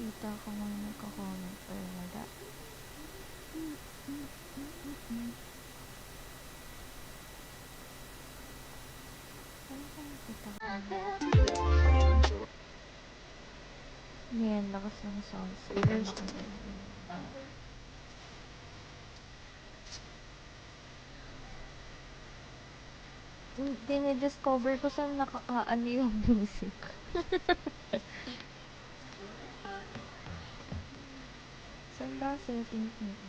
nakikita ko mga nagko-comment pero wala. Ano ba nakita ko? Ngayon, lakas ng sounds. Dinidiscover ko saan nakakaano yung music. Saan ba settings nito?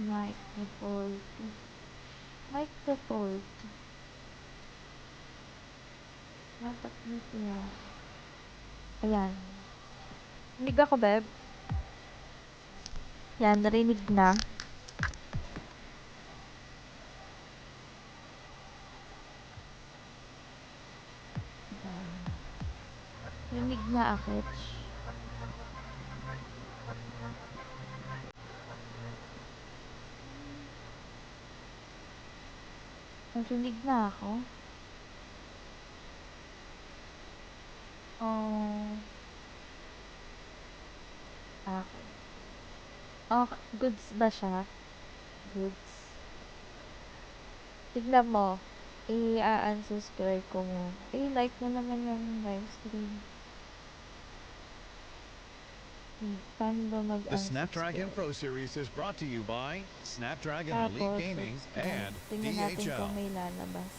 Mic default. Mic default. Dapat dito yan. Ayan. Narinig ako, Beb. Yan, narinig na. Narinig na, Akech. Narinig na ako. Okay. Okay. Goods ba siya? Goods. Tignan mo. I-unsubscribe ko mo. Like mo naman yung live stream. Paano ba The Snapdragon mag-unsubscribe? Pro Series is brought to you by Snapdragon Elite Gaming and tingnan natin kung DHL. may lalabas.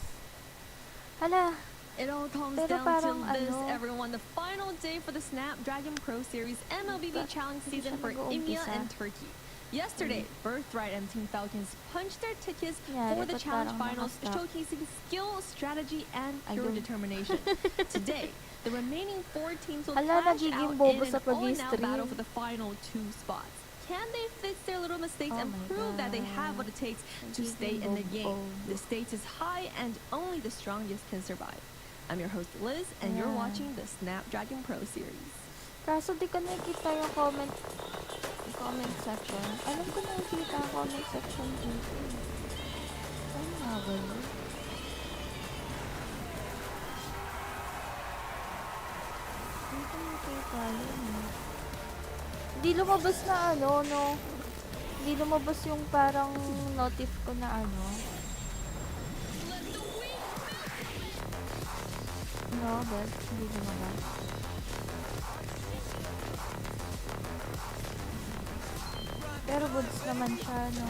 Hala! It all comes Pero down parang to this, ano, everyone. The final day for the Snapdragon Pro Series MLBB Challenge season for EMEA and Turkey. Yesterday, Birthright and Team Falcons punched their tickets for the challenge finals, showcasing skill, strategy, and pure determination. Today, the remaining 4 teams will clash out in an all-out battle for the final 2 spots. Can they fix their little mistakes and prove that they have what it takes to stay in the game? The stakes is high and only the strongest can survive. I'm your host Liz and you're watching the Snapdragon Pro Series. Kaso di ko nakikita yung comment section. Alam ko nakikita yung comment section dito. Ano nga ba yun? Hindi ko nakikita yun. Hindi lumabas na ano, no? Hindi lumabas yung parang notif ko na ano. No, but hindi lumabas. Pero goods naman siya, no?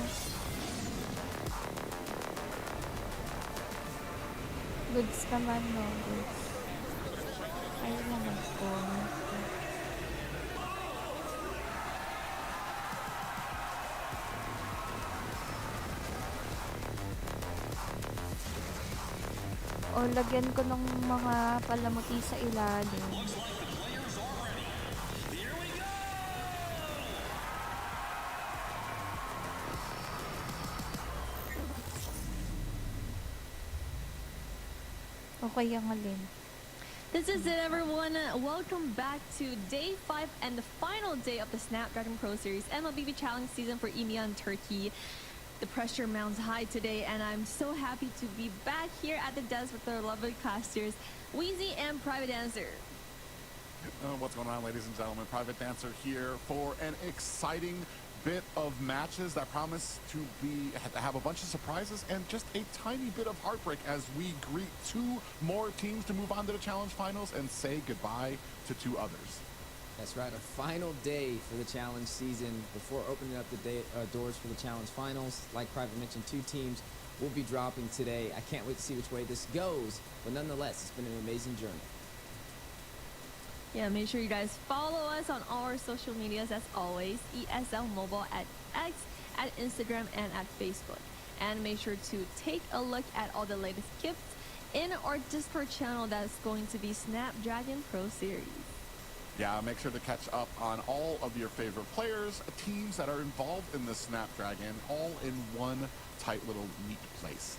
Goods naman, no? Goods. Ayaw mo mag-comment. O, lagyan ko ng mga palamuti sa ilalim. Okay, yung alin. This is it, everyone. Welcome back to day 5 and the final day of the Snapdragon Pro Series MLBB Challenge season for EMEA and Turkey. The pressure mounts high today, and I'm so happy to be back here at the desk with our lovely casters, Wheezy and Private Dancer. What's going on, ladies and gentlemen? Private Dancer here for an exciting bit of matches that promise to have a bunch of surprises and just a tiny bit of heartbreak as we greet 2 more teams to move on to the challenge finals and say goodbye to 2 others. That's right, a final day for the challenge season before opening up the doors for the challenge finals. Like Private mentioned, 2 teams will be dropping today. I can't wait to see which way this goes, but nonetheless, it's been an amazing journey. Yeah, make sure you guys follow us on all our social medias as always. ESL Mobile at X, at Instagram, and at Facebook. And make sure to take a look at all the latest gifts in our Discord channel that's going to be Snapdragon Pro Series. Yeah, make sure to catch up on all of your favorite players, teams that are involved in the Snapdragon, all in one tight little neat place.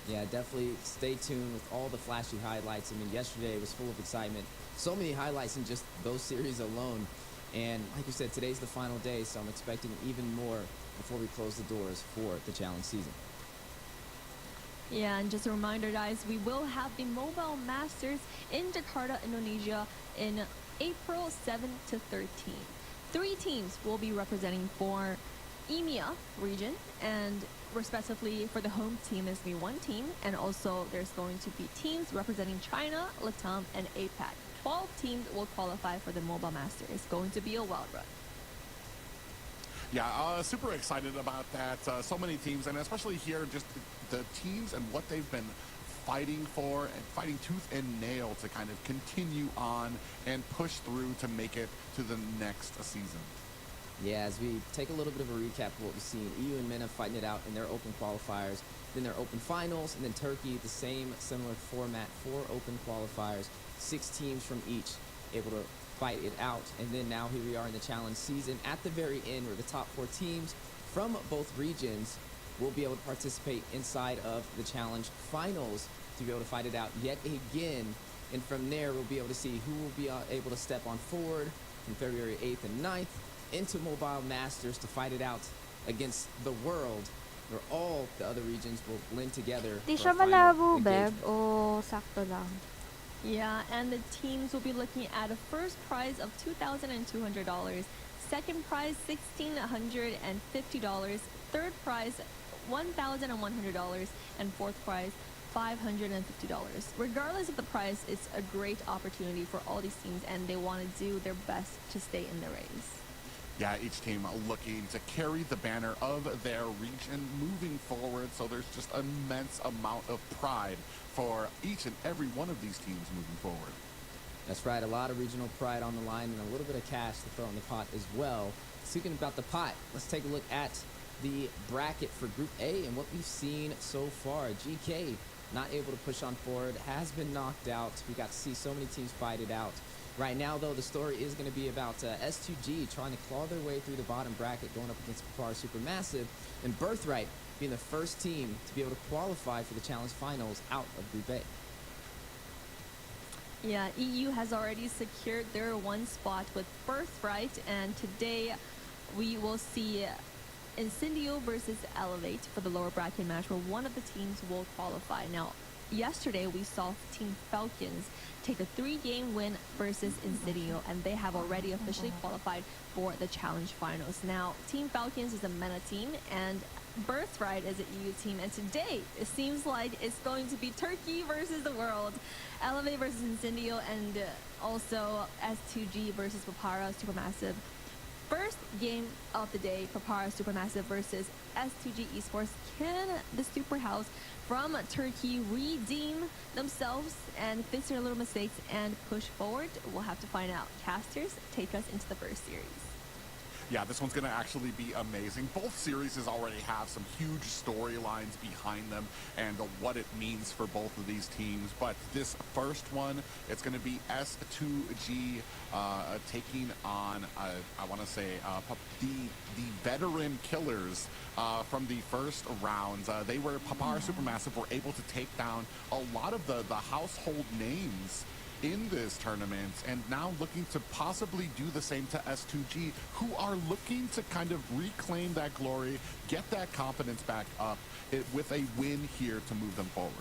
Yeah, definitely stay tuned with all the flashy highlights. I mean, yesterday was full of excitement. so many highlights in just those series alone. And like you said, today's the final day, so I'm expecting even more before we close the doors for the challenge season. Yeah, and just a reminder, guys, we will have the Mobile Masters in Jakarta, Indonesia in April 7 to 13. 3 teams will be representing for EMEA region, and respectively for the home team is the 1 team, and also there's going to be teams representing China, Latam, and APAC. 12 teams will qualify for the Mobile Masters. It's going to be a wild run. Yeah, super excited about that. So many teams, and especially here, just the teams and what they've been fighting for and fighting tooth and nail to kind of continue on and push through to make it to the next season. Yeah, as we take a little bit of a recap of what we've seen, EU and MENA fighting it out in their open qualifiers, then their open finals, and then Turkey, the same similar format, 4 open qualifiers, 6 teams from each able to fight it out. And then now here we are in the challenge season at the very end, where the top 4 teams from both regions will be able to participate inside of the challenge finals to be able to fight it out yet again. And from there, we'll be able to see who will be able to step on forward from February 8th and 9th into Mobile Masters to fight it out against the world, where all the other regions will blend together. Di for siya a final malabo, Beb, engagement. o sakto lang? Yeah, and the teams will be looking at a first prize of $2,200, second prize $1,650, third prize $1,100, and fourth prize $550. Regardless of the price, it's a great opportunity for all these teams, and they want to do their best to stay in the race. Yeah, each team looking to carry the banner of their region moving forward. So there's just an immense amount of pride for each and every one of these teams moving forward. That's right, a lot of regional pride on the line and a little bit of cash to throw in the pot as well. Speaking about the pot, let's take a look at the bracket for Group A and what we've seen so far. GK not able to push on forward, has been knocked out. We got to see so many teams fight it out. Right now, though, the story is going to be about S2G trying to claw their way through the bottom bracket, going up against Papara Supermassive, and Birthright being the first team to be able to qualify for the challenge finals out of Group A. Yeah, EU has already secured their 1 spot with Birthright, and today we will see Incendio versus Elevate for the lower bracket match, where one of the teams will qualify. Now, yesterday we saw Team Falcons take a 3-game win versus Incendio, and they have already officially qualified for the challenge finals. Now, Team Falcons is a MENA team, and Birthright is an EU team, and today it seems like it's going to be Turkey versus the world. Elevate versus Incendio, and also S2G versus Papara Supermassive. First game of the day, Papara Supermassive versus S2G Esports. Can the Superhouse from Turkey redeem themselves and fix their little mistakes and push forward? We'll have to find out. Casters, take us into the first series. Yeah, this one's going to actually be amazing. Both series already have some huge storylines behind them and what it means for both of these teams. But this first one, it's going to be S2G taking on, I want to say, the veteran killers from the first rounds. They were, Papara Supermassive were able to take down a lot of the household names in this tournament, and now looking to possibly do the same to S2G, who are looking to kind of reclaim that glory, get that confidence back up with a win here to move them forward.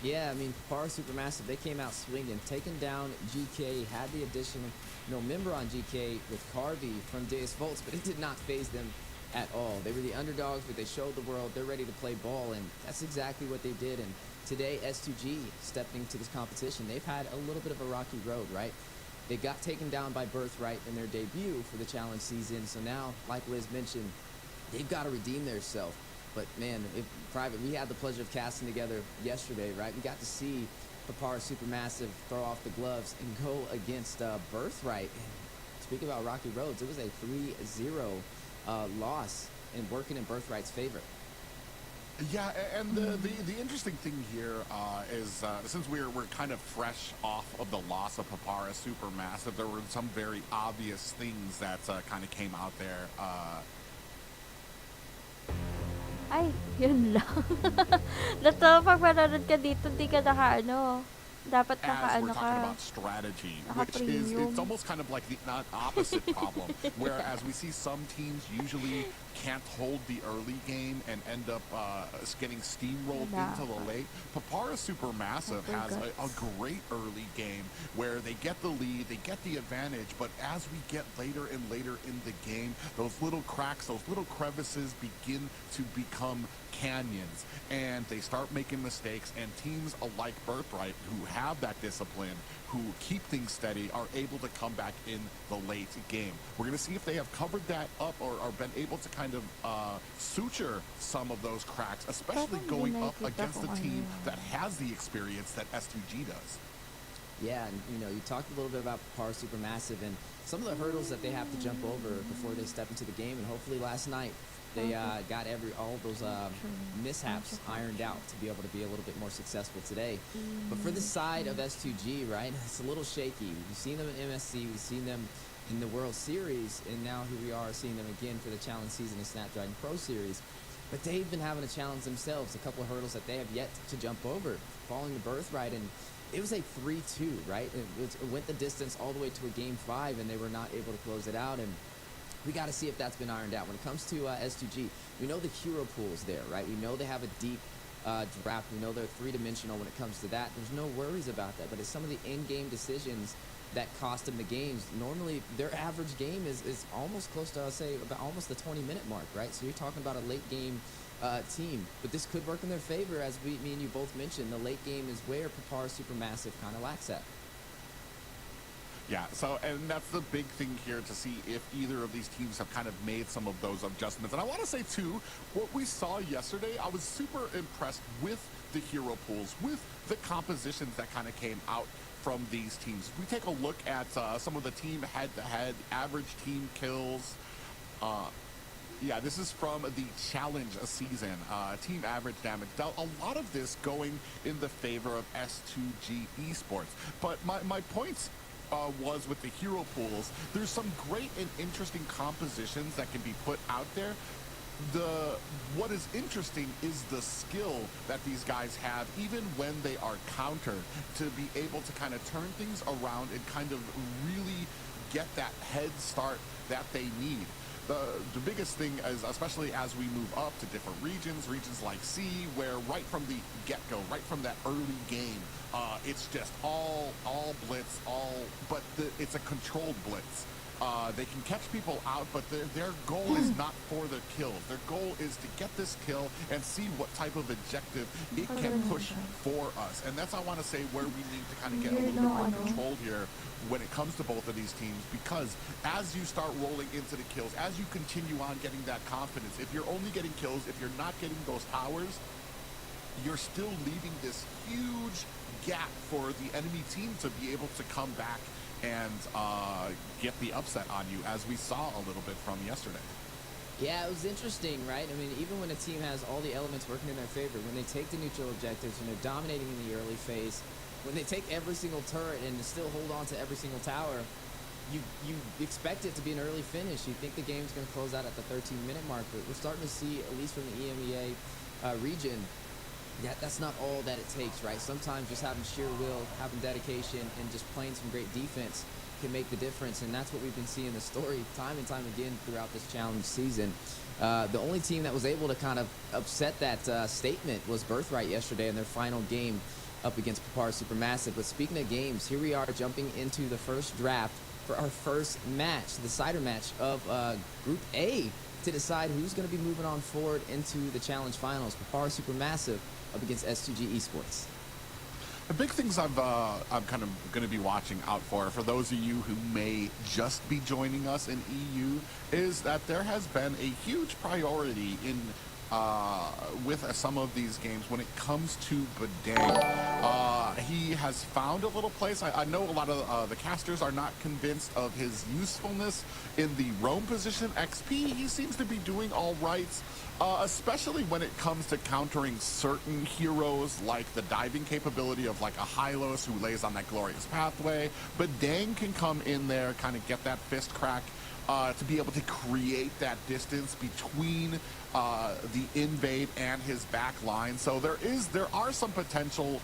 Yeah, I mean, Papara Supermassive, they came out swinging, taking down GK, had the additional member on GK with Carvey from Deus Volts, but it did not faze them at all. They were the underdogs, but they showed the world they're ready to play ball, and that's exactly what they did. And today, S2G stepping to this competition. They've had a little bit of a rocky road, right? They got taken down by Birthright in their debut for the challenge season. So now, like Liz mentioned, they've got to redeem themselves. But man, Private, we had the pleasure of casting together yesterday, right? We got to see Papara Supermassive throw off the gloves and go against Birthright. And speaking about rocky roads, it was a 3-0 loss and working in Birthright's favor. Yeah, and the interesting thing here is since we're kind of fresh off of the loss of Papara Supermassive, there were some very obvious things that kind of came out there. Ay, yun lang. Pag manonood ka dito, hindi ka Dapat as we're naka-ano talking ka, about strategy, which is, it's naka-premium. almost kind of like the not opposite problem, whereas we see some teams usually can't hold the early game and end up getting steamrolled into the late. Papara Supermassive has a great early game where they get the lead, they get the advantage, but as we get later and later in the game, those little cracks, those little crevices begin to become canyons, and they start making mistakes, and teams like Birthright, who have that discipline, who keep things steady, are able to come back in the late game. We're going to see if they have covered that up or been able to kind of suture some of those cracks, especially going up against a team that has the experience that S2G does. Yeah, and you talked a little bit about Papara Supermassive and some of the hurdles that they have to jump over before they step into the game, and hopefully last night they got all those mishaps ironed out to be able to be a little bit more successful today. But for the side of S2G, right, it's a little shaky. We've seen them in MSC, we've seen them in the World Series, and now here we are seeing them again for the challenge season in Snapdragon Pro Series. But they've been having a challenge themselves, a couple of hurdles that they have yet to jump over, following the Birthright, and it was a 3-2, right? It went the distance all the way to a Game 5, and they were not able to close it out, and we got to see if that's been ironed out. When it comes to S2G, we know the hero pool is there, right? We know they have a deep draft. We know they're three-dimensional when it comes to that. There's no worries about that, but it's some of the in-game decisions that cost them the games. Normally, their average game is almost close to, I'll say, about almost the 20-minute mark, right? So you're talking about a late-game team, but this could work in their favor, as me and you both mentioned. The late game is where Papara Supermassive kind of lacks at. Yeah, so, and that's the big thing here, to see if either of these teams have kind of made some of those adjustments. And I want to say, too, what we saw yesterday, I was super impressed with the hero pools, with the compositions that kind of came out from these teams. If we take a look at some of the team head-to-head average team kills, yeah, this is from the challenge season, team average damage. Now, a lot of this going in the favor of S2G Esports. But my points was with the hero pools, there's some great and interesting compositions that can be put out there. What is interesting is the skill that these guys have, even when they are countered, to be able to kind of turn things around and kind of really get that head start that they need. The biggest thing is, especially as we move up to different regions like C, where right from the get-go, right from that early game, it's just all blitz, but it's a controlled blitz. They can catch people out, but their goal is not for the kills. Their goal is to get this kill and see what type of objective it can push for us. And that's, I want to say, where we need to kind of get a little bit more control here when it comes to both of these teams, because as you start rolling into the kills, as you continue on getting that confidence, if you're only getting kills, if you're not getting those towers, you're still leaving this huge gap for the enemy team to be able to come back and get the upset on you, as we saw a little bit from yesterday. Yeah, it was interesting, right? I mean, even when a team has all the elements working in their favor, when they take the neutral objectives, when they're dominating in the early phase, when they take every single turret and still hold on to every single tower, you expect it to be an early finish. You think the game's going to close out at the 13-minute mark, but we're starting to see, at least from the EMEA region, that's not all that it takes, right? Sometimes just having sheer will, having dedication, and just playing some great defense can make the difference, and that's what we've been seeing the story time and time again throughout this challenge season. The only team that was able to kind of upset that statement was Birthright yesterday in their final game up against Papara Supermassive. But speaking of games, here we are jumping into the first draft for our first match, the cider match of Group A, to decide who's going to be moving on forward into the challenge finals. Papara Supermassive up against S2G Esports. The big things I'm kind of going to be watching out for those of you who may just be joining us in EU, is that there has been a huge priority in with some of these games when it comes to Bedang. He has found a little place. I know a lot of the casters are not convinced of his usefulness in the roam position. XP, he seems to be doing all right, especially when it comes to countering certain heroes, like the diving capability of like a Hylos who lays on that glorious pathway. But Dang can come in there, kind of get that fist crack, to be able to create that distance between the invade and his back line. So there are some potential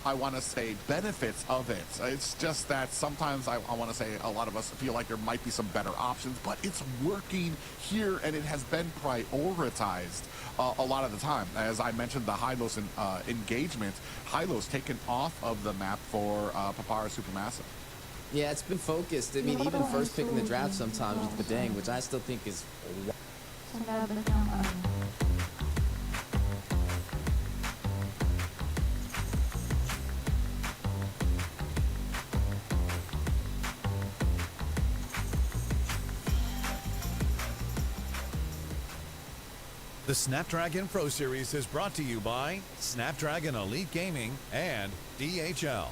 I want to say, benefits of it. It's just that sometimes I want to say a lot of us feel like there might be some better options, but it's working here and it has been prioritized a lot of the time. As I mentioned, the Hylos engagement, Hylos taken off of the map for Papara Supermassive. Yeah, it's been focused. I mean, even first pick in the draft sometimes with Badang, which I still think is... Sa labas ng ano. The Snapdragon Pro Series is brought to you by Snapdragon Elite Gaming and DHL.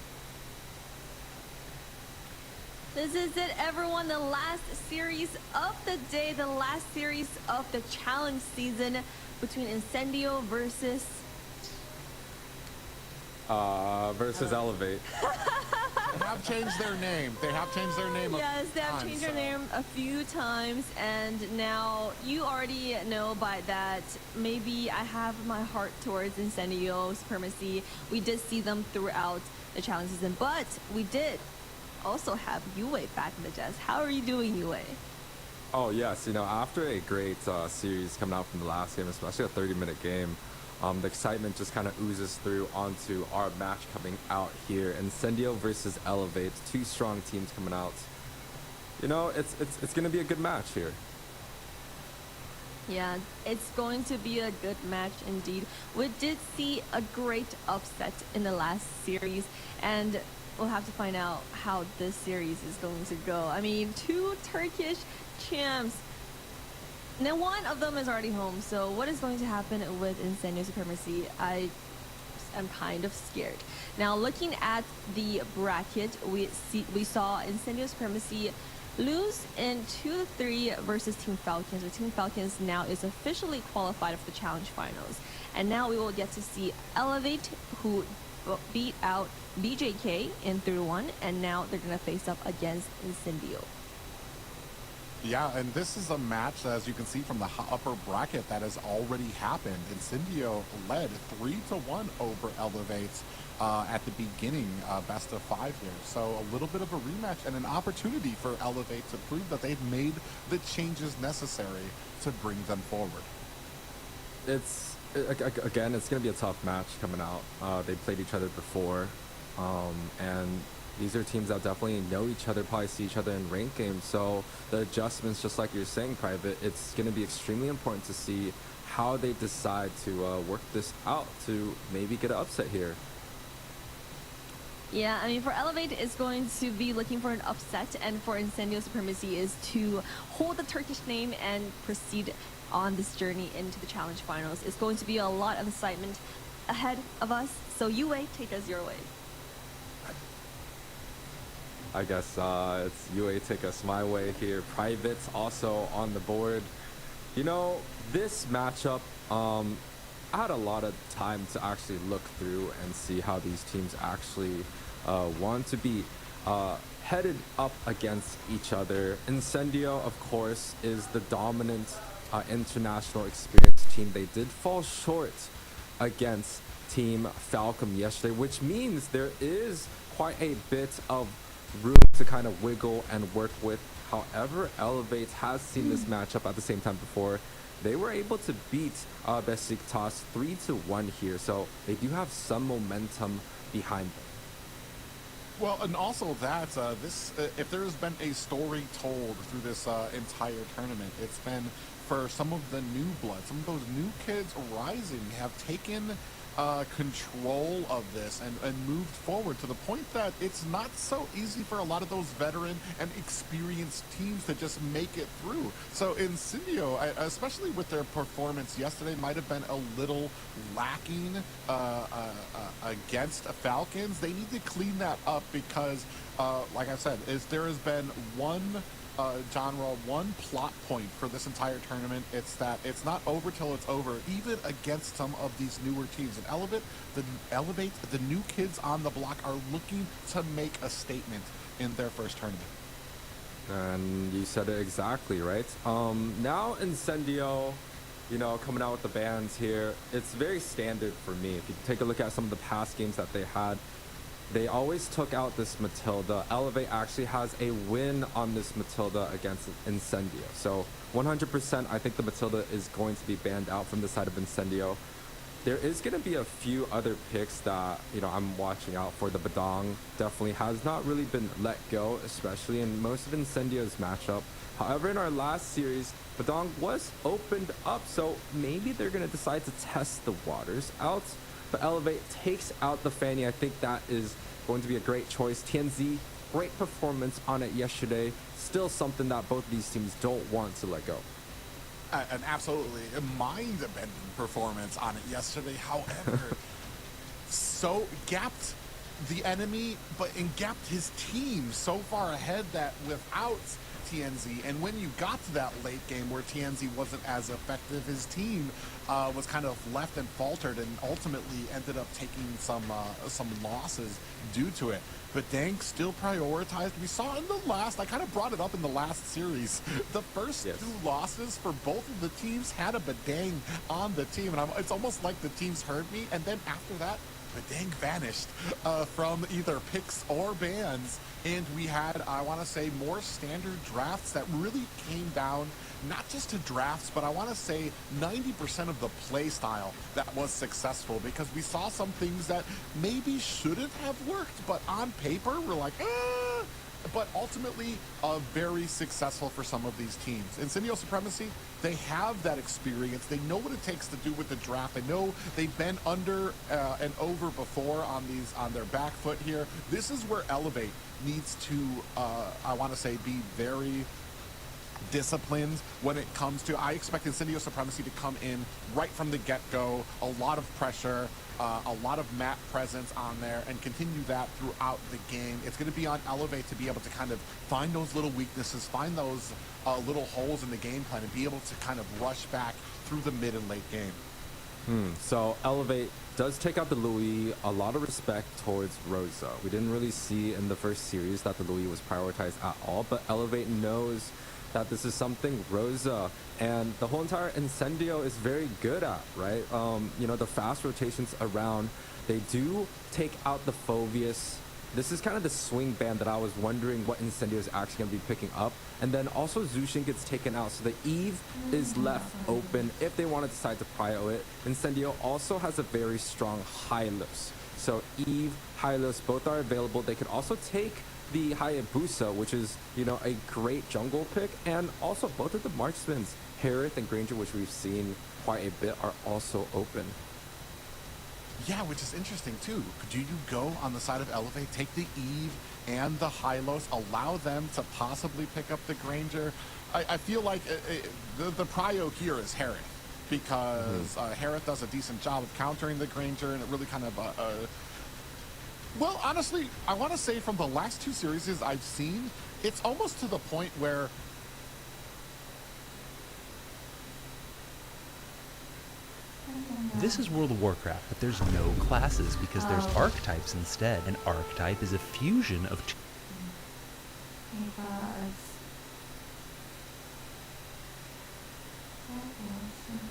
This is it, everyone. The last series of the day, the last series of the challenge season between Incendio versus Elevate. They have changed their name. They have changed their name. Yes, they have changed their name a few times, and now you already know by that. Maybe I have my heart towards Incendio Supremacy. We did see them throughout the challenge season, but we did also have Yue back in the Jazz. How are you doing, Yue? Oh, yes. You know, after a great series coming out from the last game, especially a 30-minute game, the excitement just kind of oozes through onto our match coming out here. Incendio versus Elevate, two strong teams coming out. You know, it's going to be a good match here. Yeah, it's going to be a good match indeed. We did see a great upset in the last series, and we'll have to find out how this series is going to go. I mean, two Turkish champs. Now, one of them is already home, so what is going to happen with Incendio Supremacy? I am kind of scared. Now, looking at the bracket, we saw Incendio Supremacy lose in 2-3 versus Team Falcons. So Team Falcons now is officially qualified for the challenge finals. And now we will get to see Elevate, who beat out BJK in 3-1, and now they're going to face up against Incendio. Yeah, and this is a match, as you can see from the upper bracket, that has already happened. Incendio led 3-1 over Elevate at the beginning, best of 5 here. So a little bit of a rematch and an opportunity for Elevate to prove that they've made the changes necessary to bring them forward. Again, it's going to be a tough match coming out. They played each other before, and these are teams that definitely know each other, probably see each other in ranked games. So the adjustments, just like you're saying, Private, it's going to be extremely important to see how they decide to work this out to maybe get an upset here. Yeah, I mean, for Elevate, it's going to be looking for an upset, and for Incendio Supremacy is to hold the Turkish name and proceed on this journey into the challenge finals. It's going to be a lot of excitement ahead of us. So Yue, take us your way. I guess it's UA take us my way here. Private's also on the board. You know, this matchup, I had a lot of time to actually look through and see how these teams actually want to be headed up against each other. Incendio, of course, is the dominant international experienced team. They did fall short against Team Falcom yesterday, which means there is quite a bit of room to kind of wiggle and work with. However, Elevate has seen this matchup at the same time before. They were able to beat Besiktas 3-1 here, so they do have some momentum behind them. Well, and also that if there has been a story told through this entire tournament, it's been for some of the new blood, some of those new kids rising have taken control of this and moved forward to the point that it's not so easy for a lot of those veteran and experienced teams to just make it through. So Incendio, especially with their performance yesterday, might have been a little lacking against Falcons. They need to clean that up because, like I said, there has been one one plot point for this entire tournament. It's that it's not over till it's over, even against some of these newer teams. And Elevate, the new kids on the block are looking to make a statement in their first tournament. And you said it exactly, right? Now Incendio, you know, coming out with the bans here, it's very standard for me. If you take a look at some of the past games that they had, they always took out this Matilda. Elevate actually has a win on this Matilda against Incendio. So 100%, I think the Matilda is going to be banned out from the side of Incendio. There is going to be a few other picks that, you know, I'm watching out for. The Badong definitely has not really been let go, especially in most of Incendio's matchup. However, in our last series, Badong was opened up, so maybe they're going to decide to test the waters out. But Elevate takes out the Fanny. I think that is going to be a great choice. TNZ, great performance on it yesterday. Still something that both of these teams don't want to let go. An absolutely mind-bending performance on it yesterday. However, so gapped the enemy, but gapped his team so far ahead that without TNZ, and when you got to that late game where TNZ wasn't as effective, his team was kind of left and faltered, and ultimately ended up taking some losses due to it. But Dang still prioritized. We saw in the last, I kind of brought it up in the last series, the first two losses for both of the teams had a Badang on the team, and it's almost like the teams heard me, and then after that, Badang vanished from either picks or bans, and we had, I want to say, more standard drafts that really came down not just to drafts, but I want to say 90% of the play style that was successful, because we saw some things that maybe shouldn't have worked, but on paper we're like, but ultimately very successful for some of these teams. Incendio Supremacy, they have that experience. They know what it takes to do with the draft. They know they've been under and over before on their back foot here. This is where Elevate needs to, I want to say, be very disciplined when it comes to, I expect Incendio Supremacy to come in right from the get-go, a lot of pressure, a lot of map presence on there, and continue that throughout the game. It's going to be on Elevate to be able to kind of find those little weaknesses, find those little holes in the game plan, and be able to kind of rush back through the mid and late game. So Elevate does take out the Louis. A lot of respect towards Rosa. We didn't really see in the first series that the Louis was prioritized at all, but Elevate knows that this is something Rosa and the whole entire Incendio is very good at, right? You know, the fast rotations around, they do take out the Phoveus. This is kind of the swing ban that I was wondering what Incendio is actually going to be picking up. And then also Zushin gets taken out, so the Eve is left open if they want to decide to prio it. Incendio also has a very strong Hylos. So Eve, Hylos, both are available. They could also take the Hayabusa, which is, you know, a great jungle pick, and also both of the marksmans, Harith and Granger, which we've seen quite a bit, are also open. Yeah, which is interesting too. Do you go on the side of Elevate, take the Eve and the Hylos, allow them to possibly pick up the Granger? I feel like the prio here is Harith, because Harith does a decent job of countering the Granger, and it really kind of well, honestly, I want to say from the last two series I've seen, it's almost to the point where this is World of Warcraft, but there's no classes because there's archetypes instead. An archetype is a fusion of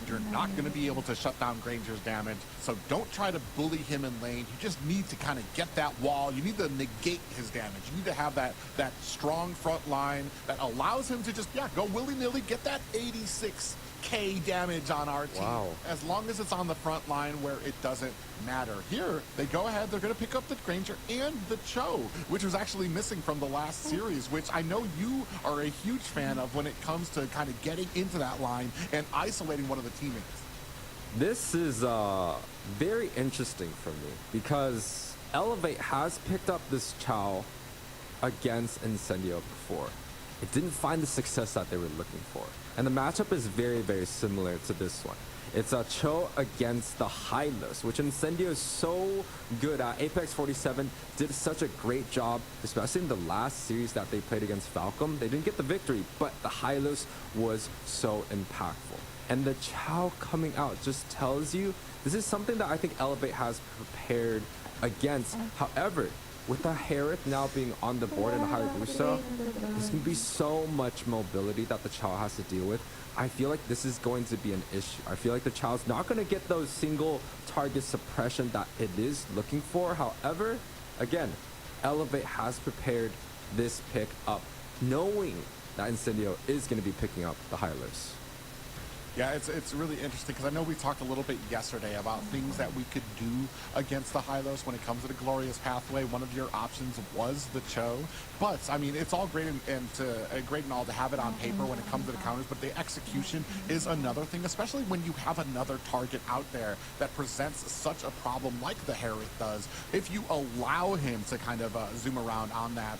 you're not going to be able to shut down Granger's damage, so don't try to bully him in lane. You just need to kind of get that wall. You need to negate his damage. You need to have that strong front line that allows him to just, go willy-nilly, get that 86k damage on our team. Wow. As long as it's on the front line where it doesn't matter. Here, they go ahead, they're going to pick up the Granger and the Cho, which was actually missing from the last series, which I know you are a huge fan of when it comes to kind of getting into that line and isolating one of the teammates. This is very interesting for me because Elevate has picked up this Chow against Incendio before. It didn't find the success that they were looking for. And the matchup is very, very similar to this one. It's a Cho against the Hylos, which Incendio is so good at. Apex 47 did such a great job, especially in the last series that they played against Falcom. They didn't get the victory, but the Hylos was so impactful. And the Chow coming out just tells you this is something that I think Elevate has prepared against. However, with the Harith now being on the board and a Hayabusa, there's going to be so much mobility that the Chow has to deal with. I feel like this is going to be an issue. I feel like the Chow's not going to get those single target suppression that it is looking for. However, again, Elevate has prepared this pick up, knowing that Incendio is going to be picking up the Hylos. Yeah, it's really interesting because I know we talked a little bit yesterday about things that we could do against the Hylos when it comes to the Glorious Pathway. One of your options was the Cho, but I mean it's all great great and all to have it on paper when it comes to the counters, but the execution is another thing, especially when you have another target out there that presents such a problem like the Harith does. If you allow him to kind of zoom around on that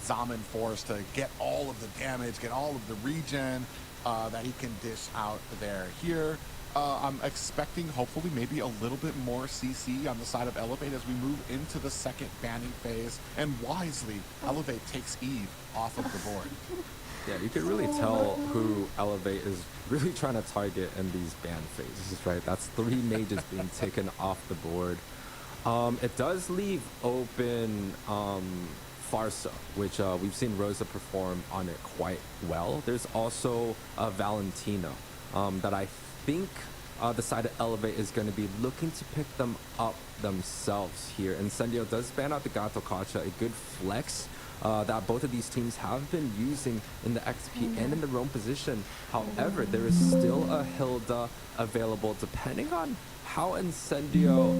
Zaman Force to get all of the damage, get all of the regen that he can dish out there. Here, I'm expecting hopefully maybe a little bit more CC on the side of Elevate as we move into the second banning phase, and wisely, Elevate takes Eve off of the board. Yeah, you can really tell who Elevate is really trying to target in these ban phases, right? That's 3 mages being taken off the board. It does leave open Farsa, which we've seen Rosa perform on it quite well. There's also Valentina that I think the side of Elevate is going to be looking to pick them up themselves here. Incendio does ban out the Gato Kacha, a good flex that both of these teams have been using in the XP and in the roam position. However, there is still a Hilda available depending on how Incendio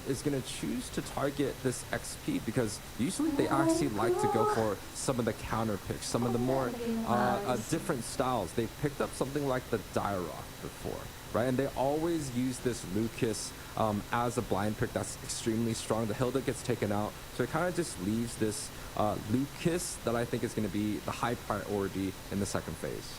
is going to choose to target this XP, because usually they actually like to go for some of the counter picks, some of the more different styles. They've picked up something like the Diarok before, right? And they always use this Lucas as a blind pick that's extremely strong. The Hilda gets taken out, so it kind of just leaves this Lucas that I think is going to be the high priority in the second phase.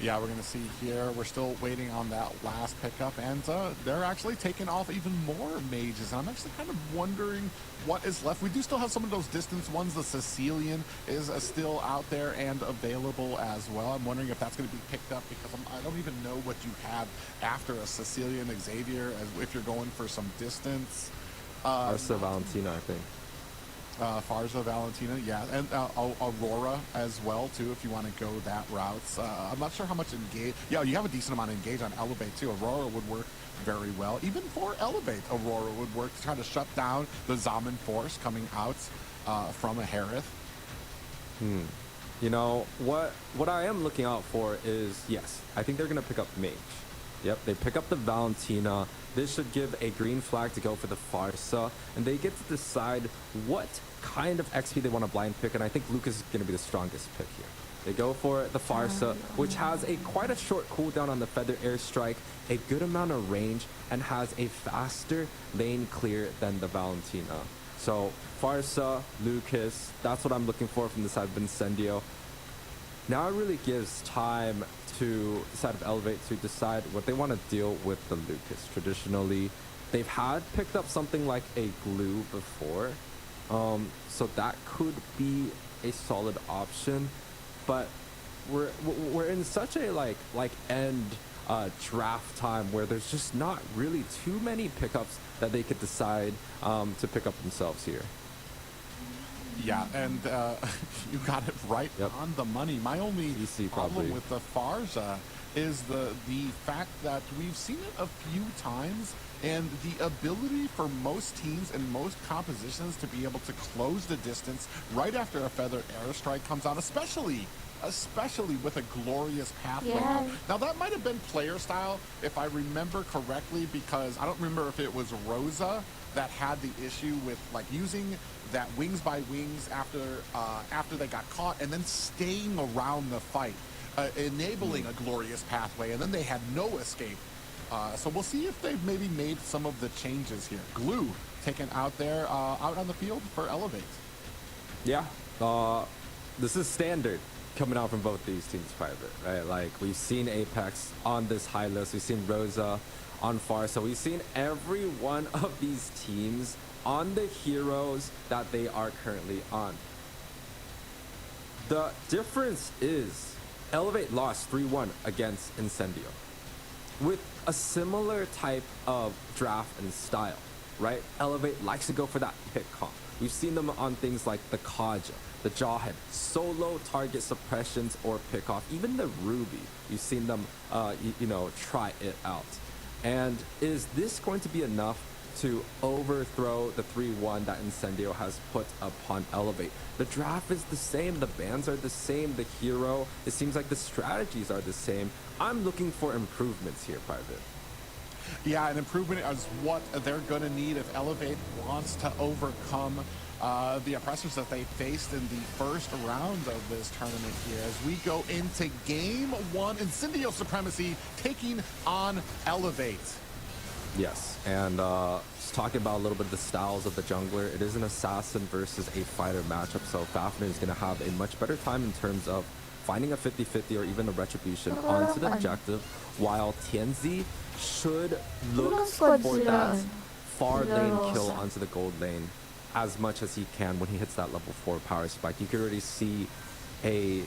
Yeah, we're going to see here, we're still waiting on that last pickup, and they're actually taking off even more mages. And I'm actually kind of wondering what is left. We do still have some of those distance ones. The Sicilian is still out there and available as well. I'm wondering if that's going to be picked up, because I don't even know what you have after a Sicilian Xavier, as if you're going for some distance. Arsa Valentina, I think. Farza, Valentina, yeah, and Aurora as well too, if you want to go that route. I'm not sure how much engage. Yeah, you have a decent amount of engage on Elevate too. Aurora would work very well. Even for Elevate, Aurora would work to try to shut down the Zaman Force coming out from a Harith. You know, what I am looking out for is, yes, I think they're going to pick up Mage. Yep, they pick up the Valentina. This should give a green flag to go for the Farsa, and they get to decide what kind of XP they want to blind pick, and I think Lucas is going to be the strongest pick here. They go for the Farsa, which has quite a short cooldown on the Feather Airstrike, a good amount of range, and has a faster lane clear than the Valentina. So Farsa, Lucas, that's what I'm looking for from the side of Incendio. Now it really gives time to the side of Elevate to decide what they want to deal with the Lucas. Traditionally, they've had picked up something like a glue before, so that could be a solid option. But we're in such a like end draft time where there's just not really too many pickups that they could decide to pick up themselves here. Yeah, and you got it right on the money. My only problem with the Farza is the fact that we've seen it a few times, and the ability for most teams and most compositions to be able to close the distance right after a Feather Airstrike comes out, especially with a Glorious Pathway. Yeah. Now that might have been player style, if I remember correctly, because I don't remember if it was Rosa that had the issue with like using that wings by wings after they got caught, and then staying around the fight, enabling a Glorious Pathway, and then they had no escape. So we'll see if they've maybe made some of the changes here. Glue taken out there, out on the field for Elevate. Yeah, this is standard coming out from both these teams, Private, right? Like, we've seen Apex on this high list, we've seen Rosa on Far, so we've seen every one of these teams on the heroes that they are currently on. The difference is Elevate lost 3-1 against Incendio with a similar type of draft and style. right? Elevate likes to go for that pick comp. We've seen them on things like the Kaja, the Jawhead, solo target suppressions or pickoff, even the Ruby. You've seen them, try it out. And is this going to be enough to overthrow the 3-1 that Incendio has put upon Elevate? The draft is the same, the bans are the same, the hero, it seems like the strategies are the same. I'm looking for improvements here, Private. Yeah, an improvement is what they're going to need if Elevate wants to overcome the oppressors that they faced in the first round of this tournament here. As we go into game one, Incendio Supremacy taking on Elevate. Yes, and just talking about a little bit of the styles of the jungler, it is an assassin versus a fighter matchup, so Fafnir is going to have a much better time in terms of finding a 50-50 or even a retribution onto the objective, while Tianzi should look for that far lane kill onto the gold lane as much as he can when he hits that level 4 power spike. You can already see a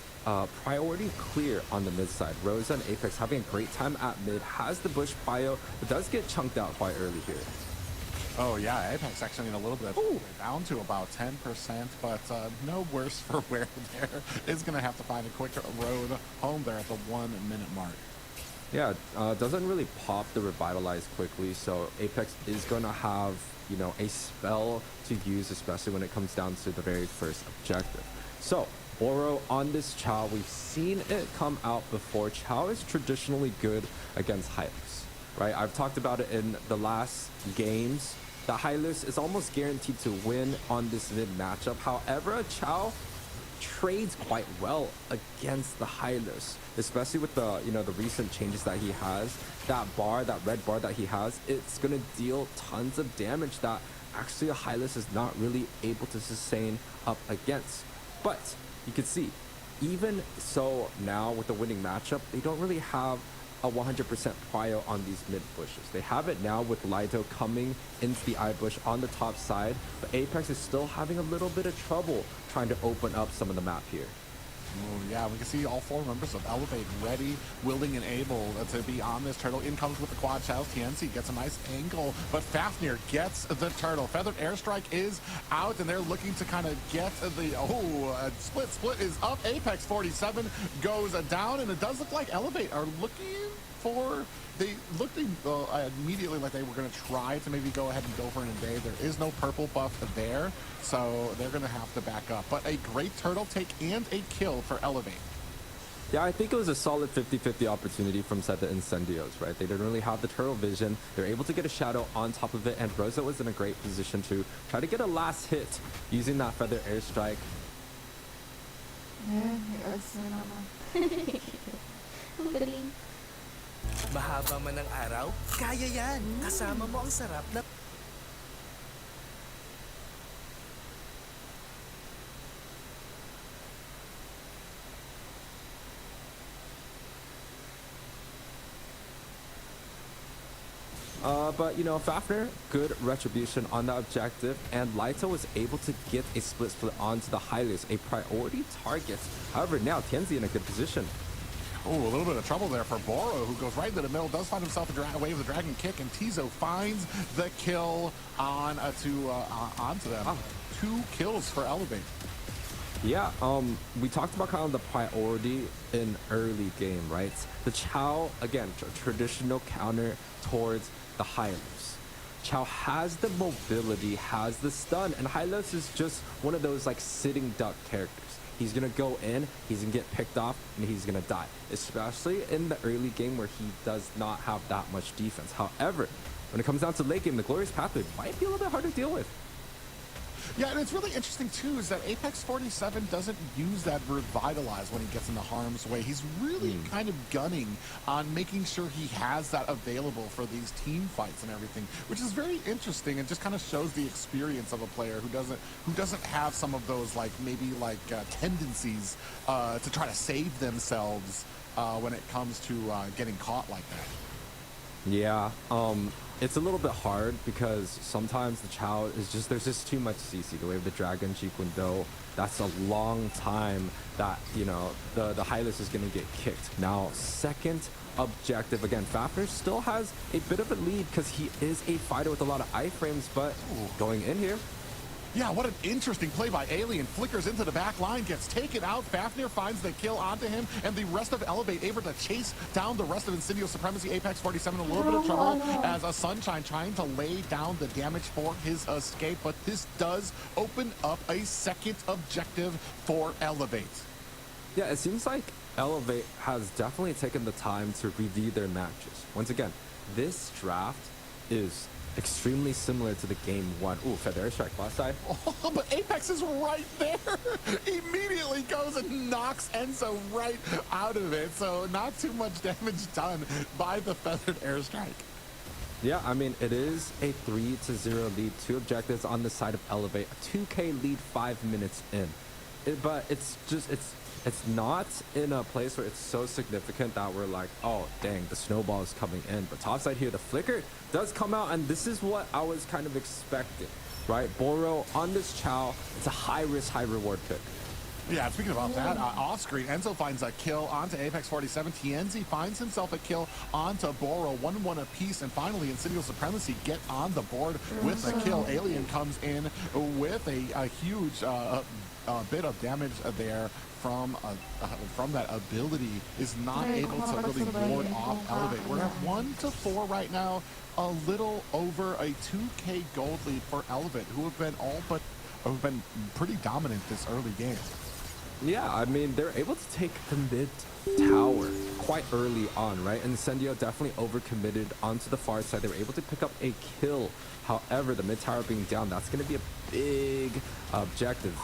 priority clear on the mid side. Rosa and Apex having a great time at mid, has the bush prio, but does get chunked out quite early here. Oh yeah, Apex actually in a little bit down to about 10%, but no worse for wear there. Is going to have to find a quick road home there at the 1 minute mark. Yeah, doesn't really pop the revitalize quickly, so Apex is going to have, a spell to use, especially when it comes down to the very first objective. So Oro on this Chow, we've seen it come out before. Chow is traditionally good against Hylos, right? I've talked about it in the last games. The Hylos is almost guaranteed to win on this mid matchup. However, Chow trades quite well against the Hylos, especially with the the recent changes that he has. That red bar that he has, it's gonna deal tons of damage that actually a Hylos is not really able to sustain up against. But you can see, even so now with the winning matchup, they don't really have a 100% prio on these mid bushes. They have it now with Lito coming into the eye bush on the top side, but Apex is still having a little bit of trouble trying to open up some of the map here. Oh, yeah, we can see all 4 members of Elevate ready, willing, and able to be on this turtle. In comes with the quad chows. TNC gets a nice angle, but Fafnir gets the turtle. Feathered Airstrike is out, and they're looking to kind of get the... split is up. Apex 47 goes down, and it does look like Elevate are looking for... They looked immediately like they were going to try to maybe go ahead and go for an invade. There is no purple buff there, so they're going to have to back up. But a great turtle take and a kill for Elevate. Yeah, I think it was a solid 50-50 opportunity from set the Incendios, right? They didn't really have the turtle vision. They're able to get a shadow on top of it, and Rosa was in a great position to try to get a last hit using that Feather Airstrike. Mahaba man ang araw, kaya yan. Kasama mo ang sarap na... But, Fafnir, good retribution on the objective, and Lito was able to get a split onto the Hylos, a priority target. However, now Tianzi in a good position. Oh, a little bit of trouble there for Boro, who goes right into the middle, does find himself a wave of the dragon kick, and Tizo finds the kill onto them. 2 kills for Elevate. Yeah, we talked about kind of the priority in early game, right? The Chow, again, traditional counter towards the Hylos. Chow has the mobility, has the stun, and Hylos is just one of those like sitting duck characters. He's going to go in, he's going to get picked off, and he's going to die. Especially in the early game where he does not have that much defense. However, when it comes down to late game, the Glorious Pathway might be a little bit hard to deal with. Yeah, and it's really interesting, too, is that Apex 47 doesn't use that Revitalize when he gets into harm's way. He's really kind of gunning on making sure he has that available for these team fights and everything, which is very interesting and just kind of shows the experience of a player who doesn't have some of those, tendencies to try to save themselves when it comes to getting caught like that. Yeah, it's a little bit hard because sometimes the Chow is just, there's just too much CC. The way of the Dragon, Jeet Kune Do, that's a long time that, you know, the Hylius is going to get kicked. Now, second objective, again, Fafnir still has a bit of a lead because he is a fighter with a lot of iframes, but going in here. Yeah, what an interesting play by Alien. Flickers into the back line, gets taken out. Fafnir finds the kill onto him, and the rest of Elevate able to chase down the rest of Incendio Supremacy. Apex 47 in a little bit of trouble as a Sunshine trying to lay down the damage for his escape, but this does open up a second objective for Elevate. Yeah, it seems like Elevate has definitely taken the time to review their matches. Once again, this draft is extremely similar to the game one. Ooh, Feather Strike last side. Oh, but Apex is right there. Immediately goes and knocks Enzo right out of it. So not too much damage done by the Feathered Airstrike. Yeah, I mean, it is a 3-0 lead. 2 objectives on the side of Elevate. A 2K lead 5 minutes in. But it's just, it's not in a place where it's so significant that we're like, oh, dang, the snowball is coming in. But topside here, the flicker does come out, and this is what I was kind of expecting, right? Boro on this Chow, it's a high-risk, high-reward pick. Yeah, speaking about that, off-screen, Enzo finds a kill onto Apex 47. Tienzi finds himself a kill onto Boro, 1-1 apiece, and finally Incendio Supremacy get on the board with a kill. Alien comes in with a huge bit of damage there from that ability, is not able to really ward off Elevate. We're at 1-4 right now, a little over a 2K gold lead for Elevate, who have been pretty dominant this early game. Yeah, I mean, they're able to take the mid tower quite early on, right? And Incendio definitely overcommitted onto the far side. They were able to pick up a kill. However, the mid tower being down, that's going to be a big objective.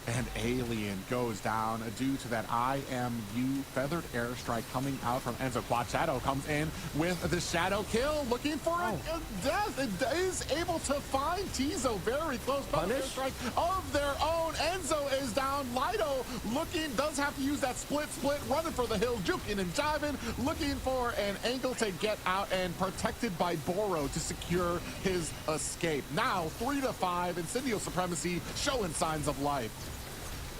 And Alien goes down due to that IMU Feathered Airstrike coming out from Enzo. Quad Shadow comes in with the Shadow kill, looking for a death. It is able to find Tizo very close. Feathered Airstrike of their own. Enzo is down. Lido does have to use that split, running for the hill, juking and jiving, looking for an angle to get out, and protected by Boro to secure his escape. Now 3-5, Incendio Supremacy showing signs of life.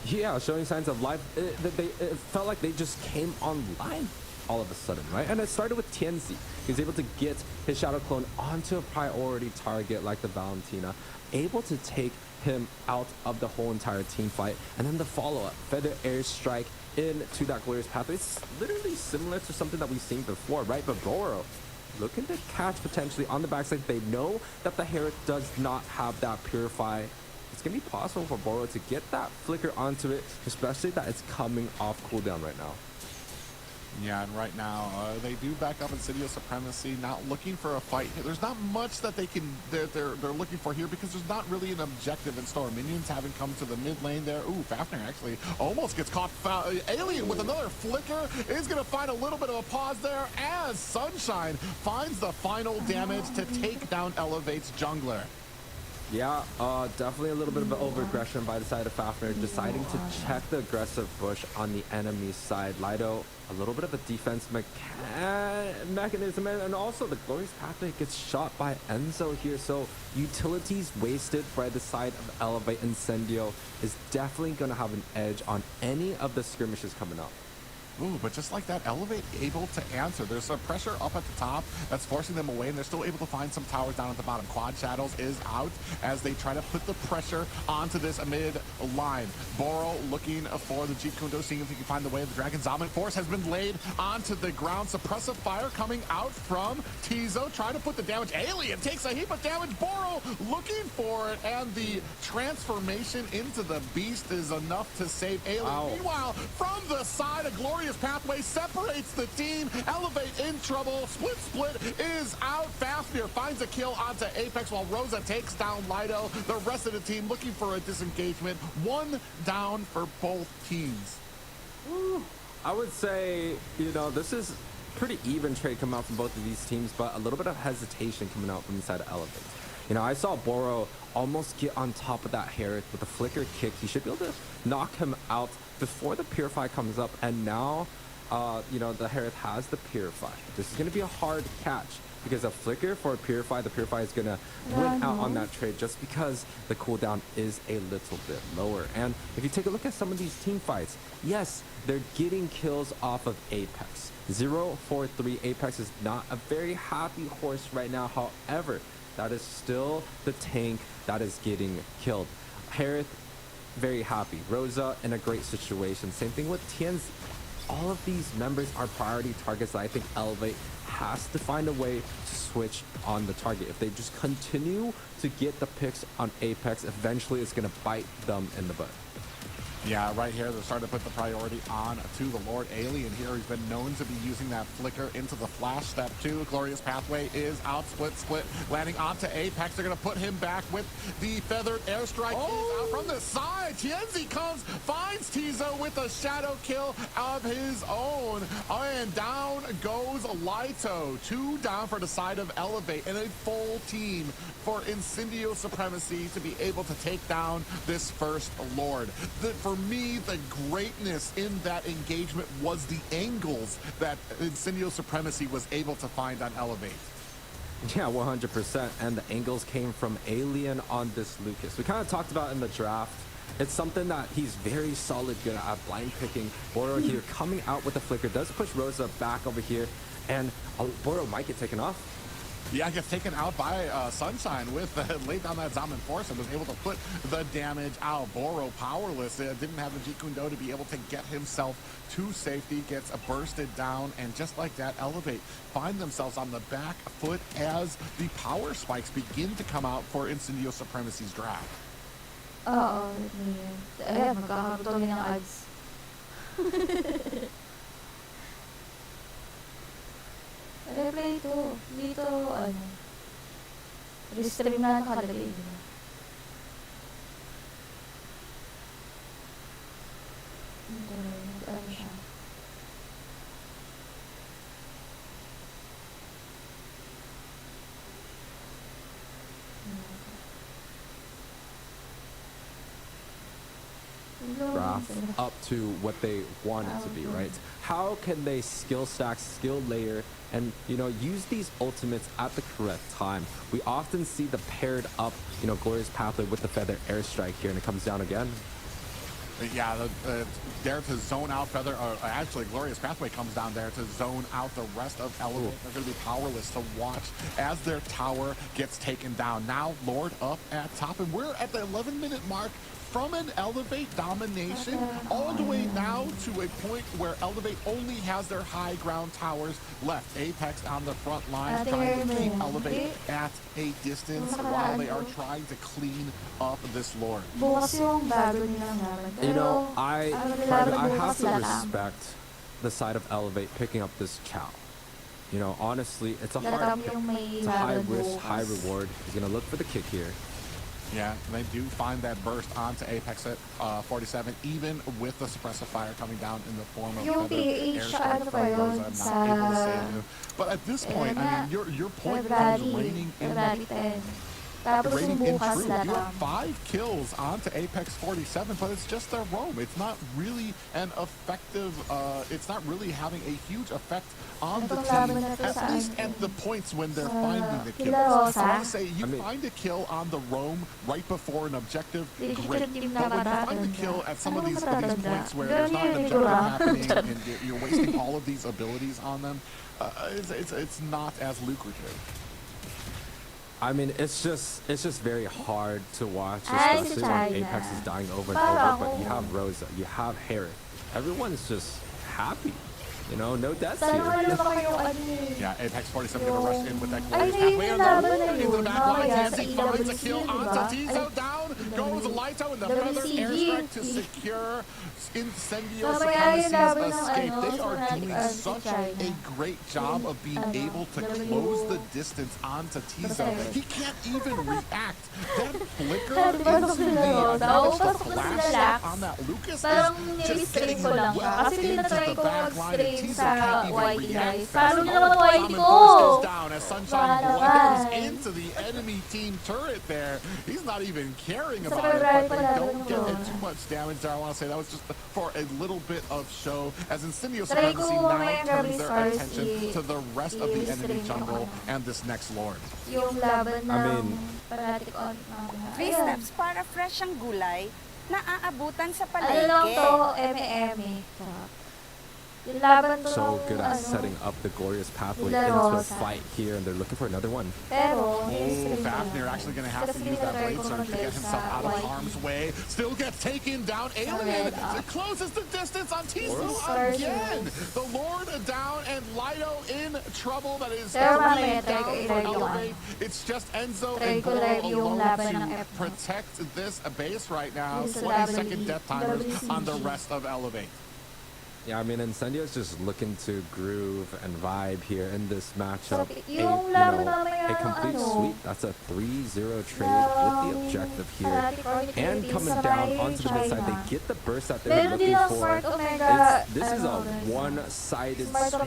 Yeah, showing signs of life. It felt like they just came online all of a sudden, right? And it started with Tienzi. He was able to get his Shadow Clone onto a priority target like the Valentina, able to take him out of the whole entire team fight. And then the follow-up, Feather Airstrike into that Glorious Pathway. It's literally similar to something that we've seen before, right? But Boro looking to catch potentially on the backside. They know that the Herrick does not have that Purify. It's going to be possible for Boro to get that flicker onto it, especially that it's coming off cooldown right now. Yeah, and right now they do back up Incendio Supremacy, not looking for a fight. There's not much that they're looking for here because there's not really an objective in store. Minions haven't come to the mid lane there. Ooh, Fafnir actually almost gets caught. Alien with another flicker is going to find a little bit of a pause there as Sunshine finds the final damage to take down Elevate's jungler. Yeah, definitely a little bit of an over-aggression by the side of Fafnir, deciding to check the aggressive bush on the enemy side. Lido, a little bit of a defense mechanism, and also the Glorious Pathway gets shot by Enzo here, so utilities wasted by the side of Elevate. Incendio is definitely going to have an edge on any of the skirmishes coming up. Ooh, but just like that, Elevate able to answer. There's some pressure up at the top that's forcing them away, and they're still able to find some towers down at the bottom. Quad Shadows is out as they try to put the pressure onto this mid line. Boro looking for the Jeet Kune Do, seeing if he can find the way. The Dragon's Dominant Force has been laid onto the ground. Suppressive fire coming out from Tizo, trying to put the damage. Alien takes a heap of damage. Boro looking for it, and the transformation into the beast is enough to save Alien. Ow. Meanwhile, from the side, a Glorious Pathway separates the team. Elevate in trouble. Split is out. Fafnir finds a kill onto Apex while Rosa takes down Lido. The rest of the team looking for a disengagement. One down for both teams. I would say, you know, this is pretty even trade coming out from both of these teams, but a little bit of hesitation coming out from the side of Elevate. You know, I saw Boro almost get on top of that Herrick with a flicker kick. He should be able to knock him out before the Purify comes up, and now, you know, the Herrick has the Purify. This is going to be a hard catch. because a flicker for a Purify, the Purify is going to win out on that trade just because the cooldown is a little bit lower. And if you take a look at some of these team fights, yes, they're getting kills off of Apex. 0-4-3 Apex is not a very happy horse right now. However, that is still the tank that is getting killed. Harith, very happy. Rosa in a great situation. Same thing with Tienzi. All of these members are priority targets that I think Elevate has to find a way to switch on the target. If they just continue to get the picks on Apex, eventually it's going to bite them in the butt. Yeah, right here, they're starting to put the priority on to the Lord Alien here. He's been known to be using that flicker into the flash. Step 2, Glorious Pathway is out, split, landing onto Apex. They're going to put him back with the feathered airstrike. He's out from the side. Tienzi comes, finds Tizo with a shadow kill of his own. And down goes Lito. 2 down for the side of Elevate, and a full team for Incendio Supremacy to be able to take down this first Lord. For me, the greatness in that engagement was the angles that Incendio Supremacy was able to find on Elevate. Yeah, 100%. And the angles came from Alien on this Lucas. We kind of talked about in the draft. It's something that he's very solid good at, blind picking. Boro here coming out with the flicker, does push Rosa back over here, and Boro might get taken off. Yeah, gets taken out by Sunshine with laid down that Zaman Force and was able to put the damage out. Boro powerless, didn't have the Jikundo to be able to get himself to safety, gets bursted down, and just like that, Elevate find themselves on the back foot as the power spikes begin to come out for Incendio Supremacy's draft. Ayan, magkakaroon ng ads. Replay to. Dito, restream na nakalagay. Ano siya? Draft up to what they want it to be, right? How can they skill stack, skill layer, and use these ultimates at the correct time? We often see the paired up, Glorious Pathway with the Feather Airstrike here, and it comes down again. Yeah, there to zone out Feather, actually Glorious Pathway comes down there to zone out the rest of Elevate. They're going to be powerless to watch as their tower gets taken down. Now Lord up at top, and we're at the 11-minute mark from an Elevate domination all the way now to a point where Elevate only has their high ground towers left. Apex on the front line trying to keep Elevate at a distance while they are trying to clean up this Lord. I have to respect the side of Elevate picking up this Chow. Honestly, it's a hard pick. It's a high risk, high reward. He's going to look for the kick here. Yeah, they do find that burst onto Apex at 47, even with the suppressive fire coming down in the form of feather airstrike from Rosa, not able to save him. But at this point, I mean, your point becomes reigning in truth. You have 5 kills onto Apex 47, but it's just their roam. It's not really an effective, it's not really having a huge effect on the team, at least at the points when they're finding the kills. I want to say, you find a kill on the roam right before an objective, great. But when you find the kill at some of these points where there's not an objective happening and you're wasting all of these abilities on them, it's not as lucrative. I mean, it's just very hard to watch, especially when Apex is dying over and over. But you have Rosa, you have Harith. Everyone's just happy. No deaths here. Yeah, Apex 47 gonna rush in with that Glorious Pathway into the back line. Tienzi finds a kill onto Tizo. Down goes Lito and the Feather Airstrike to secure Incendio Supremacy's escape. They are doing such a great job of being able to close the distance onto Tizo. He can't even react. That flicker into the flash on that Lucas is just getting well into the back line. Tizo can't even react fast enough. Common Burst is down as Sunshine blares into the enemy team turret there. He's not even caring talking about it, but they don't get it too much damage there. I want to say that was just for a little bit of show, as Incendio Supremacy now turns their attention to the rest of the enemy jungle and this next lord. Yung laban I mean, paratic on. 3 steps para fresh ang gulay na aabutan sa Ano lang palengke. to, eme-eme. Yung laban to so nung, good at ano, setting up the glorious pathway Nila into a Rosa. fight here, and they're looking for another one. Pero, Oh, Fafnir actually going to have to use that blade surge to get himself out of harm's way. Still gets taken down. Alien closes the distance on Tiso again. The Lord down and Lido in trouble. That is three down for Elevate. It's just Enzo and Boro alone to protect this base right now. 20-second death timers on the rest of Elevate. Yeah, I mean, Incendio's just looking to groove and vibe here in this matchup. A complete sweep. That's a 3-0 trade with the objective here. And coming down onto the mid side, they get the burst that they were looking for. This is a one-sided sweep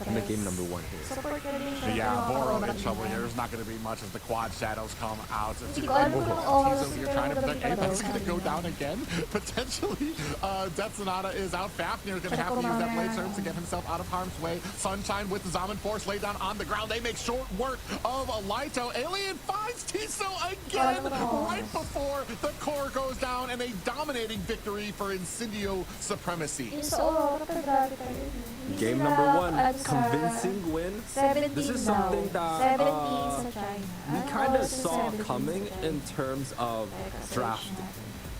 in the game number 1 here. Yeah, Boro in trouble here. There's not going to be much as the quad shadows come out. Tizo here trying to protect Apex. Going to go down again. Potentially, Death Sonata is out. Fafnir going to have to use that blade surge to get himself out of harm's way. Sunshine with the Zaman Force laid down on the ground. They make short work of Lito. Alien finds Tiso again right before the core goes down, and a dominating victory for Incendio Supremacy. Game number 1, convincing win. This is something that we kind of saw coming in terms of drafting.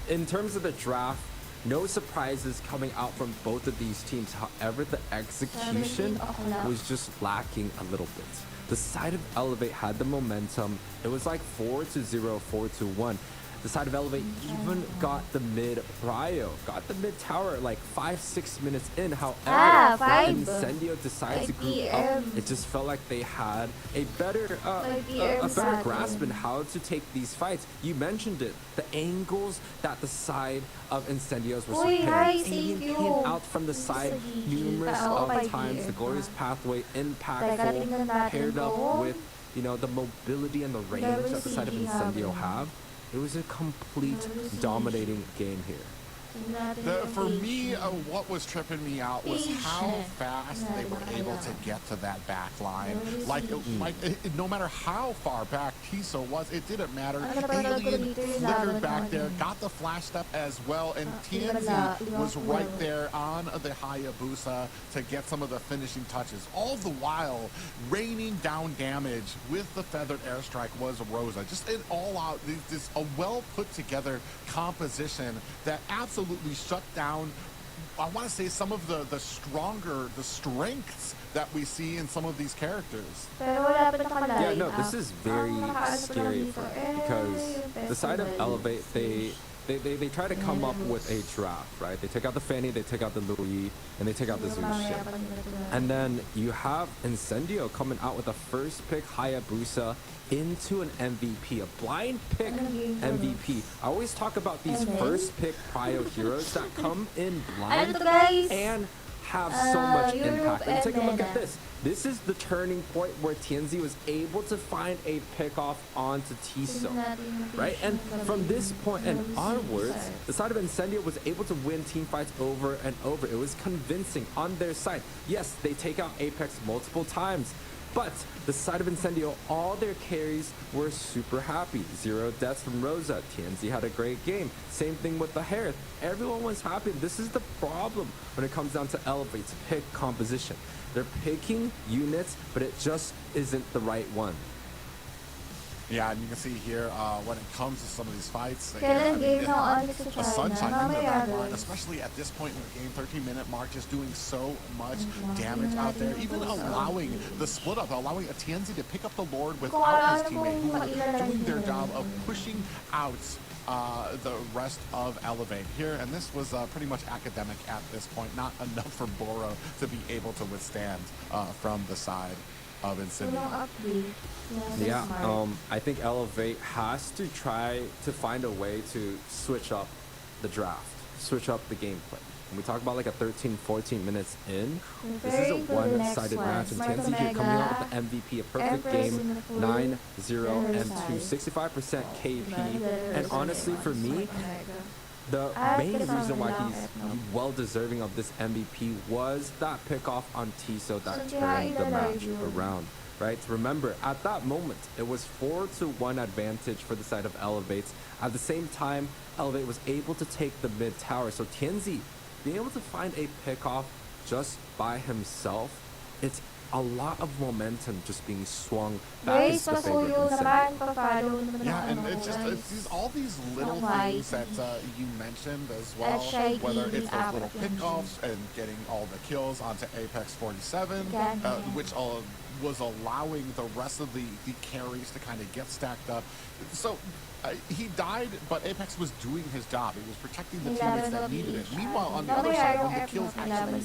In terms of the draft, no surprises coming out from both of these teams. However, the execution was just lacking a little bit. The side of Elevate had the momentum. It was like 4-0, 4-1. The side of Elevate even got the mid prio, got the mid tower like 5-6 minutes in. However, Incendio decided to group up. It just felt like they had a better grasp in how to take these fights. You mentioned it, the angles that the side of Incendios was preparing. Alien came out from the side numerous of times. The glorious pathway impactful, paired up with the mobility and the range that the side of Incendio have. It was a complete dominating game here. For me, what was tripping me out was how fast they were able to get to that back line. No matter how far back Tiso was, it didn't matter. Alien flickered back there, got the flash step as well, and Tianzi was right there on the Hayabusa to get some of the finishing touches. All the while, raining down damage with the feathered airstrike was Rosa. Just an all-out, a well-put-together composition that absolutely shut down, I want to say, some of the strengths that we see in some of these characters. Yeah, no, this is very scary for me because the side of Elevate, they try to come up with a draft, right? They take out the Fanny, they take out the Louis, and they take out the Zushin. And then you have Incendio coming out with a first pick Hayabusa into an MVP, a blind pick MVP. I always talk about these first pick prio heroes that come in blind and have so much impact. And take a look at this. This is the turning point where Tianzi was able to find a pickoff onto Tiso, right? And from this point and onwards, the side of Incendio was able to win team fights over and over. It was convincing on their side. Yes, they take out Apex multiple times, but the side of Incendio, all their carries were super happy. 0 deaths from Rosa. Tianzi had a great game. Same thing with the Harith. Everyone was happy. This is the problem when it comes down to Elevate, to pick composition. They're picking units, but it just isn't the right one. Yeah, and you can see here when it comes to some of these fights, a Sunshine into the back line, especially at this point in the game, 13-minute mark, just doing so much damage out there, even allowing the split up, allowing a Tianzi to pick up the Lord without his teammate, who were doing their job of pushing out the rest of Elevate here. And this was pretty much academic at this point, not enough for Boro to be able to withstand from the side of Incendio. Yeah, I think Elevate has to try to find a way to switch up the draft, switch up the gameplay. when we talk about like a 13, 14 minutes in, this is a Preparing for the next one-sided one. match, and Marco TNC here coming out with Mega, the MVP, a perfect Empress game, in the full 9-0 and side. 2, 65% KP, and honestly for me, the At main the reason why time, he's no. well deserving of this MVP was that pickoff on Tiso that So, turned the yeah, match ilalagay. around. Right? Remember, at that moment, it was 4-1 advantage for the side of Elevates. At the same time, Elevate was able to take the mid tower. So Tianzi being able to find a pickoff just by himself, it's a lot of momentum just being swung back Guys, into the favor pasuyo of Vincent. naman, pa-follow naman Yeah, ako and ng it's just guys. it's all these little Alright. things that you mentioned as At well, siya whether giving it's those little apat yung pickoffs and getting all the kills onto Apex 47, Ganyan. which was allowing the rest of the carries to kind of get stacked up. So he died, but Apex was doing his job. He was protecting the teammates that needed it. Meanwhile, on the other side, when the kills actually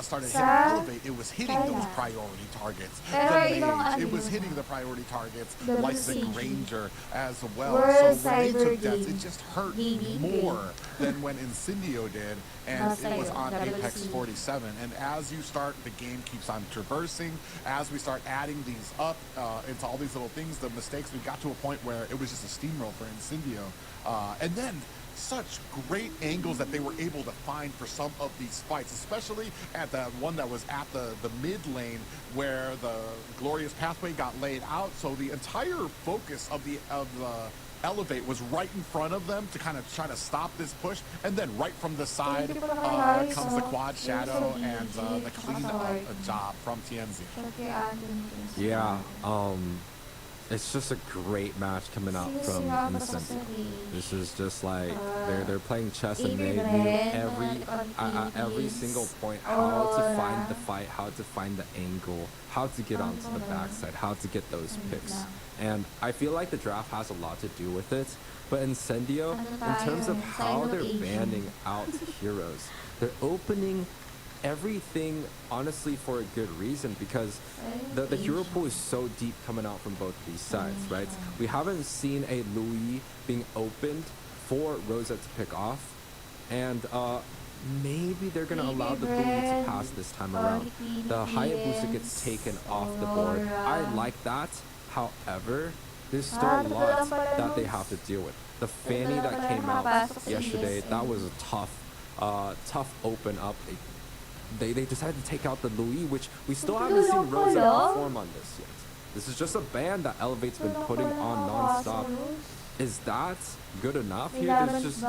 started hitting Sa- Elevate, it was hitting those priority targets. Pero The ibang Mage, ano it was yun. hitting the priority targets The like the CG. Granger as well. World So when they Cyber took deaths, it Game. just hurt Gaming. more than when Incendio did, and Nasa it was yun, on Apex WC. 47. And as you start, the game keeps on traversing. As we start adding these up into all these little things, the mistakes, we got to a point where it was just a steamroll for Incendio. And then such great angles that they were able to find for some of these fights, especially at the one that was at the mid lane where the glorious pathway got laid out. So the entire focus of the Elevate was right in front of them to kind of try to stop this push, and then right from the side comes the quad shadow and the clean up job from TNZ. Yeah, it's just a great match coming out from Incendio. This is just like they're playing chess, and they knew every single point how to find the fight, how to find the angle, how to get onto the backside, how to get those picks. And I feel like the draft has a lot to do with it. But Incendio, in terms of how they're banning out heroes, they're opening everything honestly for a good reason, because the hero pool is so deep coming out from both these sides, right? We haven't seen a Louis being opened for Rosa to pick off, and maybe they're gonna allow the Louis to pass this time around. The Hayabusa gets taken off the board. I like that. However, there's still a lot that they have to deal with. The Fanny that came out yesterday, that was a tough open up. They decided to take out the Louis, which we still haven't seen Rosa perform on this yet. This is just a ban that Elevate's been putting on non-stop. Is that good enough here? There's just...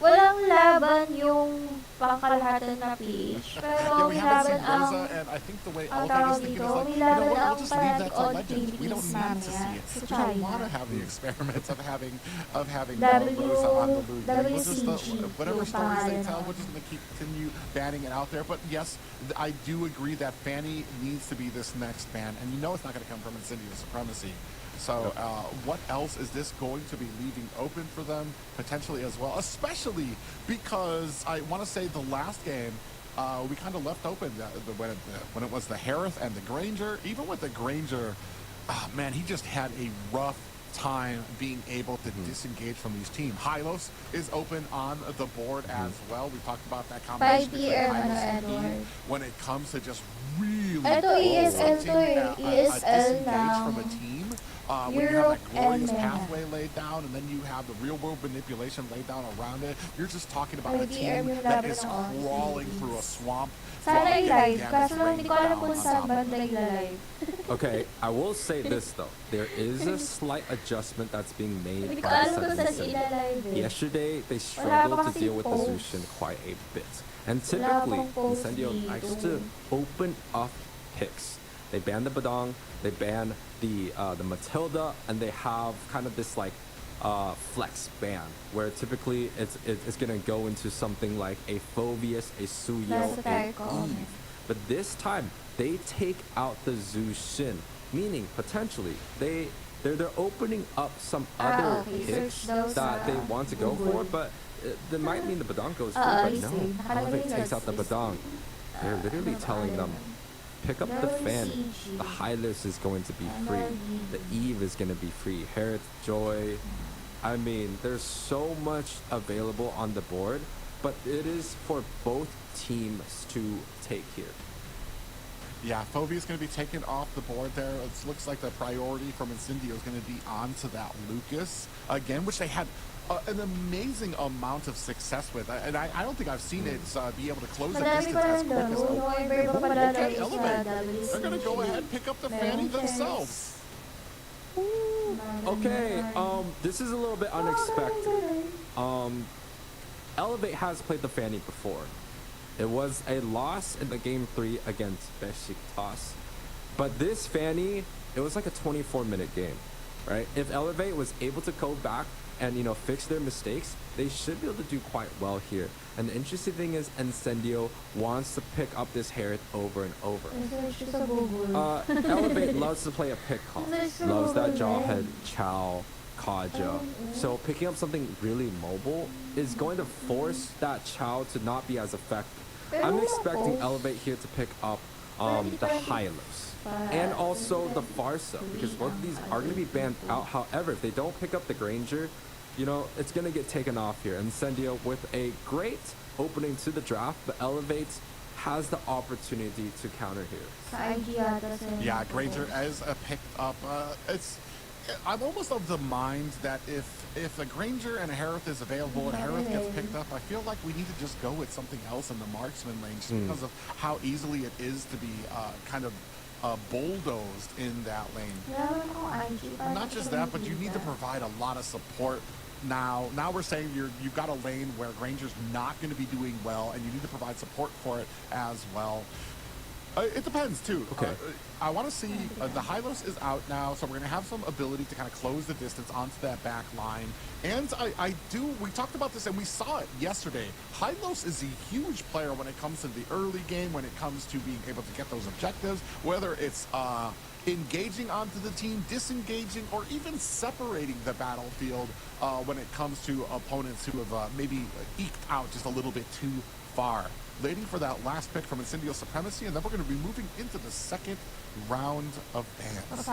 Walang laban yung pangkalahatan na PH. Pero we may haven't laban seen ang Rosa, and I think the way ang Elevate is tawag thinking dito, is like, may you know laban what, we'll ang just leave that to panood Legends. We don't Philippines need to see mamaya it. sa We don't want to China. have the experiments of having W- Rosa on the Louis. We'll just, WCG whatever yung stories they pangalan tell, nun. we're just going to continue banning it out there. But yes, I do agree that Fanny needs to be this next ban, and you know it's not going to come from Incendio Supremacy. So what else is this going to be leaving open for them potentially as well? Especially because I want to say the last game, we kind of left open when it was the Harith and the Granger. Even with the Granger, man, he just had a rough time being able to disengage from these teams. Hylos is open on the board as well. We talked about that combination between 5 PM, Hylos and Edward. Eve when it comes to just really Ito, ESL to eh. ESL disengage now. from a team. When you have Europe that glorious and MENA. pathway laid down, and then you have the real world manipulation laid down around it, you're just talking about a Pwede team yung that laban is ng Odyssey. crawling through a swamp. Sana flying i-live, gamut, kaso lang hindi ko alam rain kung down saan on top of banda i-live. Okay, I will say this though. There is a slight adjustment that's being made Hindi ko by alam kung the saan side of i-live eh. Yesterday, they Wala struggled pa to kasing deal with the post. Zushin quite a bit. And Wala typically, akong post Incendio dito. likes to open up picks. They ban the Badong, they ban the Matilda, and they have kind of this like flex ban where typically it's gonna go into something like a Phobius, a Suyo, Nasa a tayo ko. Eve. But this time they take out the Zushin, meaning potentially they're opening up some other okay. picks Search those, that they want to go for, but that might mean the Badong goes through. But no, easy. Elevate takes out the Badong. They're literally telling them, pick up the Fanny, the Hylos is going to be free. The Eve is going to be free. Harriet, Joy. I mean, there's so much available on the board, but it is for both teams to take here. Yeah, Phobia is going to be taken off the board there. It looks like the priority from Incendio is going to be onto that Lucas again, which they had an amazing amount of success with. And I don't think I've seen it be able to close the distance as quick as okay, Elevate. They're going to go ahead and pick up the Fanny themselves. Okay, this is a little bit unexpected. Elevate has played the Fanny before. It was a loss in the game 3 against Besiktas. But this Fanny, it was like a 24-minute game, right? If Elevate was able to go back and, you know, fix their mistakes, they should be able to do quite well here. And the interesting thing is Incendio wants to pick up this Harriet over and over. Elevate loves to play a pick call. Loves that Jawhead, Chow, Kaja. So picking up something really mobile is going to force that Chow to not be as effective. I'm expecting Elevate here to pick up the Hylos and also the Farsa, because both of these are going to be banned out. However, if they don't pick up the Granger, you know, it's going to get taken off here. Incendio with a great opening to the draft, but Elevate has the opportunity to counter here. Yeah, Granger as a picked up. I'm almost of the mind that if a Granger and a Harith is available and Harith gets picked up, I feel like we need to just go with something else in the marksman lane, just because of how easily it is to be kind of bulldozed in that lane. Not just that, but you need to provide a lot of support. Now we're saying you've got a lane where Granger's not going to be doing well, and you need to provide support for it as well. It depends too. Okay. I want to see the Hylos is out now, so we're going to have some ability to kind of close the distance onto that back line. And we talked about this and we saw it yesterday. Hylos is a huge player when it comes to the early game, when it comes to being able to get those objectives, whether it's engaging onto the team, disengaging, or even separating the battlefield when it comes to opponents who have maybe eked out just a little bit too far. Waiting for that last pick from Incendio Supremacy, and then we're going to be moving into the second round of bans.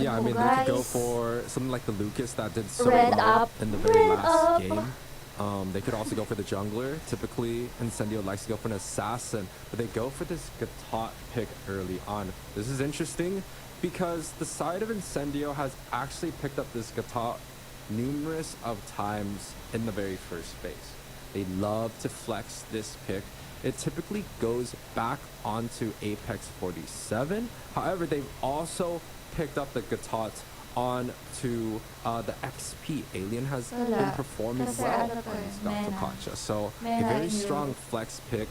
Yeah, I mean, they could go for something like the Lucas that did so well in the very last game. They could also go for the jungler. Typically, Incendio likes to go for an assassin, but they go for this Gatot pick early on. This is interesting because the side of Incendio has actually picked up this Gatot numerous of times in the very first phase. They love to flex this pick. It typically goes back onto Apex 47. However, they've also picked up the Gatot onto the XP. Alien has been performing well against Dr. Concha. So a very strong flex pick.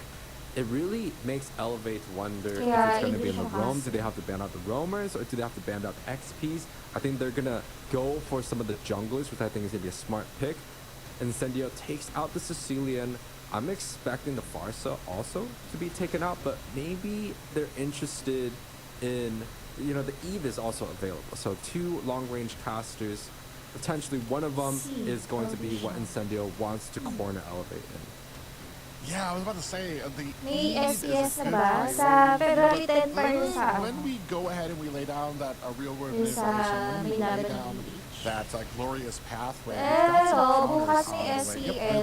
It really makes Elevate wonder if it's going to be in the roam. Do they have to ban out the roamers, or do they have to ban out XPs? I think they're going to go for some of the junglers, which I think is going to be a smart pick. Incendio takes out the Sicilian. I'm expecting the Farsa also to be taken out, but maybe they're interested in, you know, the Eve is also available. So 2 long-range casters. Potentially one of them is going to be what Incendio wants to corner Elevate in. Yeah, I was about to say, the May Eve SES is na ba? Sa February 10 pa rin sa when we go ahead and we lay down that real-world information, when we lay down that glorious pathway. Bukas may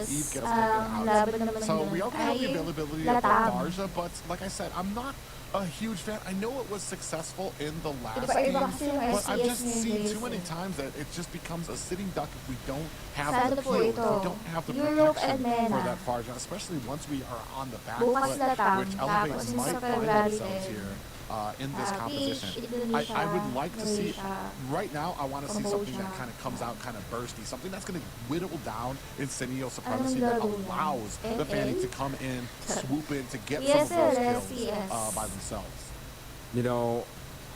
SES ang laban naman So we yun also have the ay availability of Latam. Barja, but like I said, I'm not a huge fan. I know it was successful in the last Diba, game, iba kasi yung but I've SES just ngayon, seen guys, too many eh. times that it just becomes a sitting duck if we don't have Sana the po field, ito. if we don't have the Europe protection and MENA. for that Farja, especially once we are on the back Bukas foot, Latam, which tapos elevates yung might sa find February themselves 10. here in this competition. Indonesia, I would like to see, Malaysia, right now, I want to see something that Cambodia. kind of comes out kind of bursty, something that's going to whittle down Incendio Supremacy that gagawin? allows the Fanny to come in, swoop in, to get some of ESL those SPS. kills by themselves. You know,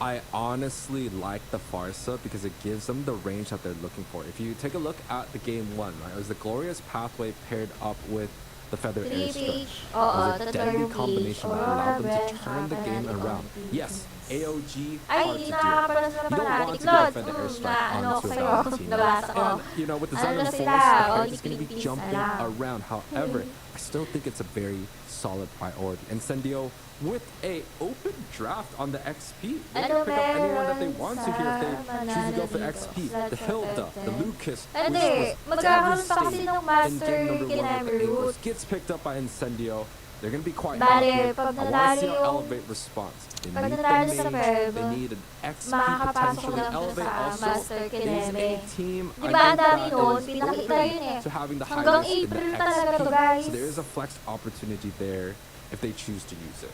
I honestly like the Farsa because it gives them the range that they're looking for. If you take a look at the game 1, right, it was the Glorious Pathway paired up with the Feather Airstrike. It was a deadly combination that allowed them to turn the game around. Yes, AOG, Ay, hard hindi to do. nakakapala sa You don't want fanatic to Lord. defend the airstrike Ano onto a sa'yo? Valorant team. Nabasa ko. And, you know, with the Ano Xylem na Force, sila? the Only Earth is going to be Philippines jumping alam. around. However, I still think it's a very solid priority. Incendio with a open draft on the XP. They Ano can pick up anyone that they meron want to here if they sa choose to go for manalo XP. dito? The Hilda, the Hindi. Lucas, Hindi, which was magkakaroon pa kasi devastating ng in master game number kay 1 with Emerald. Angles. Gets picked up by Incendio. They're going to be quite Bale, happy. pag I want to nanalo see how yung- Elevate responds. They pag need nanalo the sa mage, Feb, they need an XP makakapasok potentially. lang Elevate sa also Master is Kineme. a team Di I ba ang think dami that nun? is Pinakita open yun eh. to having the Hanggang highest in the April talaga to, XP. guys. So there is a flex opportunity there if they choose to use it.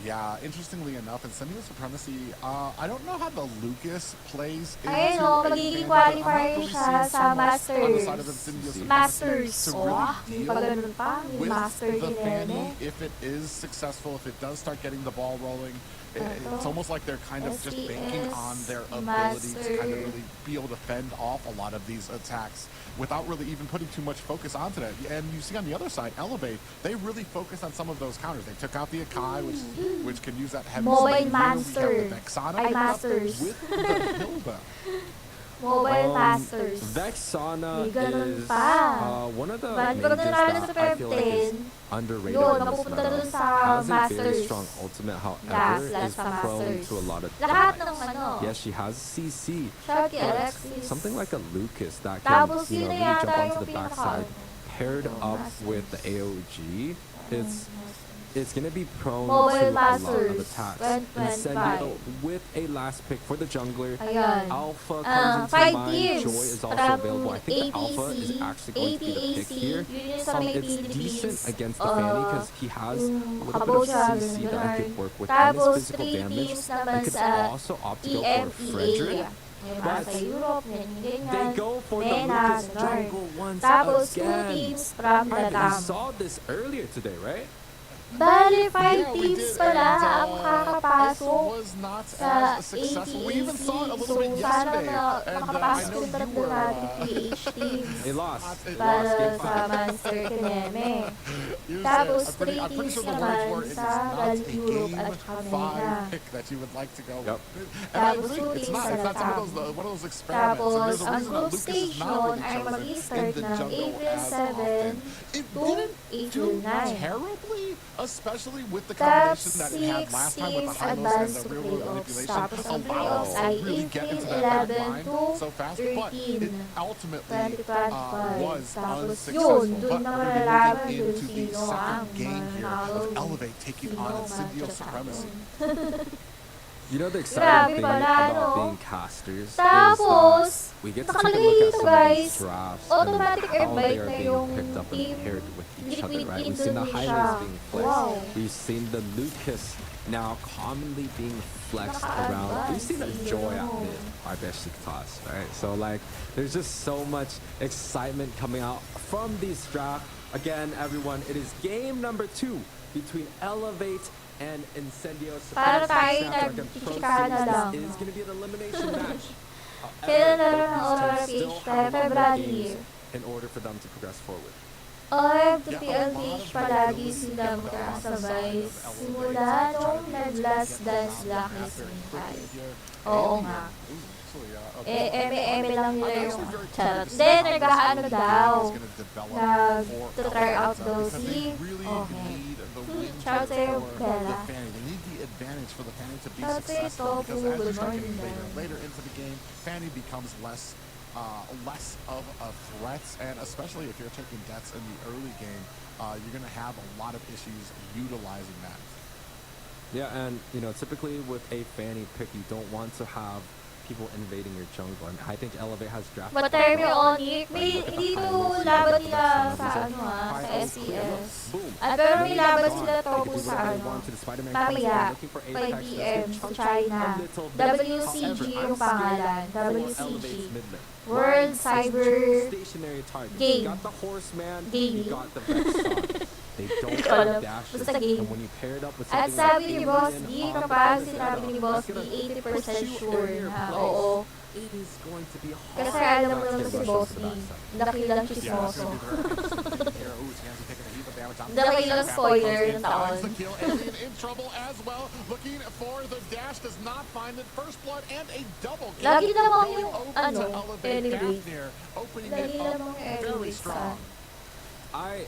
Yeah, interestingly enough, in Semi Supremacy, I don't know how the Lucas plays into Ayun o, anything, magiging but I'm not qualifier really siya seeing sa so much on the Masters. side of Incendio Supremacy Masters. to Oh, really pag deal ganun pa, yung with Master the Fanny Kineme. if it is successful, if it does start getting the ball rolling. It's almost like they're kind of just banking on their ability to kind of really be able to fend off a lot of these attacks without really even putting too much focus onto that. And you see on the other side, Elevate, they really focused on some of those counters. They took out the Akai, which can use that heavy Mobile speed. Monster. We have the Vexana Ay, picking up Masters. with the Hilda. Mobile Masters. Vexana Di ganun is pa. one of the Pag mages nanalo sa that I feel like is 15, underrated yun, in this mapupunta meta. dun sa Has a very Masters. strong ultimate, however, Yeah, is sa prone Masters. to a lot of Lahat ng damage. ano. Yes, she has CC. Shout kay but Alexis. something like a Lucas that Tapos can, sino really yata jump onto yung the backside, paired up with the AOG, it's gonna be prone Mobile to a lot of Masters. attacks. 2025. Incendio with a last pick for the jungler. Ayun. Alpha comes into 5 mind. teams Joy is also from available. I think the Alpha is ATC, actually going to be the pick here. yun yung sa may It's Philippines. decent against the Fanny because he has a little bit Kabocha, of CC that he could work with and Tapos, his physical 3 damage. teams They naman could sa also opt to go for Frederick. EMEA. Yung mga sa Europe, ganyan. They go for the MENA, Lucas ganun. jungle once Tapos, 2 again. teams from We Latam. saw this earlier today, right? Bali, 5 Yeah, we teams did, pala and, ang kakapasok was not sa as successful. We even ATAC. saw it a little So, bit sana yesterday. And I makapasok know din you talaga were natin PH teams. They lost. Para Game sa 5. Master Kineme. you Tapos, said, I'm 3 pretty teams sure the words naman were it's sa not a Gal Europe game at saka 5 MENA. pick that you would like to go. Yep. And I Tapos, agree, 2 it's teams not. sa It's not some Latam. of those experiments. And Tapos, there's a ang reason that group Lucas stage is not nun really ay chosen mag-i-start in the ng jungle April as 7 often. It to didn't April do 9. terribly, especially with the Top combination that it had 6 last time with teams the high lows and advance the to real world playoffs. manipulation Tapos ang allowed playoffs us to ay really get into April that 11 line to so fast, but it 13, ultimately 2025. was Tapos unsuccessful. yun, dun But na we're malalaman moving dun into the sino ang second game here of manalo. Elevate taking on Incendio Supremacy. You know the Grabe exciting thing pala, about no? being casters Tapos, is we get to take a nakalagay look at dito, some of guys, these drafts automatic and how airbite they na are being yung picked up and team. paired with each other, Liquid right? We've seen the Indonesia. highlights being flexed. Wow. We've seen the Lucas now commonly being flexed around. We've seen a Joy out there, our Besiktas, right? So like, there's just so much excitement coming out from these drafts. Again, everyone, it is game number 2 between Elevate and Incendio Para tayo Snapdragon Pro nagtitikahan na Series. lang. It is going to be an elimination match. Kailan na However, lang ang both Aurora these teams Page still tayo, have a lot of February. games in order for them to progress forward. OF to PLH palagi sila magkakasabay simula nung nag-last dance lang ni Singhay. Oo nga. Eme lang nila yung charot. Then, nag-ano daw. Nag-try out daw si Okay. Shout sa'yo, Bella. They need the advantage for the Fanny to be Shout sa'yo, successful because Tofu. as Good you start morning, getting Bella. later into the game, Fanny becomes less of a threat, and especially if you're taking deaths in the early game, you're going to have a lot of issues utilizing that. Yeah, and you know, typically with a Fanny pick, you don't want to have people invading your jungle. I mean, I think Elevate has drafted. But term yung Onyx, may dito laban nila sa ano sa SPS. At pero may laban sila Tofu sa ano, mamaya, 5 PM sa China. WCG yung pangalan, WCG. World Cyber Stationary target. Game. You got the Horseman, Gaming. you got the Vexon. They don't Alam, have dashes. basta game. And when you pair it up with At something sabi like ni Boss Alien D, on kapag the sinabi ni Boss D, 80% sure na oo, it is going to be hard. Kasi alam mo not to naman get si rushed Boss into D, that set. laki lang Yeah, that's chismoso. gonna be very interesting here. Ooh, Tianzi taking a heap of damage on Laki lang spoiler ng taon. finds the kill. Alien in trouble as well. Looking for the dash, does not find it. First blood and a double kill. Lagi namang Going yung, over to elevate elevate. Fafnir, opening Lagi it up namang very elevate strong.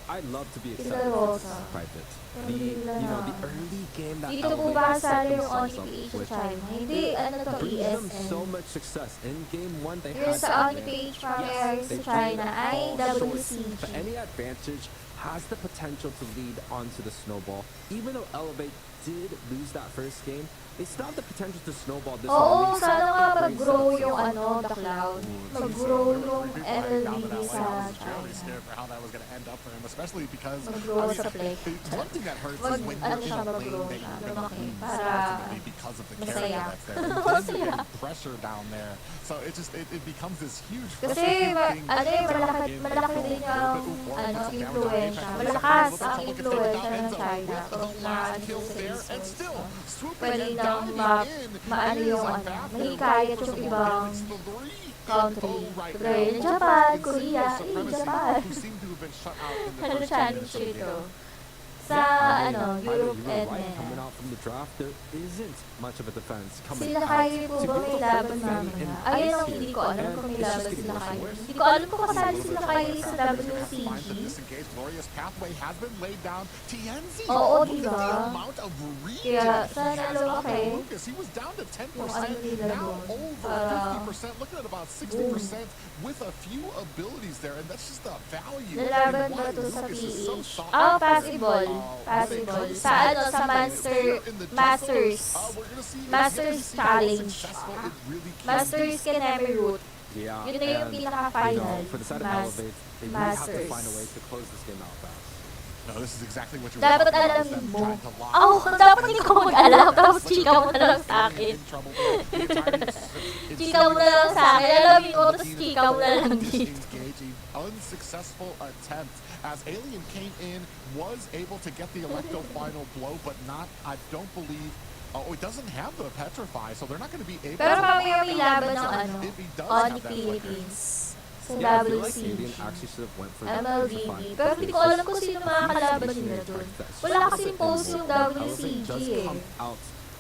I love to be Sila excited Rosa. for private. Pero The hindi nila you know na. the early game that Dito po Elevate ba has set kasali yung themselves up OnlyPage sa with China? Hindi, ano to, brings them so ESL. much success. In game 1 they Yung had sa that OnlyPage advantage. primaries They sa China played ay all short, WCG. but any advantage has the potential to lead onto the snowball. Even though Elevate did lose that first game, they still have the potential to snowball this Oo, one. sana nga It brings mag-grow them yung up. The Cloud. Ooh, Mag-grow yung I MLBB was sa really China. scared for how that was going to end up for him, especially because Mag-grow sa play. one thing that hurts Mag, is when ano you're in siya, a lane mag-grow that siya, you're going to lumaki. lose Para ultimately because of the character masaya. that's there. And then you're getting pressure down there. So it becomes this huge Kasi, frustrating thing. malaki din yung, influensya. Malakas ang influensya ng China. Pag na-ano sila sa resource. Pwede nang maano yung, mahikayat yung ibang country. Kagaya ng Japan, Korea, Japan. Ano challenge ito? Sa, Europe and Right, MENA. coming out from the draft, there isn't much of a defense coming Sila out kayo po to ba build may up laban the mamaya? defend in Ayun ang ice hindi here. ko alam And kung may it's just laban getting sila worse and kayo. worse. Hindi ko alam kung kasali sila kayo sa WCG. Glorious pathway has been laid down. Tienzi, Oo, look diba? at the amount of regen Kaya, he sana has lalo on kayo. Lucas. He was down to 10%, Kung ano nila now doon. over Para, 50%, looking at about 60% with a few abilities there, and that's just the value. lalaban in ba why to sa Lucas is so PH? soft. Possible. Possible. Sa sa Masters. Masters Challenge. Masters Kanemi Route. Yeah, Yun na yung and, pinaka-final. for the side of Elevate, they really have to find a way to close this game out fast. No, this is exactly what you Dapat want. alam Them mo. trying to lock Dapat hindi ko mag-alam. Tapos chika mo na lang sa akin. in trouble there. The entire- it's Chika mo na lang sa akin. Alamin ko, tapos chika mo na lang dito. Disengaging, unsuccessful attempt as Alien came in, was able to get the Electo final blow, but not, I don't believe, it doesn't have the Petrify, so they're not going to be able Pero to... mamaya may laban ng If he does on have that Philippines. Sa Yeah, I feel like WCG. Alien actually should have went for MLBB. Pero hindi ko alam kung sino mga kalaban nila doon. Wala kasing post yung WCG eh.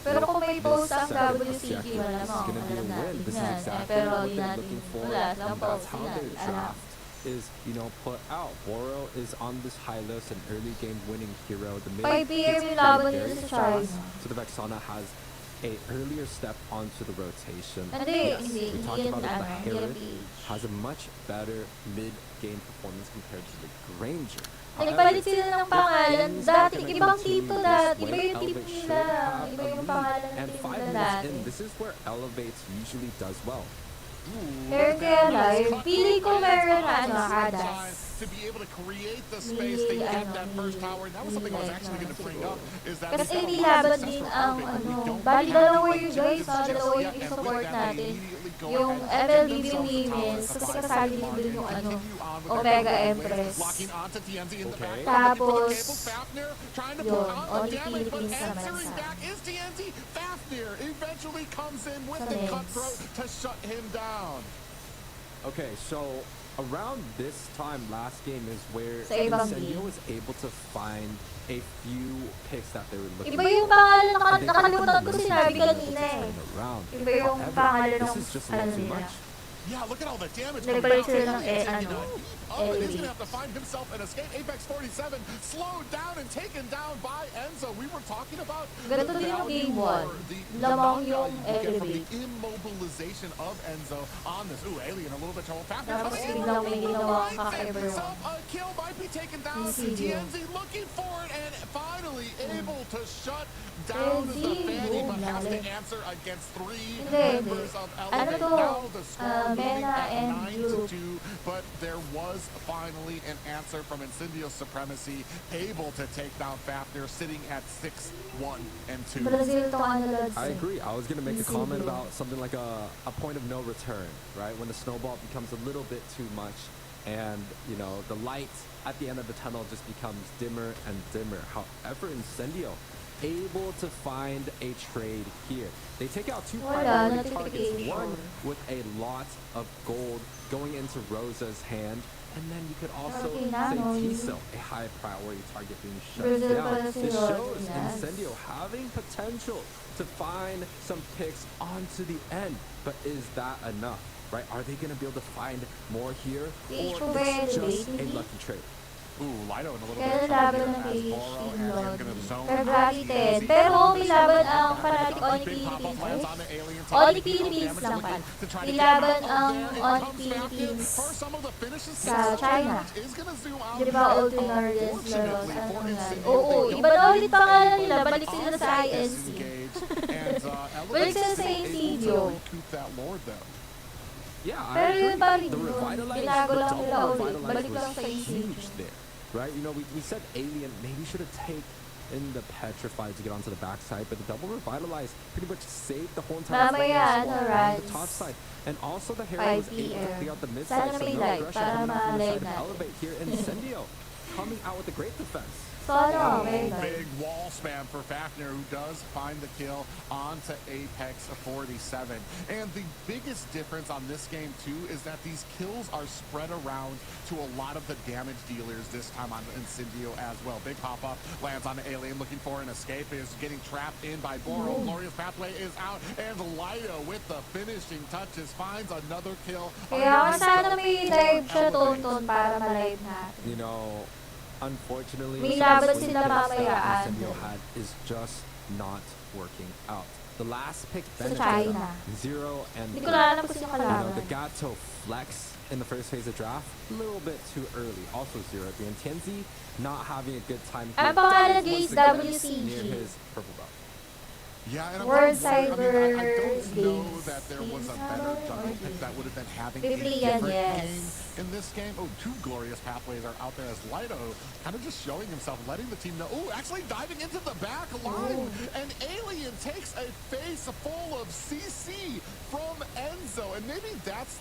Pero kung may post ang WCG, wala mo. Alam natin yan. Pero hindi natin, wala. Lang post natin. Alam. Is put out. Boro is on this high list, an early game winning hero. The mid 5 PM gets yung laban very nila sa China. fast. So the Vexana has a earlier step onto the rotation. Hindi, Yes, hindi. we Hindi talked yan, about it. The hindi yan Herod PH. has a much better mid-game performance compared to the Granger. Nagpalit sila ng pangalan. Dati, ibang tipo dati. Iba yung tipo nila. Iba yung pangalan ng And tipo 5 nila minutes dati. in, this is where Elevates usually does well. Pero kaya live, pili ko meron Hadas. To be able to create the space to get that first tower, and that was something I was actually going to bring up, is that Kasi we've got a nilaban lot of din success ang for Elevate, but we don't bali have dalawa the yung agents guys, just dalawa yet, yung and with support that, they natin. immediately go Yung ahead, MLBB get themselves a tower Women's, at kasi the kasali five din and yung continue on with Omega their Empress. locking onto TNZ in the back, Okay. looking for the Tapos, cable. Fafnir trying to yun, put on only the damage, but Philippines naman answering sa- back is TNZ. Fafnir eventually comes in with Sa the men's. cutthroat to shut him down. Okay, so around this time last game is where Sa ibang Incendio game. was able to find a few picks that they were looking Iba yung pangalan, And they nakalimutan ko couldn't sinabi really kanina eh. turn around. Iba yung However, pangalan this ng is just a ano little too nila. much. Yeah, look at all the damage. Nagpalit coming sila out. ng Taking ano, it up, and he's elevate. gonna have to find himself an escape. Apex 47 slowed down and taken down by Enzo. We were talking about Ganito the din yung value game or 1. the Lamang value yung you get from the elevate. immobilization of Enzo on this. Ooh, Alien a little bit trouble. Tapos biglang may ginawang kaka-everyone. A kill might be taken down. Insidio. TNZ looking for it and finally able to shut down the Insidio, Fanny, but has to lali. answer against three Hindi, members of Ano Elevate. to? Now the score moving MENA at and 9-2, but there was finally an answer from Incendio's Supremacy, able to take down Fafnir, sitting at 6-1-2. Brazil to ano lads I eh. agree. I was going to make a Insidio. comment about something like a point of no return, right? When the snowball becomes a little bit too much and, the light at the end of the tunnel just becomes dimmer and dimmer. However, Incendio able to find a trade here. They take out 2 Wala, primary targets, notification. one with a lot of gold going into Rosa's hand. And then you could also Okay, say now, Tiso, a high priority target being shut Brazil down. pala si This Rosa, shows yes. Incendio having potential to find some picks onto the end. But is that enough, right? Are they going to be able to find more here? PH Or ba it's yung just a dating? lucky trade? Ooh, Lido in a little Kaya bit of laban trouble ng here as PH Boro and Lord. they're going to zone Pero out grabe TNZ. din. Pero may laban ang parating Only Big pop-up Philippines. lands on the alien, Only taking the Philippines damage, lang looking pala. to try to May get laban out of ang there. It Only comes back in Philippines for some of the finishes. sa Some China. damage is gonna zoom out. Di ba And Ultra Norris Laros? unfortunately Ano for nga? Incendio, Oo, they iba na don't ulit lose pangalan anybody nila. Balik sila sa on INC. disengage. And Balik sila Elevate sa is able Incendio. to recoup that Lord though. Yeah, I Pero agree. yun pa rin The yun. revitalize, Binago lang double nila ulit. revitalize Balik lang was sa huge Incendio. there, right? You know, we said Alien maybe should have taken in the Petrified to get onto the backside, but the double revitalize pretty much saved the whole entire Mamaya, front ano, on the Rans? top side. And also the hero 5 was able to PM. clear out the mid Sana side, so may no light aggression para coming out from the ma-live side of natin. Elevate here. Incendio coming out with a great defense. Sana, may light. Big wall spam for Fafnir, who does find the kill onto Apex 47. And the biggest difference on this game, too, is that these kills are spread around to a lot of the damage dealers this time on Incendio as well. Big pop-up lands on the alien, looking for an escape, is getting trapped in by Boro. Glorious Pathway is out, and Lido with the finishing touches finds another kill. Kaya nga sana may live siya, Tonton, para ma-live natin. You know, unfortunately, May some of laban the sila picks that mamayaan. Incendio had is just not working out. The last pick Sa benefited China. them. 0 and Hindi 3. ko na alam kung sino You know, kalaban. the Gato flex in the first phase of draft, a little bit too early. Also 0 at the end. Tienzi not having a good time. Ang here. pangalan Once guys, again, WCG. near his purple belt. Yeah, and I'm World wondering, I Cyber don't know Games. that there was a better jungle pick that would have been having a Bibli different yan, yes. game in this game. Oh, 2 glorious pathways are out there as Lido kind of just showing himself, letting the team know. Oh, actually diving into the back line. And Alien takes a face full of CC from Enzo. And maybe that's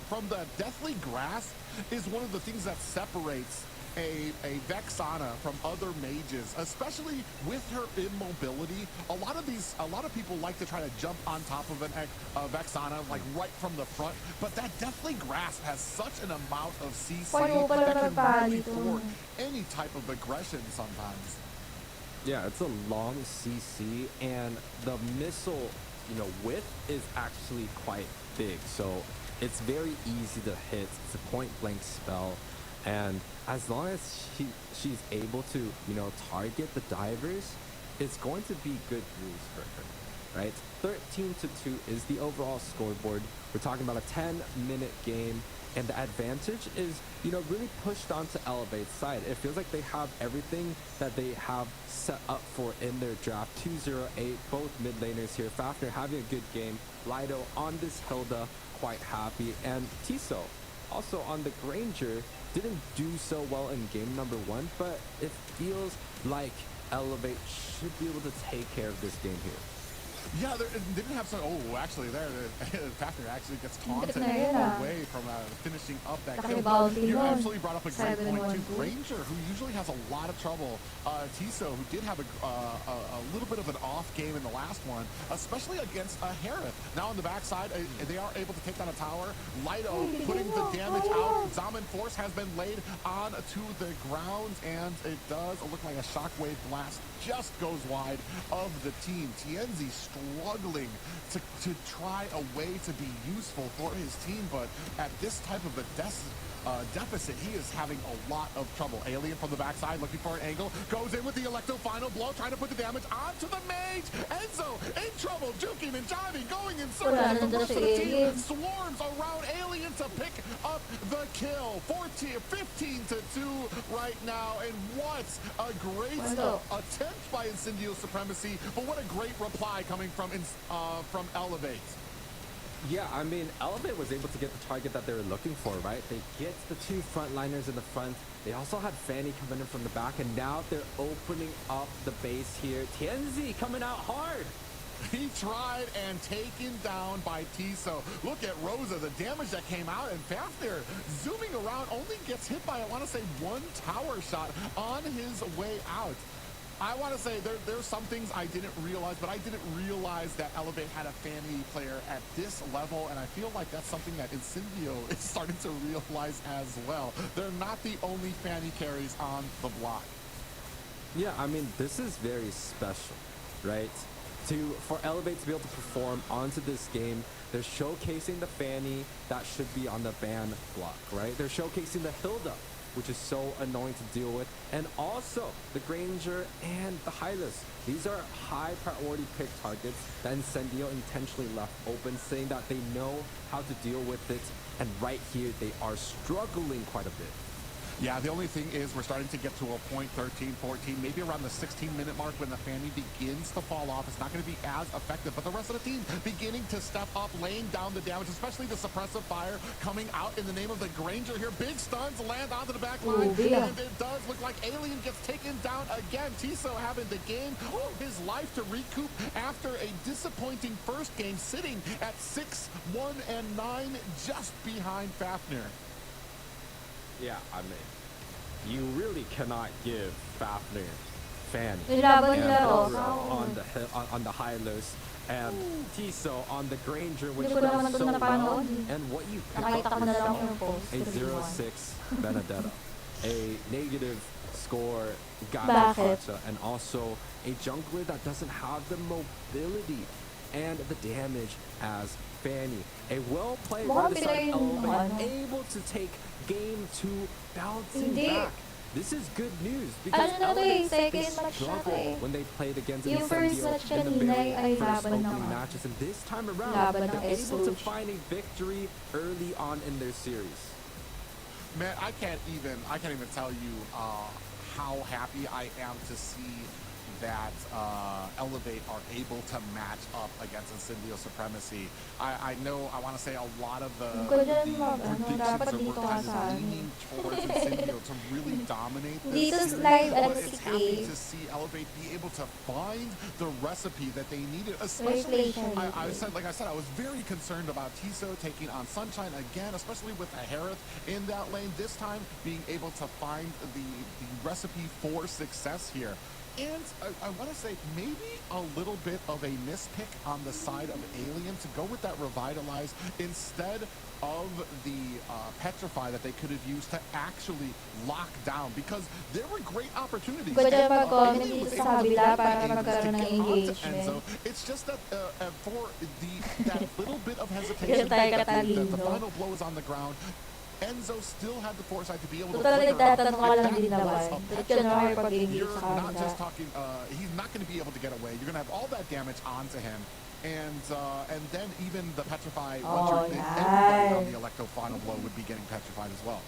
from the Deathly Grasp is one of the things that separates a Vexana from other mages, especially with her immobility. A lot of people like to try to jump on top of an Vexana like right from the front, but that Deathly Grasp has such an amount of CC Paano pala that can really nagpalito? thwart any type of aggression sometimes. Yeah, it's a long CC, and the missile, you know, width is actually quite big. So it's very easy to hit. It's a point-blank spell. And as long as she's able to, you know, target the divers, it's going to be good rules for her, right? 13-2 is the overall scoreboard. We're talking about a 10-minute game, and the advantage is, you know, really pushed onto Elevate's side. It feels like they have everything that they have set up for in their draft. 2-0-8, both mid laners here. Fafnir having a good game. Lido on this Hilda, quite happy. And Tiso, also on the Granger, didn't do so well in game number 1, but it feels like Elevate should be able to take care of this game here. Yeah, they didn't have some. Oh, actually, Fafnir actually gets taunted Yeah. away from finishing up that Laki kill. bounty You nun. absolutely brought up a great point too. 7-1-2. Granger, who usually has a lot of trouble. Tiso, who did have a little bit of an off game in the last one, especially against Harith. Now on the backside, they are able to take down a tower. Lido putting the damage out. Zaman Force has been laid onto the ground, and it does look like a shockwave blast just goes wide of the team. Tienzi struggling to try a way to be useful for his team, but at this type of a deficit, he is having a lot of trouble. Alien from the backside looking for an angle, goes in with the Electro final blow, trying to put the damage onto the mage. Enzo in trouble, juking and jiving, going in circles. Wala The nang rest of the si team Alien. swarms around Alien to pick up the kill. 15-2 right now, and what a great attempt by Incendio Supremacy, but what a great reply coming from Elevate. Yeah, I mean, Elevate was able to get the target that they were looking for, right? They get the 2 frontliners in the front. They also had Fanny coming in from the back, and now they're opening up the base here. Tienzi coming out hard. He tried and taken down by Tiso. Look at Rosa, the damage that came out, and Fafnir zooming around only gets hit by, I want to say, 1 tower shot on his way out. I want to say there's some things I didn't realize, but I didn't realize that Elevate had a Fanny player at this level, and I feel like that's something that Incendio is starting to realize as well. They're not the only Fanny carries on the block. Yeah, I mean, this is very special, right? For Elevate to be able to perform onto this game, they're showcasing the Fanny that should be on the ban block, right? They're showcasing the Hilda, which is so annoying to deal with, and also the Granger and the Hylas. These are high priority pick targets that Incendio intentionally left open, saying that they know how to deal with it, and right here they are struggling quite a bit. Yeah, the only thing is we're starting to get to a point 13, 14, maybe around the 16-minute mark when the Fanny begins to fall off. It's not going to be as effective, but the rest of the team beginning to step up, laying down the damage, especially the suppressive fire coming out in the name of the Granger here. Big stuns land onto the back line, and it does look like Alien gets taken down again. Tiso having the game of his life to recoup after a disappointing first game, sitting at 6-1 and 9, just behind Fafnir. Yeah, I mean, you really cannot give Fafnir, Fanny, Nilaban and nila Oro on the Hylos, and Tiso on the Granger, which Hindi ko naman does ito so napanood well. eh. And what you pick Nakita up ko na lang is yung post. a 0-6 Benedetta, a negative score Gato Bakit? Facha, and also a jungler that doesn't have the mobility and the damage as Fanny. A well-played by the side element, able to take game 2, bouncing Hindi. back. This is good news because Ano na to eh, Elements, they second match na to struggle eh. when they played against Yung first Incendio match in the kanina very ay first laban opening naman. matches, and this time around Laban they're ng able to Estuge. find a victory early on in their series. Man, I can't even tell you how happy I am to see that Elevate are able to match up against Incendio Supremacy. I know, I want to say a lot of the predictions dapat are dito we're kind sa of amin. leaning towards Incendio to really dominate this Dito series, slide but at it's happy 6A. to see Elevate be able to find the recipe that they needed, especially, I said, like I said, I was very concerned about Tiso taking on Sunshine again, especially with a Harith in that lane, this time being able to find the recipe for success here. And I want to say maybe a little bit of a mispick on the side of Alien to go with that Revitalize instead of the Petrify that they could have used to actually lock down, because there were great opportunities. Pwede mag-comment Alien was dito able sa to kabila get para games magkaroon to ng get onto engagement. Enzo. It's just that for that little bit of hesitation, tayo that the katalino. final blow is on the ground. Enzo still had the foresight to be able to Total, flicker nagtatanong ka lang that din naman. was a Ba't ka na kayo pag-engage You're sa not kanila? just talking, he's not going to be able to get away. You're going to have all that damage onto him. And then even the Petrify, everybody on the Electro final blow would be getting petrified as well.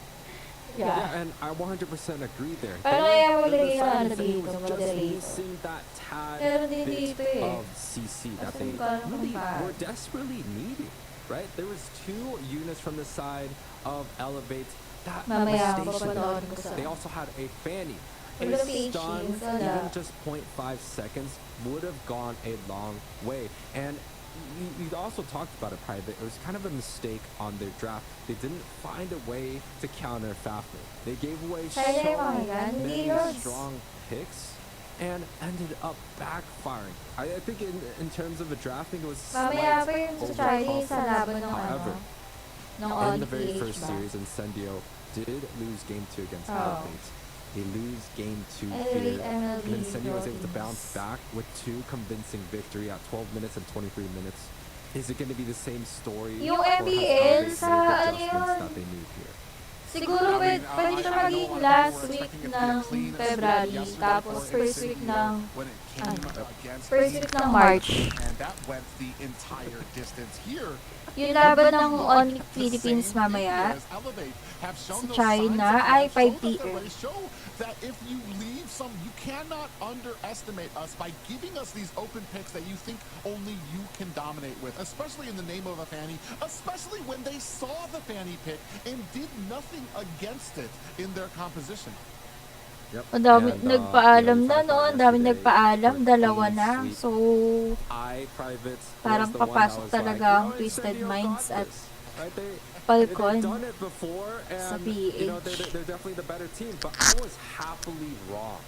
Yeah, and I 100% agree there. Parang They kaya were maglagay ka the na side dito, was just mag-delete. missing that tad Meron din bit dito eh. of CC that Kasi they parang really bad. were desperately needing, right? There was 2 units from the side of Elevate that Mamaya, was stationary. papanoorin ko sa- They also had a Fanny. A Wala PhD, stun, wala. even just 0.5 seconds, would have gone a long way. And you also talked about it, Private. It was kind of a mistake on their draft. They didn't find a way to counter Fafnir. They gave away so Kaya yung mga yan, hindi many yun. strong picks and ended up backfiring. I think in terms of a drafting, it was Mamaya slight pa yun sa Charlie sa overconfidence. laban ng However, ng in the very ODH first ba? series, Incendio did lose game 2 against Oh. Elevate. They lose game 2 Elevate here. MLB And Incendio was able to Philippines. bounce back with 2 convincing victory at 12 minutes and 23 minutes. Is it going to be the same story? Yung or has MBL Elevate sa made the ano adjustments yun? that they need here? Siguro pwede siya maging last week ng February, tapos first week ng when it came against first week ng March. and that went the entire distance here. Yung laban ng On Philippines mamaya sa China ay 5 p.m. Show that if you leave some, you cannot underestimate us by giving us these open picks that you think only you can dominate with, especially in the name of a Fanny, especially when they saw the Fanny pick and did nothing against it in their composition. Yep. Ang dami And, nagpaalam we na, talked no? about Ang dami yesterday nagpaalam, for dalawa clean na. sweep. So, I, Private, parang was the one that papasok was talaga like, ang you know, Twisted Incendio Minds got at this, right? Falcon They've done it before, sa and you know PH. they're definitely the better team. But I was happily wrong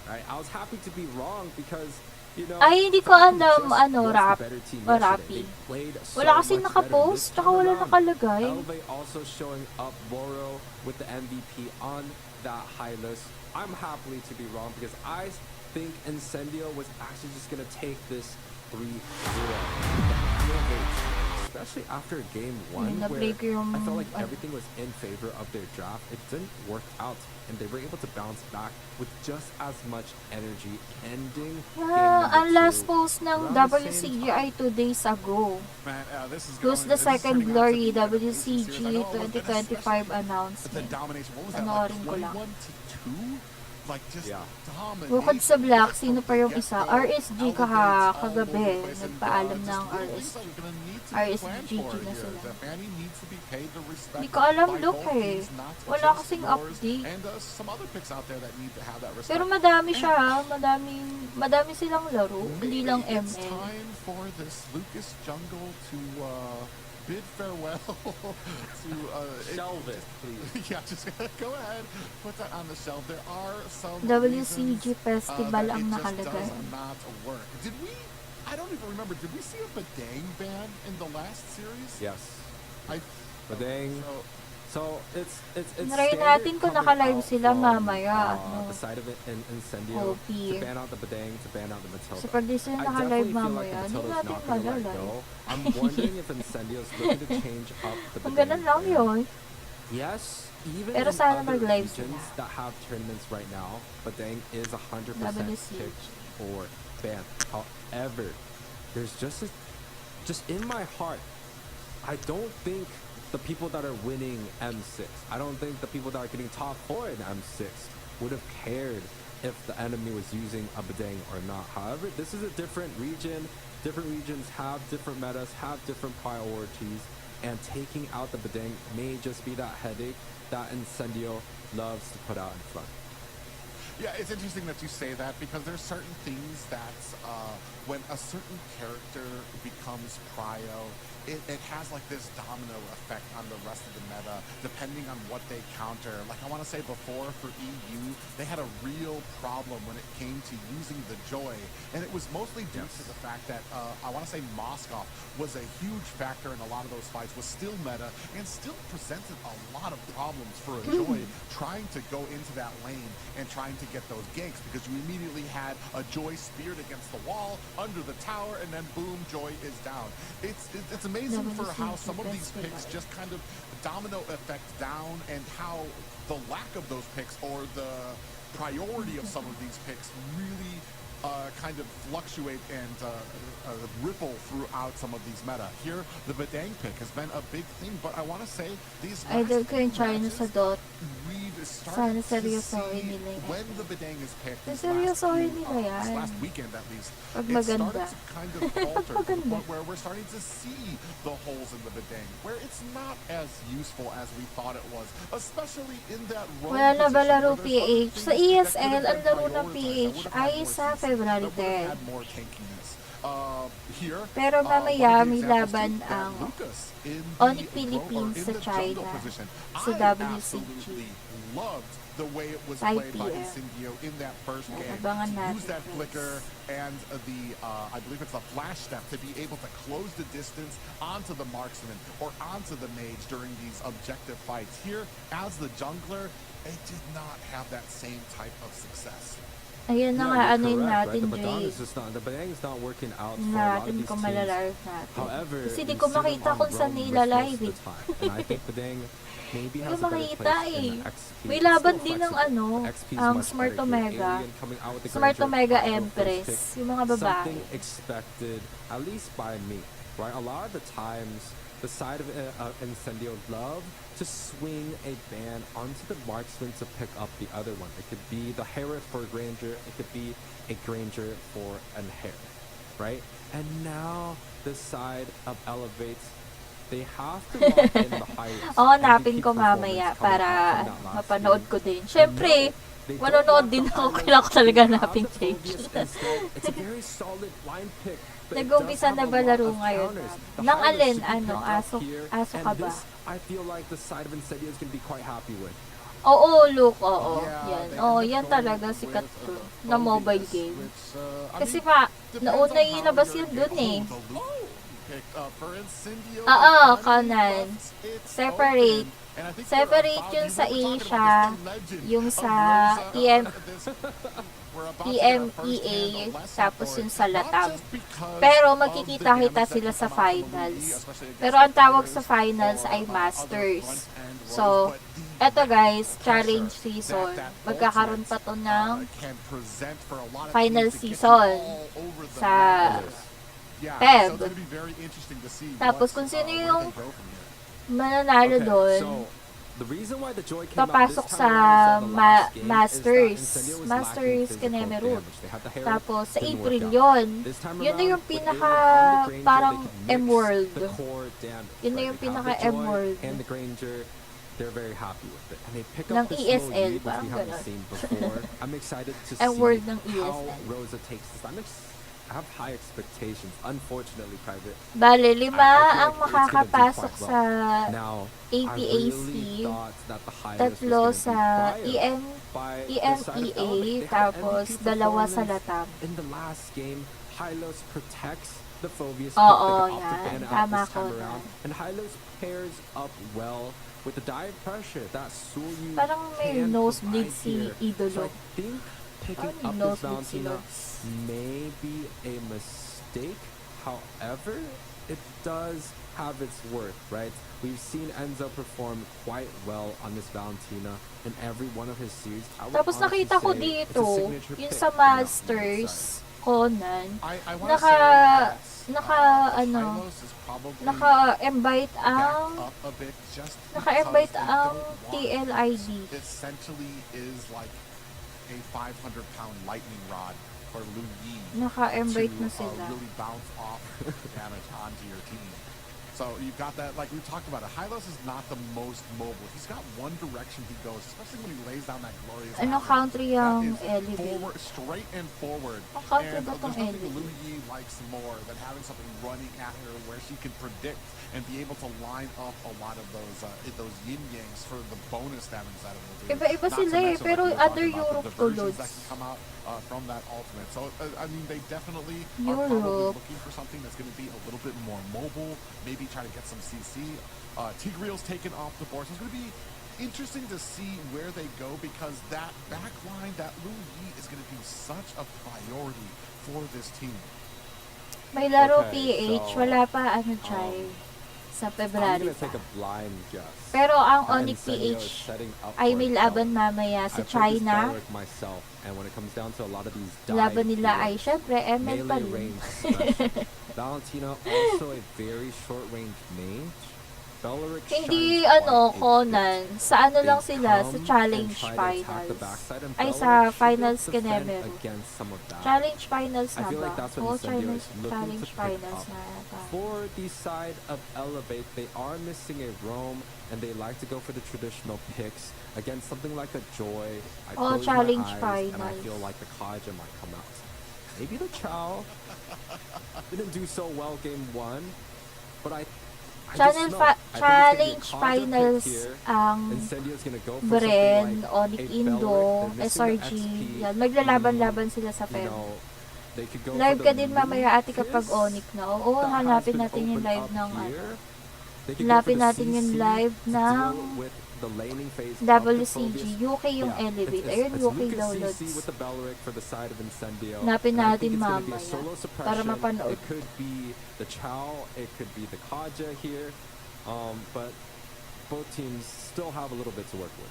right? I was happy to be wrong because, you know, Ay, hindi ko Falcon alam, just ano, was the rap, better team o yesterday. rapi. They played so Wala kasi much better nakapost, this tsaka time wala around. nakalagay. Elevate also showing up Boro with the MVP on that high list. I'm happily to be wrong because I think Incendio was actually just going to take this 3-0. Especially after game 1 where I felt like everything was in favor of their draft. It didn't work out and they were able to bounce back with just as much energy ending Ang last game post ng around the same WCGI 2 days ago. Man, Who's the second glory WCG 2025 announcement? Panoorin ko lang. 21-2? Like just domination. Bukod sa Black, sino pa yung isa? RSG kagabi. Nagpaalam ng RSG na sila. Hindi ko alam, Luke eh. Wala kasing update. Pero madami siya. Madami silang laro. Hindi lang ML. It's time for this Lucas Jungle to bid farewell to Shelve it, please. yeah, just go ahead, put that on the shelf. There are some WCG reasons, Festival that ang it just nakalagay. does not work. Did we? I don't even remember. Did we see a Badang ban in the last series? Yes. Badang. So it's Try natin kung naka-live sila mamaya. The side of it in Incendio to ban out the Badang, to ban out the Matilda. So pag di sila naka-live mamaya, hindi natin malalay. I'm wondering if Incendio's looking to change up the Kung Badang. ganun lang yun. Yes, even Pero in sana other mag-live regions sila. that have tournaments right now, Badang is 100% picked for ban. However, there's just in my heart, I don't think the people that are winning M6, I don't think the people that are getting top 4 in M6 would have cared if the enemy was using a Badang or not. However, this is a different region. Different regions have different metas, have different priorities, and taking out the Badang may just be that headache that Incendio loves to put out in front. Yeah, it's interesting that you say that because there's certain things that when a certain character becomes prio, it has like this domino effect on the rest of the meta, depending on what they counter. Like I want to say before for EU, they had a real problem when it came to using the Joy, and it was mostly due to the fact that I want to say Moskov was a huge factor in a lot of those fights, was still meta, and still presented a lot of problems for a Joy trying to go into that lane and trying to get those ganks, because you immediately had a Joy speared against the wall, under the tower, and then boom, Joy is down. It's amazing for how some of these picks just kind of domino effect down, and how the lack of those picks or the priority of some of these picks really kind of fluctuate and ripple throughout some of these meta. Here, the Badang pick has been a big thing, but I want to say these Idol ko yung China sa dot. we've Sana started to seryosohin see nila yan. when the Badang is picked. Seryosohin nila yan. This last weekend at least, Pag it maganda. started to kind of falter to the point where we're starting to see the holes in the Badang, where it's not as useful as we thought it was, especially in that road Wala na ba position laro where there's PH? other Sa things that ESL, could have ang been laro ng prioritized, that PH would have ay had more sa CC, February that would have 10. had more tankiness. Here, Pero one mamaya of the may examples laban too, that ang Lucas in Onyx the Philippines in sa the China, jungle position. sa I WCG. absolutely loved the way it was Type played by PM. Incendio in that first game. Abangan To use natin, that guys. flicker and the I believe it's the flash step to be able to close the distance onto the marksman or onto the mage during these objective fights. Here, as the jungler, it did not have that same type of success. Ayun na nga, you're ano yun correct, natin, right? The Dre. Badang is not working out for a lot of Natin these kung teams. malalive natin. However, Kasi di we ko see them makita on kung saan roam nila with most live of eh. the time. And I think Badang maybe Hindi has ko a better makita place eh. in the XP. May It's laban still din ng flexible. ano, XP is ang much Smart better here. Omega. Alien coming out with the Smart Granger, Omega also first Empress. pick. Yung mga babae. Something expected, at least by me, right? A lot of the times, the side of Incendio love to swing a ban onto the marksman to pick up the other one. It could be the Herald for Granger. It could be a Granger for an Herald, right? And now the side of Elevates, they have to lock in the highest. Oo, hanapin MVP ko mamaya performance coming para out from that last mapanood game. ko din. And Siyempre, no, they don't manonood want din the ako. highlights. Kailangan ko talaga They have hanapin the page. Phobias instead. It's a very solid line pick. but it Nag-umpisa does na have ba a lot laro of ngayon? counters. The Nang highlights alin, should be ano, picked up aso here, ka and ba? this, I feel like the side of Incendio is going to be quite happy with. Oo, look, oo. Yeah, Yan. they Oo, end up yan going talaga sikat with, dun na mobile game. which, I Kasi mean, pa, depends nauna on how ilabas you're yun dun eh. the loop picked up for Incendio. Oo, They finally Conan. left it Separate. open. And I think we're Separate about- yun we sa were talking about Asia, this, the legend yung of sa Rosa, EM, we're about to get our EMEA, first-hand lesson tapos for yung it. sa Not Latam. just because Pero of magkikita-kita the damage sila that sa can come out from the finals. league, especially against Pero the ang tawag sa fighters finals or, ay other Masters. front-end roles, So, but the eto guys, pressure challenge that season. that Magkakaroon pa to ng can present for a lot of final teams to get you season all over the sa map. Yeah, Feb. so it's gonna be very interesting to see Tapos what's, kung sino where yung they go from here. mananalo doon, The reason why the Joy came out papasok this sa time around is the last game Masters. is that Incendio was Masters lacking physical Kanemerut. damage. They had the hair, Tapos sa didn't April work out. yon. This time Yun na around, yung when pinaka they were on the Granger, parang they could mix M-World. the core damage, Yun na right? yung They have pinaka the Joy M-World and the Granger. They're very happy with it. And they pick ng up this slow ESL, lead, which parang we haven't ganon. seen before. I'm excited to see M-World ng how ESL. Rosa takes this. I have high expectations. Unfortunately, Private. Bale, 5 I ang feel like it's gonna do makakapasok quite sa well. Now, I APAC, really thought that the highest tatlo was sa gonna be Pryor. By the side of EMEA, Elevate. They had tapos MVP 2 sa performance Latam. In the last game, Hylos protects the Phobius. Oo, They got off the yan. ban out Tama this ko time na. around. And Hylos pairs up well with the dive pressure that Suyu Parang may can nosebleed provide si here. So Idolo. I think picking Parang up this nosebleed si Valentina Lods. may be a mistake. However, it does have its worth, right? We've seen Enzo perform quite well on this Valentina in every one of his series. I would Tapos honestly nakita ko say dito, it's a signature yun pick sa from that Masters, side. Conan, I wanna naka, say that, ano, Hylos is probably naka-invite back ang, up a bit just naka-invite because they ang don't want TLID. essentially is like a 500-pound lightning rod for Lu Yi Naka-invite to na sila. really bounce off damage onto your team. So you've got that, like we talked about it. Hylos is not the most mobile. He's got one direction he goes, especially when he lays down that glorious. Ano hammer. country ang That is Elevate? forward, straight and forward. Ang country And ba tong there's nothing Lu Elevate? Yi likes more than having something running at her where she can predict and be able to line up a lot of those yin yangs for the bonus damage that it will do. Iba-iba Not to sila eh, mention, pero like we were other talking about, Europe the to, diversions that Lods. can come out from that ultimate. So I mean, they definitely are probably Europe. looking for something that's going to be a little bit more mobile. Maybe try to get some CC. Tigreal's taken off the board, so it's going to be interesting to see where they go because that back line, that Lu Yi is going to be such a priority for this team. May laro Okay, PH, so, wala pa ano Chai sa I'm February gonna pa. take a blind guess. Pero ang that Onyx Incendio is PH setting up ay for may a laban Bell. mamaya sa I've played this China. Bellric myself, and when it comes down to a lot of these dive Laban nila ay heroes, syempre ML pa melee rin. range special. Valentina also a very short range mage. Bellric Hindi shines ano, quite a Conan. bit. Sa ano They lang sila, sa come and challenge try to attack the finals. backside, and Ay, Bellric sa should finals defend Kanemeru. against some of that. Challenge finals I na feel ba? like that's what Oo, Incendio challenge, is looking challenge to pick finals up. na yata. For the side of Elevate, they are missing a roam, and they like to go for the traditional picks against something like a Joy. I Oh, close challenge my eyes, and I finals. feel like the Kaja might come out. Maybe the Chow didn't do so well game one, but I Channel just know. I think it's gonna be a challenge Kaja pick finals here. ang Incendio's gonna go for Bren, something like Onyx a Indo, Bellric. They're missing the SRG. XP. Yan, maglalaban-laban sila sa You Feb. know, they could go Live for ka the din mamaya ate kapag Lucas Onyx na. Oo, that has hanapin been natin yung opened live up ng ano. here. They could go for Hanapin the natin yung CC live to ng deal with the laning phase of the WCG. Phobius. UK yung Yeah, Elevate. it's Ayun, UK Lucas downloads. CC with the Bellric for the side of Incendio. Hanapin And I natin think it's gonna be a mamaya solo para suppression. mapanood. It could be the Chow, it could be the Kaja here. But both teams still have a little bit to work with.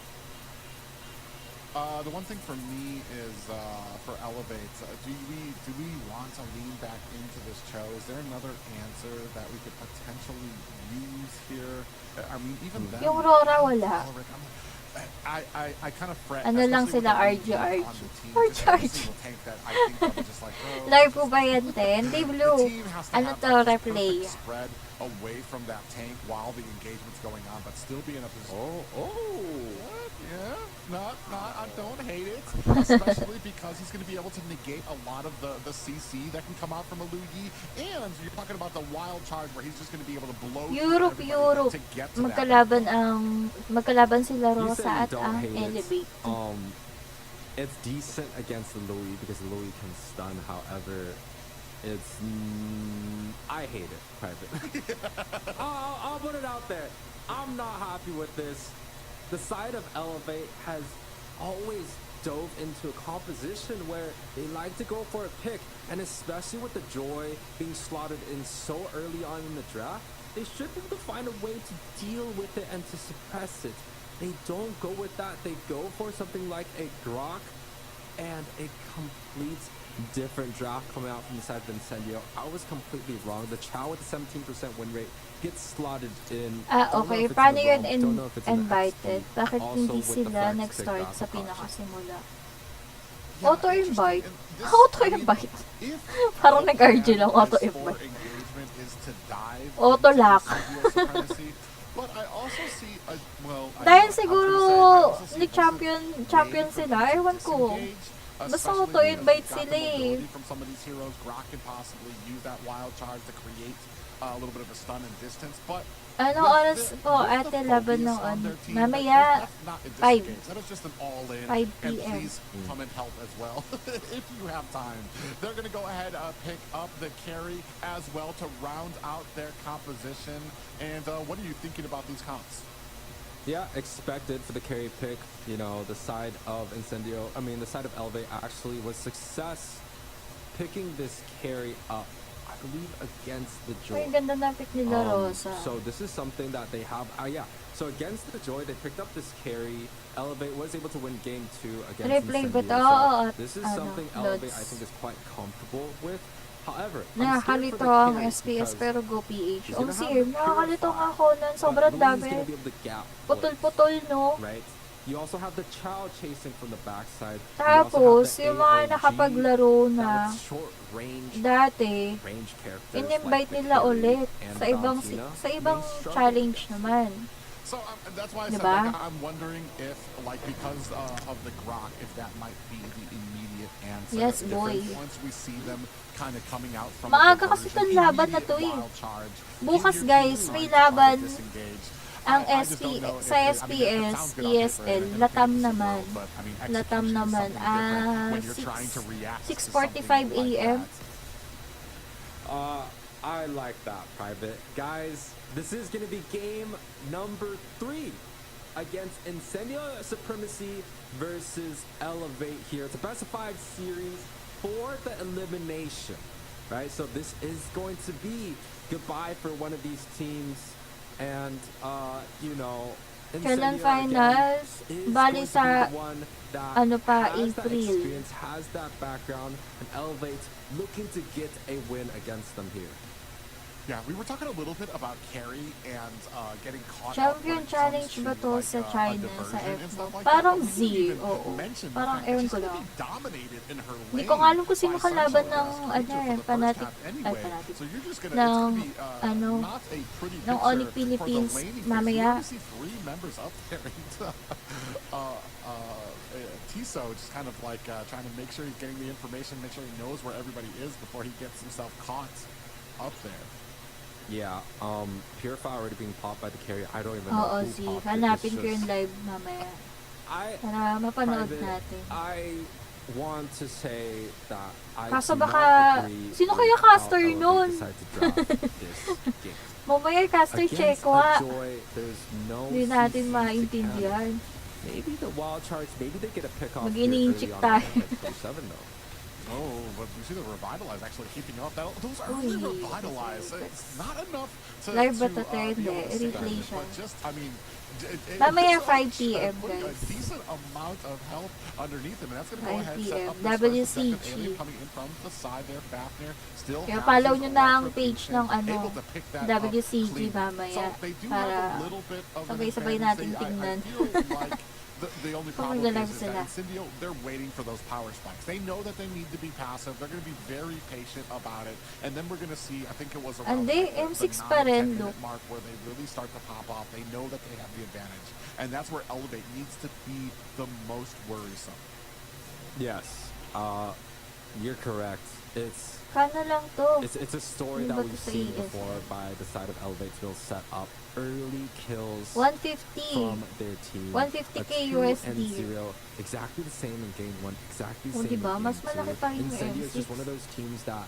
The one thing for me is for Elevate, do we want to lean back into this show? Is there another answer that we could potentially use here? I mean, even then, Yung Rora wala. I kind of fret. Ano lang especially sila, with the lead RG. on the team, 'cause every RG. single tank that I think of is just like, oh, Live po ba yan, te? Hindi, the Blue. team has to Ano have to, like, this replay? perfect spread away from that tank while the engagement's going on, but still be in a position. Oh. What? Yeah, not. I don't hate it, especially because he's going to be able to negate a lot of the CC that can come out from a Luigi, and you're talking about the wild charge where he's just going to be able to blow Europe. to get to Magkalaban sila You Rosa said you at don't ang hate it. Elevate. It's decent against Louis because Louis can stun. However, it's I hate it, Private. I'll put it out there. I'm not happy with this. The side of Elevate has always dove into a composition where they like to go for a pick, and especially with the Joy being slotted in so early on in the draft, they should be able to find a way to deal with it and to suppress it. They don't go with that. They go for something like a Grok and a complete different draft coming out from the side of Incendio. I was completely wrong. The Chow with the 17% win rate gets slotted in. Okay. Paano yun invited? Bakit hindi sila nag-start sa pinakasimula? Auto-invite? Auto-invite? Parang nag-RG lang auto-invite. Auto-lock. But I also see dahil siguro champion sila, ewan ko. Basta auto-invite sila eh. From some of these heroes, Grok can possibly use that wild charge to create a little bit of a stun and distance, but ano oras po ate laban ng mamaya 5 that is just an all-in 5 and p.m. please come and help as well if you have time. They're going to go ahead pick up the carry as well to round out their composition. And what are you thinking about these comps? Yeah, expected for the carry pick. You know, the side of the side of Elevate actually was success picking this carry up, I believe, against the Joy. Ay, ganda na pick nila Rosa. So this is something that they have. So against the Joy, they picked up this carry. Elevate was able to win game 2 against Incendio. So this is something Elevate I think is quite comfortable with. However, nakakalito ang SPS pero go PH. Nakakalito nga ako nun. Sobrang dami. Putol-putol, no? Right? You also have the Chow chasing from the backside. Tapos, yung mga nakapaglaro na dati, in-invite nila ulit sa ibang challenge naman. So that's why I said I'm wondering if because of the Grok, if that might be the immediate answer. Yes, boy. Once we see them kind of coming out from maaga kasi itong laban na to eh. Bukas guys, may laban ang sa SPS, ESL, Latam naman. 6:45 AM. I like that, Private. Guys, this is going to be game number 3 against Incendio Supremacy versus Elevate here. It's a best of 5 series for the elimination, right? So this is going to be goodbye for one of these teams, and Kailan finals? Bali sa April. Has that background, and Elevate looking to get a win against them here. Yeah, we were talking a little bit about carry and getting caught Champion challenge ba to sa China, sa FMO? Parang Z, oo. Parang ewan ko lang. Hindi ko nga alam kung sino kalaban ng fanatic, ng Onyx Philippines mamaya. Tiso just kind of trying to make sure he's getting the information, make sure he knows where everybody is before he gets himself caught up there. Yeah, Purify already being popped by the carry. I don't even know who popped it. Hanapin ko yung live mamaya. Para mapanood natin. I want to say that I kaso baka, sino kaya caster nun? Mamaya caster check wa. Hindi natin maintindihan. Maybe the wild charge, maybe they get a pick off mag-ini-inchik tayo. Oh, but you see the Revitalize actually keeping up. Those early Revitalize, it's not enough to live ba ito? Replay siya. Mamaya 5 p.m. guys. A decent amount of health underneath him, and that's going to go ahead and set up WCG. coming in from the side there. Fafnir still kaya follow nyo na ang page ng WCG mamaya para sabay-sabay natin tingnan. The only Kung problem magla-live is sila. that Incendio, they're waiting for those power spikes. They know that they need to be passive. They're going to be very patient about it. And then we're going to see, I think it was around Hindi, the M6 9, pa 10 rin, minute look. mark where they really start to pop off. They know that they have the advantage. And that's where Elevate needs to be the most worrisome. Yes, you're correct. Kana lang to. It's a story Hindi that ba we've to sa seen ESL? before by the side of Elevate to set up early kills 150. from their team. 150K A 2 USD. and 0, exactly the same in game 1, exactly the O, same diba? in Mas game malaki 2. pa rin yung Incendio is just M6. one of those teams that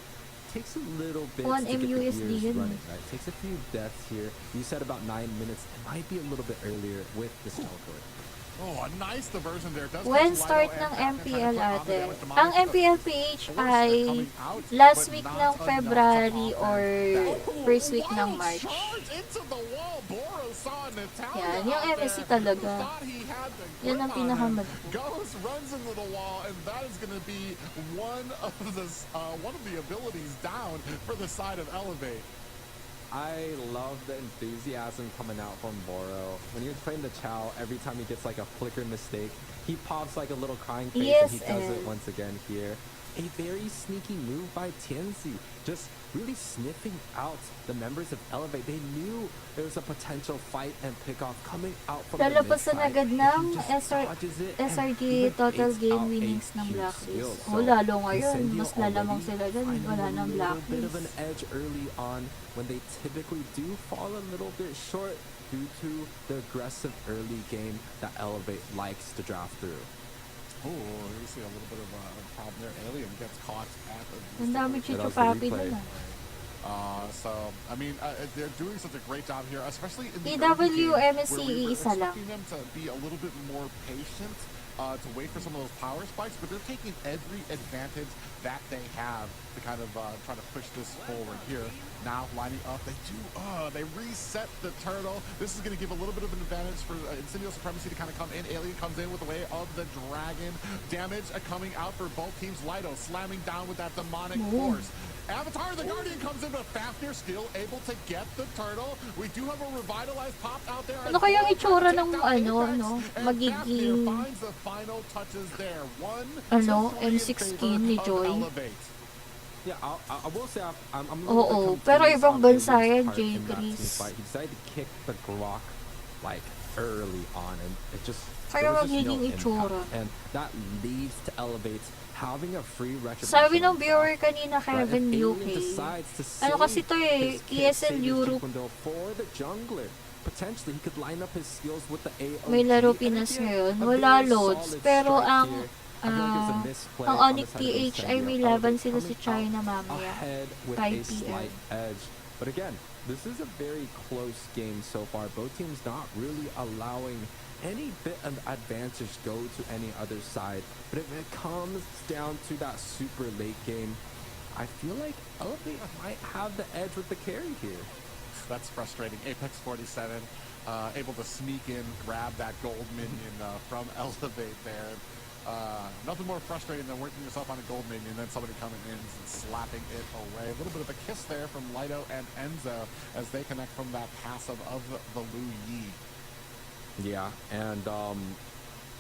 takes a little bit 1 to get the MUSD gears yun. running, right? Takes a few deaths here. You said about 9 minutes. It might be a little bit earlier with this teleport. Oh, a nice diversion there. Does When catch start Lido ng and MPL trying to put on the ate? damage. Ang MPL PH ay last week ng February or first week ng March. Yan, yung MSC talaga. Yan ang pinakamadali. Goes, runs into the wall, and that is going to be one of the abilities down for the side of Elevate. I love the enthusiasm coming out from Boro. When you're playing the Chow, every time he gets like a flicker mistake, he pops like a little crying face, and he does it once again here. A very sneaky move by Tianzi, just really sniffing out the members of Elevate. They knew there was a potential fight and pickoff coming out from the Lalapasan mid-side. agad ng He just dodges it and SRG even total takes game out a winnings ng huge Blacklist. steal. O, lalo ngayon, Incendio mas lalamang already sila dyan. finding Wala a ng little bit of an Blacklist. edge early on when they typically do fall a little bit short due to the aggressive early game that Elevate likes to draft through. Oh, you see a little bit of a problem there. Alien gets caught at the... Ang dami That Chicho was the Papi replay. dun So, I mean, they're doing such a great job here, especially in the EW, early game, MSC, where we were isa lang. expecting them to be a little bit more patient, to wait for some of those power spikes, but they're taking every advantage that they have to kind of try to push this forward here. Now lining up, they reset the turtle. This is going to give a little bit of an advantage for Incendio Supremacy to kind of come in. Alien comes in with the way of the dragon. Damage coming out for both teams. Lido slamming down with that demonic force. Avatar the Guardian comes in, but Fafnir still able to get the turtle. We do have a revitalized pop out there. Ano kaya ang itsura ng And magiging Fafnir finds the final touches there. M16 ni Joy? Yeah, I will say I'm a little Oo, bit pero confused ibang on bansa Alien's yan, part Jay in that Chris. team fight. He decided to kick the Glock like early on, and it just Kaya there was just magiging no itsura. impact. And that leads to Elevate having a free retribution. Sabi ng viewer kanina, Right, Kevin if UK. Alien decides to Ano save kasi to his kit, ESL save his Europe. Taekwondo for the jungler, potentially he could line up his skills with the AOG. May laro and Pinas it'd be ngayon. a Wala very loads. solid Pero strike ang here. I feel like it was a misplay ang on the Onyx side of PH ay may Incendio. laban Elevate sila sa coming China out mamaya. ahead with 5 a PM. slight edge. But again, this is a very close game so far. Both teams not really allowing any bit of advantage go to any other side. But if it comes down to that super late game, I feel like Elevate might have the edge with the carry here. That's frustrating. Apex 47 able to sneak in, grab that gold minion from Elevate there. Nothing more frustrating than working yourself on a gold minion and then somebody coming in and slapping it away. A little bit of a kiss there from Lido and Enzo as they connect from that passive of the Lu Yi. Yeah, and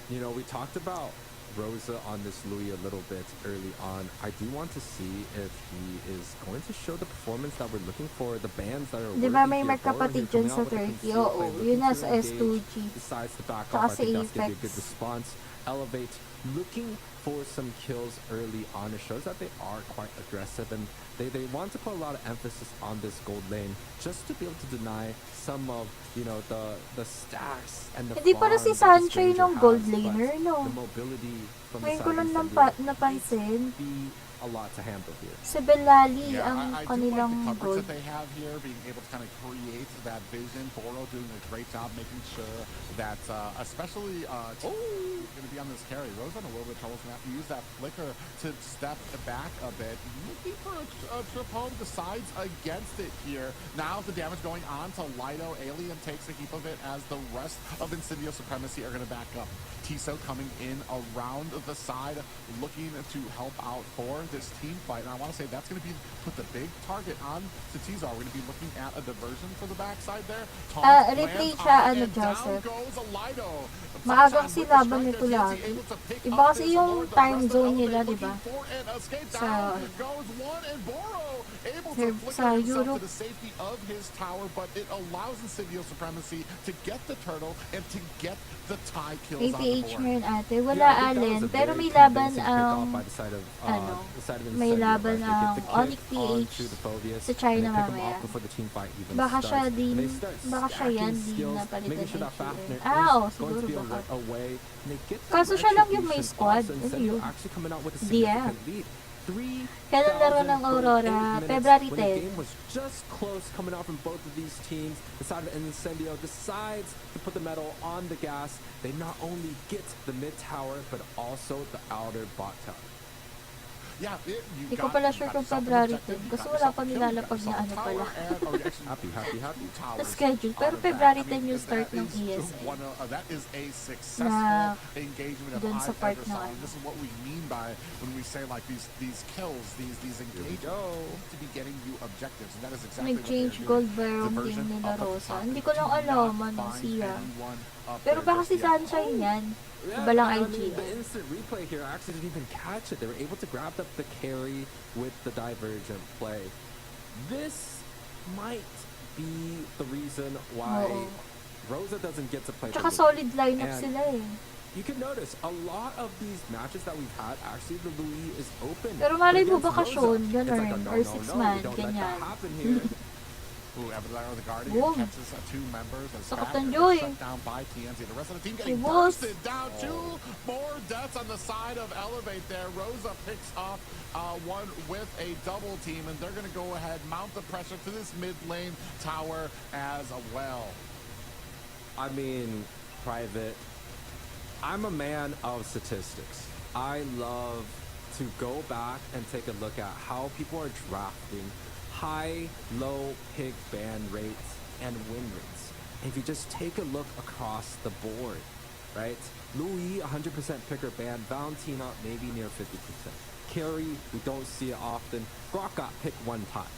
you know, we talked about Rosa on this Louis a little bit early on. I do want to see if he is going to show the performance that we're looking for, the bands that are Di ba may magkapatid dyan sa Turkey? Oo, yun na sa S2G. Decides to back Tsaka off. I sa think that's going to be a Apex. good response. Elevate looking for some kills early on. It shows that they are quite aggressive and they want to put a lot of emphasis on this gold lane just to be able to deny some of, you know, the stacks and the Hindi pala si farms that the Sanchoy Stranger ng gold has, but laner, no? the mobility from the Ngayon side ko of lang Incendio napansin. be a lot to handle here. Si Belali ang I do like kanilang the coverage gold. that they have here, being able to kind of create that vision. Boro doing a great job making sure that, especially going to be on this carry. Rose on a little bit of trouble, going to have to use that flicker to step back a bit. Looking for a trip home, decides against it here. Now the damage going on to Lido. Alien takes a heap of it as the rest of Incendio Supremacy are going to back up. Tiso coming in around the side, looking to help out for turn this team fight. And I want to say that's going to be put the big target on Cetizar. We're going to be looking at a diversion for the backside there. Replay siya, Joseph. Maagang silaban nito lagi. Iba kasi yung time zone nila, di ba? Sa Europe. APH ngayon ate. Wala Allen. Pero may laban ang may laban ang Onyx PH sa China mamaya. Baka siya yan din na palitan ng GM. Siguro baka. Kaso siya lang yung may squad. Ano yun? DM. Kailan laro ng Aurora? February 10. The game was just close coming out from both of these teams. The side of Incendio decides to put the metal on the gas. They not only get the mid tower, but also the outer bot tower. Hindi ko pala sure kung February 10 kasi wala pa nilalapag na ano pala. Happy. Na schedule. Pero February 10 yung start ng ESL. Na dun sa part na ano. This is what we mean by when we say like these kills, these engagements to be getting you objectives. And that is exactly Nag-change gold ba yung team nila Rosa? Hindi ko lang alam ano siya. Pero baka si Sunshine yan. Iba lang IG. The instant replay here actually didn't even catch it. They were able to grab up the carry with the divergent play. This might be the reason why Rosa doesn't get to play. Tsaka solid lineup sila eh. You can notice a lot of these matches that we've had, actually the Louis is open. Pero malay mo bakasyon, ganun, or 6-man, ganyan. The Guardian catches two members as shut down by TNT. The rest of the team getting bursted down. Two more deaths on the side of Elevate there. Rosa picks up one with a double team, and they're going to go ahead, mount the pressure to this mid lane tower as well. I mean, Private, I'm a man of statistics. I love to go back and take a look at how people are drafting high, low pick ban rates and win rates. And if you just take a look across the board, right? Louis, 100% picker ban. Valentina, maybe near 50%. Carry, we don't see it often. Brock got picked one time,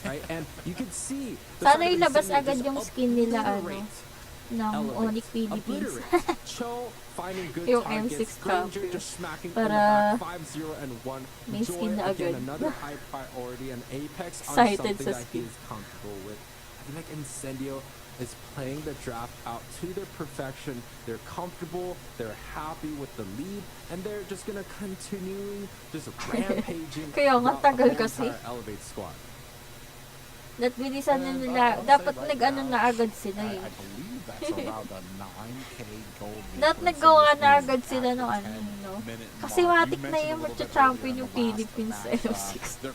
right? And you can see... Sana ilabas agad yung skin nila, ng Onyx Philippines. Yung M6 Cup. Para may skin na agad. Excited sa skin. I feel like Incendio is playing the draft out to their perfection. They're comfortable, they're happy with the lead, and they're just gonna continue just rampaging throughout the entire Elevate squad. That bilisan na nila. Dapat nag-ano na agad sila eh. Dapat nagawa na agad sila no ano, no? Kasi matik na yung magcha-champion yung Philippines sa F6.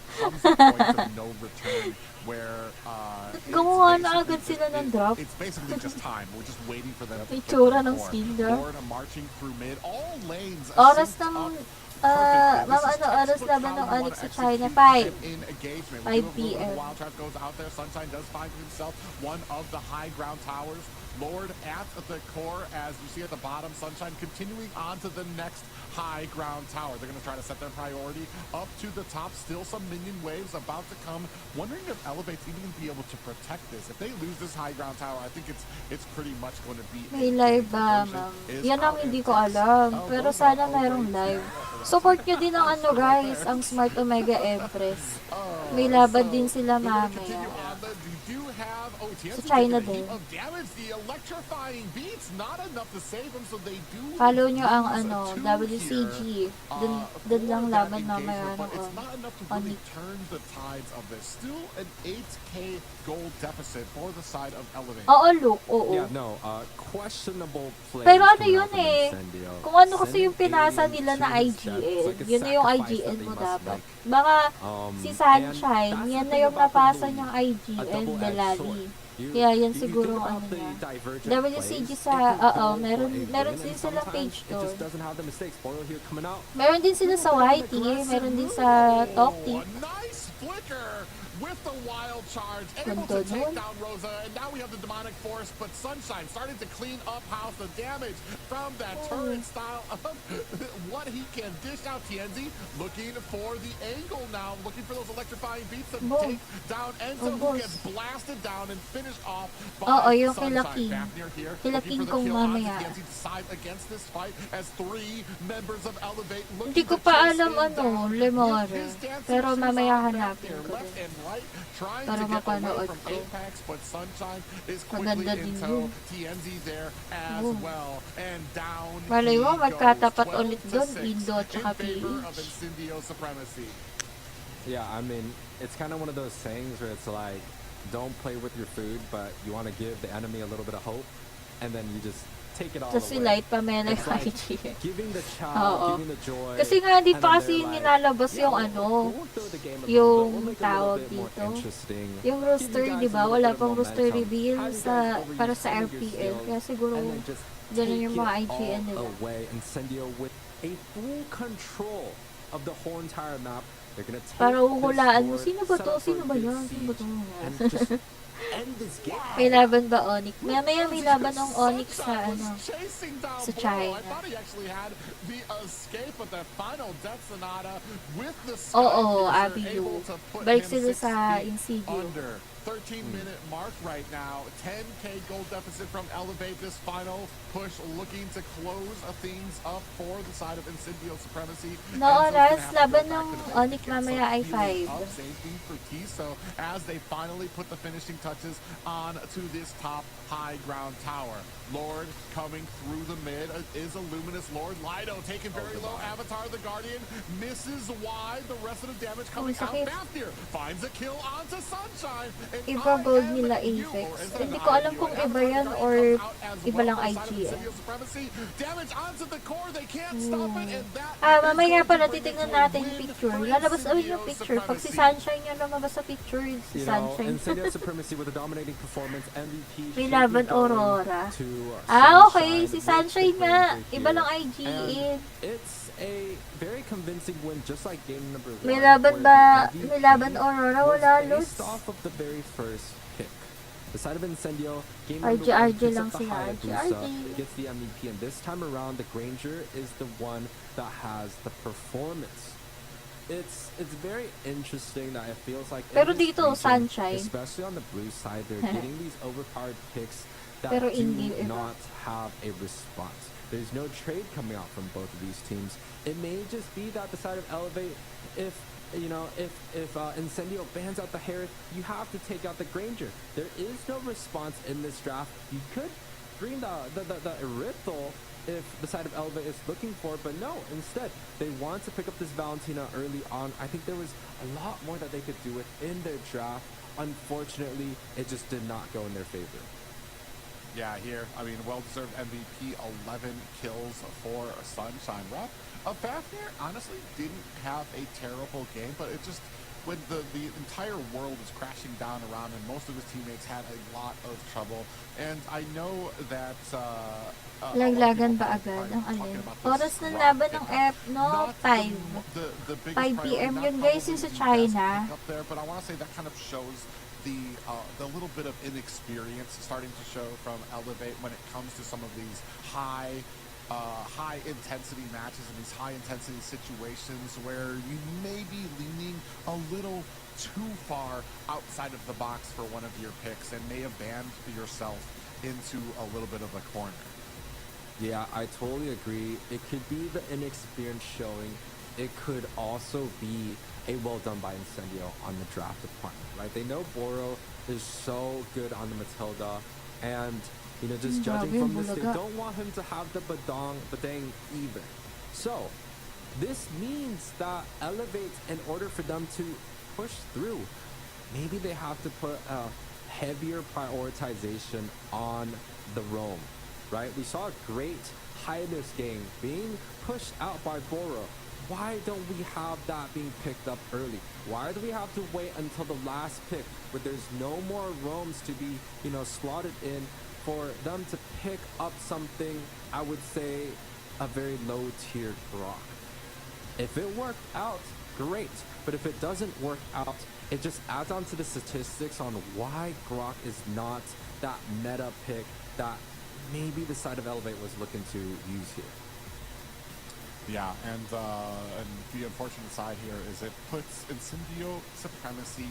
Gawa na agad sila ng drop. It's basically just time. We're just waiting for them to itsura ng skin drop. Oras ng oras laban ng Onyx sa China, 5 p.m. Sunshine does find himself one of the high ground towers. Lord at the core, as you see at the bottom, Sunshine continuing on to the next high ground tower. They're going to try to set their priority up to the top. Still some minion waves about to come. Wondering if Elevate's even going to be able to protect this. If they lose this high ground tower, I think it's pretty much going to be... May live ba, ma'am? Yan ang hindi ko alam. Pero sana mayroong live. Support nyo din ang ano guys, ang Smart Omega Empress. May laban din sila mamaya. Sa China din. Follow nyo ang ano, WCG. Dun lang laban mamaya ng Onyx. Oo, look. Oo. Questionable play. Pero ano yun eh, kung ano kasi yung pinasa nila na IGN, yun na yung IGN mo dapat. Baka si Sunshine, yan na yung napasa niyang IGN, Delali. Kaya yan siguro ang ano niya. WCG sa, meron din sila page doon. Meron din sila sa YT, meron din sa Talk Team. with the wild charge, able to take down Rosa, and now we have the demonic force, but Sunshine starting to clean up house, the damage from that turret style of what he can dish out. TNZ looking for the angle now, looking for those electrifying beats to take down Enzo, who gets blasted down and finished off by yung Sunshine. Fafnir here looking for the kill on TNZ to side against this fight as 3 members of Elevate looking Hindi ko to pa chase alam him down. Lemore. His dancing Pero shoes mamaya on hanapin Fafnir, ko left din. and right, trying Para to get away mapanood from ko. Apex, but Sunshine is quickly Maganda din in yun. tow. TNZ there as well, and down Malay he mo, goes, magkatapat 12 ulit to doon, 6 Indo at saka in favor of PH. Incendio Supremacy. Yeah, I mean, it's kind of one of those sayings where it's like, don't play with your food, but you want to give the enemy a little bit of hope, and then you just take it all Tapos si away. Light pa may It's like IG. giving the chow, Oo. giving the joy. Kasi nga, di and pa then kasi they're yung like, nilalabas yeah, yung we'll throw the game a little bit, yung we'll make it a tawag little bit more dito. interesting. Yung Give roster, you guys di a ba? little Wala bit of pang roster momentum. reveal Have you sa guys overuse para sa some of your RPL. skills, Kaya siguro, and then just ganun yung take mga it IGN all nila. away. Incendio with a full control of the whole entire map. They're gonna take Para this uhulaan mo, forward, sino ba set to? up for Sino a ba big yan? Sino ba siege, to? and just end this game. May laban ba Onyx? Mamaya may laban ng Onyx sa Sunshine ano. was chasing down sa Boro. China. I thought he actually had the escape, but the final Death Sonata with the Oo, Skypiercer Abiyu. able to put Balik him sila 6 sa feet Insidio. under. 13-minute mark right now. 10K gold deficit from Elevate. This final push looking to close things up for the side of Incendio Supremacy. No Enzo's gonna oras, have to laban go back ng to the base Onyx to get mamaya some ay feeling 5. of Same thing for Tiso as they finally put the finishing touches on to this top high ground tower. Lord coming through the mid is a luminous Lord. Lido taking very low. Avatar the Guardian misses wide. The rest of the damage coming out. sakit. Fafnir finds a kill onto Sunshine. And Iba gold nila IMU, Apex. or is it Hindi an ko alam IMU? kung And iba Avatar yan the or Guardian comes out as iba well lang for the side of IGN. Incendio Supremacy. Damage onto the core. They can't stop it. And that Mamaya is going pala to bring it titignan to a natin win picture. for Lalabas ulit Incendio yung picture. Pag si Supremacy. Sunshine yung lumabas sa picture, si You know, Sunshine. Incendio Supremacy with a dominating performance, MVP. May should be laban going Aurora. to Okay, si with Sunshine the nga. Ranger Iba here. lang IGN. And it's a very convincing win, just like game number 1. May laban ba? May laban Aurora? Wala, Based Lutz. off of the very first pick. The side of Incendio, game RJ number 1 RJ picks lang up the sila, Hayabusa, RJ. gets the MVP, and this time around, the Granger is the one that has the performance. It's very interesting that it feels like in Pero this dito, region, Sunshine. especially on the blue side, they're getting these overpowered picks that Pero do hindi iba. not have a response. There's no trade coming out from both of these teams. It may just be that the side of Elevate, if Incendio bans out the Harris, you have to take out the Granger. There is no response in this draft. You could bring the Erythal if the side of Elevate is looking for, but no, instead, they want to pick up this Valentina early on. I think there was a lot more that they could do within their draft. Unfortunately, it just did not go in their favor. Yeah, here, I mean, well-deserved MVP, 11 kills for Sunshine. Rep Fafnir honestly didn't have a terrible game, but it just, when the entire world was crashing down around him, most of his teammates had a lot of trouble. And I know that Laglagan ba agad ang alin? Oras ng laban ng F, no? 5. 5 PM yun guys, yung sa China. But I want to say that kind of shows the little bit of inexperience starting to show from Elevate when it comes to some of these high intensity matches and these high intensity situations where you may be leaning a little too far outside of the box for one of your picks and may have banned yourself into a little bit of a corner. Yeah, I totally agree. It could be the inexperience showing. It could also be a well done by Incendio on the draft department, right? They know Boro is so good on the Matilda, and you know, just judging from this, they don't want him to have the Badang either. So this means that Elevate, in order for them to push through, maybe they have to put a heavier prioritization on the roam, right? We saw a great Highness game being pushed out by Boro. Why don't we have that being picked up early? Why do we have to wait until the last pick where there's no more roams to be, you know, slotted in for them to pick up something, I would say, a very low tier Grok? If it worked out, great. But if it doesn't work out, it just adds on to the statistics on why Grok is not that meta pick that maybe the side of Elevate was looking to use here. Yeah, and the unfortunate side here is it puts Incendio Supremacy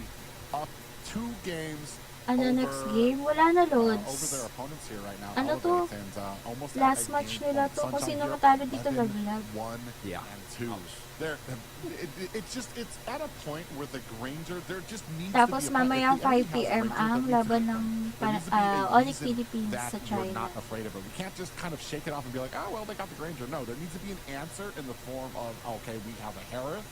up 2 games next game? Wala na, over Lods. their opponents here right now. Ano to? Elevate, and almost Last at a match game nila point. to. Kung Sunshine sino here, matalo dito, 11, laglag. 1 Yeah. and 2. There, it's at a point where the Granger, there just needs Tapos to be a mamaya if the enemy 5 has a p.m. Granger, ang there needs to laban be- ng there needs to be a Onyx reason Philippines that sa you're China. not afraid of it. We can't just kind of shake it off and be like, oh, well, they got the Granger. No, there needs to be an answer in the form of, okay, we have a Harith,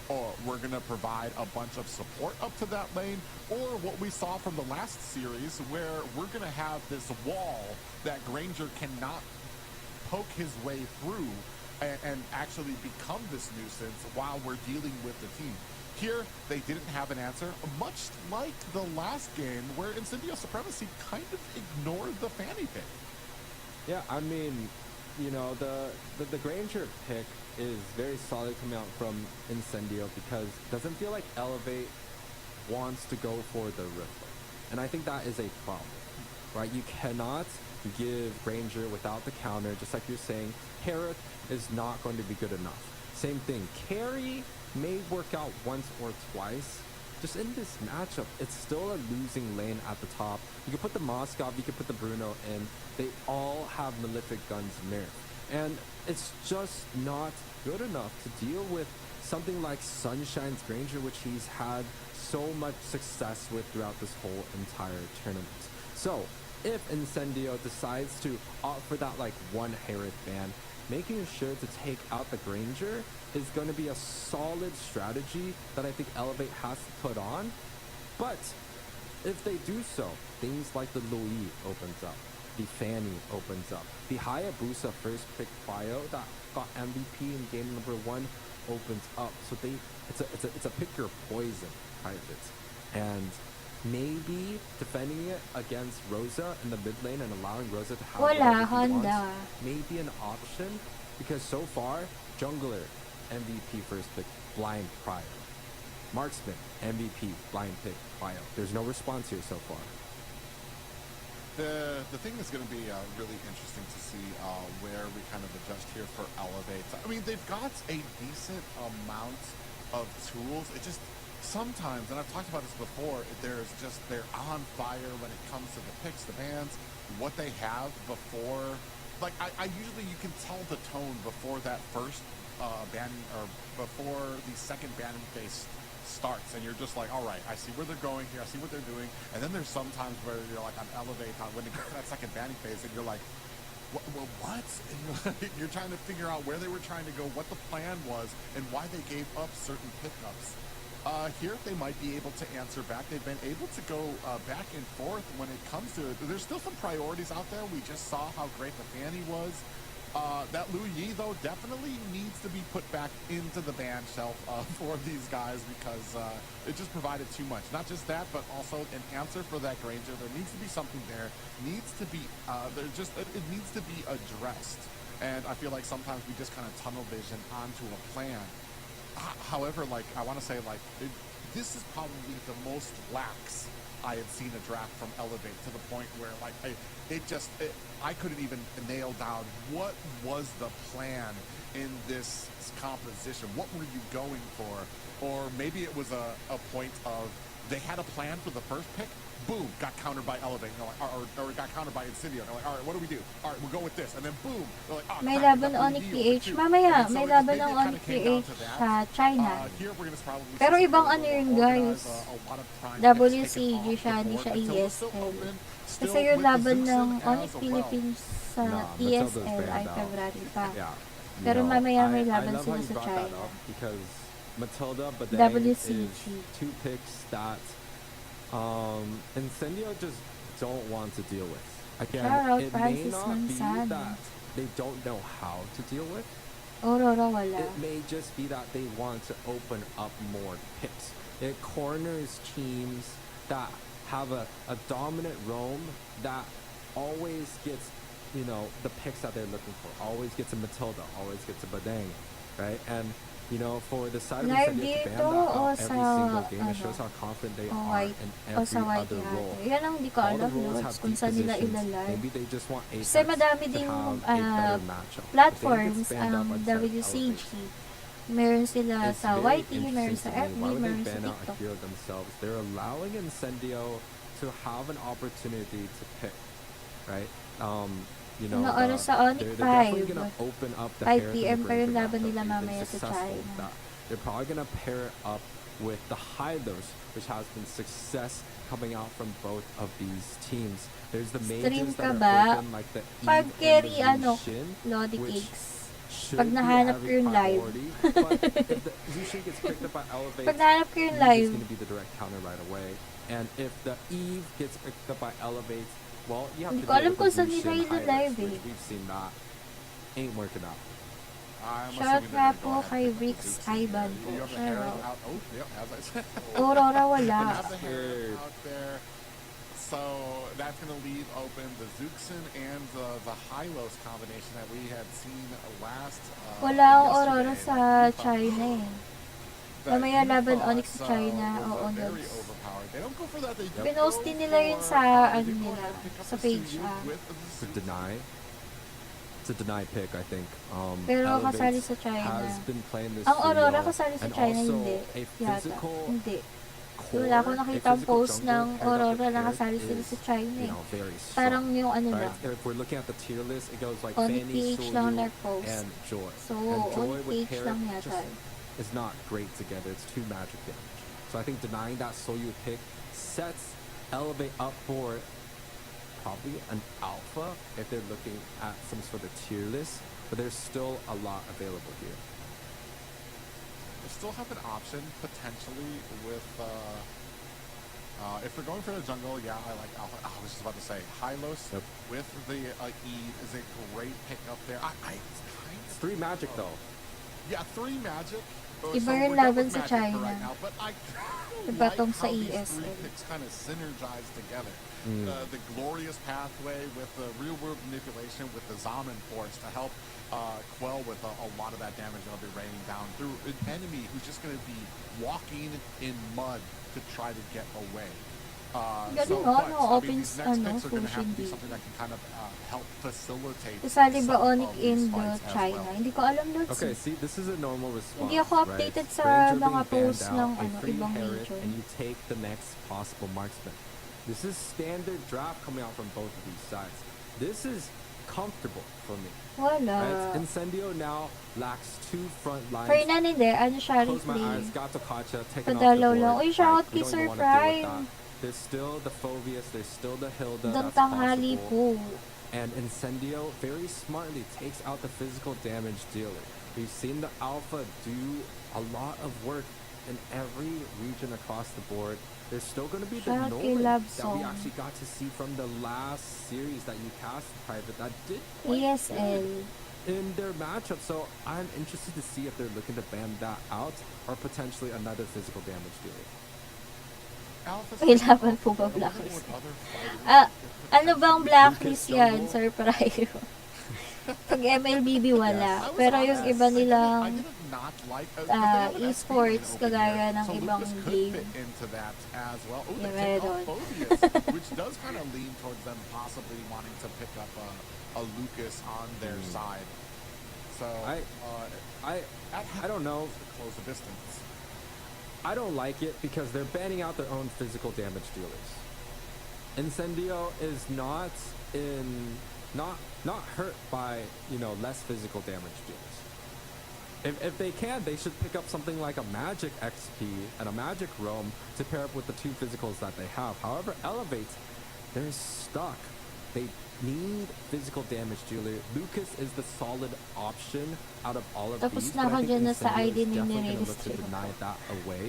or we're going to provide a bunch of support up to that lane, or what we saw from the last series where we're going to have this wall that Granger cannot poke his way through and actually become this nuisance while we're dealing with the team. Here, they didn't have an answer, much like the last game where Incendio Supremacy kind of ignored the fanny pick. Yeah, I mean, you know, the Granger pick is very solid coming out from Incendio because it doesn't feel like Elevate wants to go for the Riftler. And I think that is a problem, right? You cannot give Granger without the counter, just like you're saying. Harith is not going to be good enough. Same thing. Carry may work out once or twice. Just in this matchup, it's still a losing lane at the top. You can put the Moskov, you can put the Bruno in. They all have Malefic Guns nerf. And it's just not good enough to deal with something like Sunshine's Granger, which he's had so much success with throughout this whole entire tournament. So, if Incendio decides to opt for that like one Harith ban, making sure to take out the Granger is going to be a solid strategy that I think Elevate has to put on. But if they do so, things like the Louis opens up, the Fanny opens up, the Hayabusa first pick bio that got MVP in game number 1 opens up. So it's a pick your poison private, and maybe defending it against Rosa in the mid lane and allowing Rosa to have whatever he Honda wants may be an option, because so far jungler MVP first pick blind prior, marksman MVP blind pick prior. There's no response here so far. The thing that's going to be really interesting to see where we kind of adjust here for Elevate. I mean, they've got a decent amount of tools. It just sometimes, and I've talked about this before, they're on fire when it comes to the picks, the bans, what they have before. Like I usually, you can tell the tone before that first banning, or before the second banning phase starts, and you're just like, all right, I see where they're going here, I see what they're doing. And then there's sometimes where you're like on Elevate, when it gets to that second banning phase, and you're like, what? And you're trying to figure out where they were trying to go, what the plan was, and why they gave up certain pickups. Here, they might be able to answer back. They've been able to go back and forth when it comes to it. There's still some priorities out there. We just saw how great the Fanny was. That Lu Yi, though, definitely needs to be put back into the ban shelf for these guys, because it just provided too much. Not just that, but also an answer for that Granger. There needs to be something there. Needs to be it needs to be addressed. And I feel like sometimes we just kind of tunnel vision onto a plan. However, like, I want to say, like, this is probably the most lax I had seen a draft from Elevate, to the point where, like, I couldn't even nail down what was the plan in this composition. What were you going for? Or maybe it was a point of they had a plan for the first pick, boom, got countered by Elevate, and they're like, or got countered by Incendio. They're like, all right, what do we do? All right, we'll go with this. And then boom, they're like, may laban Onyx PH. Mamaya, may laban ng Onyx PH sa China. Pero ibang ano yun, guys. WCG siya, hindi siya ESL. Kasi yung laban ng Onyx Philippines sa ESL ay February pa. Pero mamaya may laban sila sa China. Because Matilda, but is WCG. 2 picks that Incendio just don't want to deal with. Again, it may not be that they don't know how to deal with. Aurora wala. It may just be that they want to open up more picks. It corners teams that have a dominant roam that always gets, you know, the picks that they're looking for. Always gets a Matilda, always gets a Badang. right? And you know, for the side of Live Incendio to ban dito that o out every sa, single game, it ano, shows how confident they o are white, in o sa every white other role. yata. Yan ang di ko All the alam, roles Lods, have kung deep saan nila positions. ilalive. Maybe they just want Apex Kasi madami to ding have a better matchup. If they platforms get spanned ang up, I'd say WCG. Elevate. Meron sila It's sa very YT, meron interesting sa to me. FB, Why would they meron sa ban out a TikTok. hero themselves? They're allowing Incendio to have an opportunity to pick, right? You know, Ano oras sa Onyx? they're definitely 5. gonna open up the 5 Harris and the PM pa yung Granger laban matchup. nila They've been mamaya sa successful with China. that. They're probably gonna pair it up with the Hylos, which has been success coming out from both of these teams. There's the Stream mages ka that ba? are open, like the Pag Eve carry, and ano, the Zushin, Lodi which Cakes. should Pag be a nahanap ko heavy yung live. priority, but if the Zushin gets picked up by Elevate, Pag nahanap ko yung Eve live, is going to be the direct counter right away. And if the Eve gets picked up by Elevate, well, you have Hindi to ko deal alam with kung the saan nila Zushin ilo-live Hylos, eh. which we've seen that ain't working out. I'm shout assuming nga they're po gonna go kay ahead and pick Rix up the Zooks in Ivan here. po. You have the Pero, Heron out. Oh, yep, as I said. Aurora wala. You have the Heron out there. So that's going to leave open the Zooksin and the Hylos combination that we had seen last Wala ang yesterday. Aurora sa China eh. That Mamaya you laban thought, Onyx sa China, was, oo, very Lods. overpowered. They don't go for that. They do Pinost go din nila yun for, sa, they ano do go nila, ahead and pick up sa the page, Suyu with the To Zook. deny. It's a deny pick, I think. Pero Elevate kasali sa China. has been playing this Ang Aurora Suyo, kasali sa and China, also hindi. a Yata. physical Hindi. core, Wala akong a nakita ang physical post jungler ng paired up Aurora with na Eric kasali sila is, sa China you eh. know, very strong, Parang yung ano right? lang. If we're looking at the tier list, it goes like Only Fanny, PH lang Soyu, nag-post. and Joy. So, And Joy only with PH lang Herrick yata. just is not great together. It's too magic damage. So I think denying that Soyu pick sets Elevate up for probably an alpha if they're looking at some sort of tier list, but there's still a lot available here. They still have an option potentially with if they're going for the jungle. Yeah, I like Alpha. I was just about to say Hylos Yep. with the Eve is a great pickup there. It's kind of 3 magic though. Yeah, 3 magic. Iba So yung we're done laban with sa Magic for China. right now, but I Iba like tong how sa these 3 ESL. picks kind of synergize together. Mm. The glorious pathway with the real world manipulation with the Zaman force to help quell with a lot of that damage that'll be raining down through an enemy who's just going to be walking in mud to try to get away. Galing, but, no? I mean, Open, these next ano, picks are going to have to be Fusion something that can kind of help facilitate Kasali ba some Onyx of these in the fights as China? well. Hindi ko alam, Lods. Okay, see, this is a normal response. Hindi ako right? updated sa Ranger mga being posts banned ng out, a ano, free ibang Herrick, region. and you take the next possible marksman. This is standard draft coming out from both of these sides. This is comfortable for me. Wala. Right? Incendio now lacks 2 front lines. Fernan hindi, ano siya, Close my replay. eyes, got to Kacha, taken off the Padalaw board. lang. Uy, shout We kay don't Sir even wanna deal with Prime. that. There's still the Phobius, there's still the Hilda, Doon that's tanghali possible. po. And Incendio very smartly takes out the physical damage dealer. We've seen the Alpha do a lot of work in every region across the board. There's still going to be the Shout kay Nolan Love that we Song. actually got to see from the last series that you cast, Private, that did quite ESL. good in their matchup. So I'm interested to see if they're looking to ban that out or potentially another physical damage dealer. May laban po ba Blacklist? Ano bang Blacklist yan, Sir Prime? Pag MLBB wala. Pero yung iba nilang esports, kagaya ng ibang game. Yeah, meron. Which does kind of lean towards them possibly wanting to pick up a Lucas on their side. So I don't know. To close the distance. I don't like it because they're banning out their own physical damage dealers. Incendio is not hurt by, you know, less physical damage dealers. If they can, they should pick up something like a Magic XP and a Magic Roam to pair up with the 2 physicals that they have. However, Elevate, they're stuck. They need physical damage dealer. Lucas is the solid option out of all of Tapos these. na ako But I think dyan na sa Incendio ID is ni definitely gonna Nirelis look to Chico. deny that away.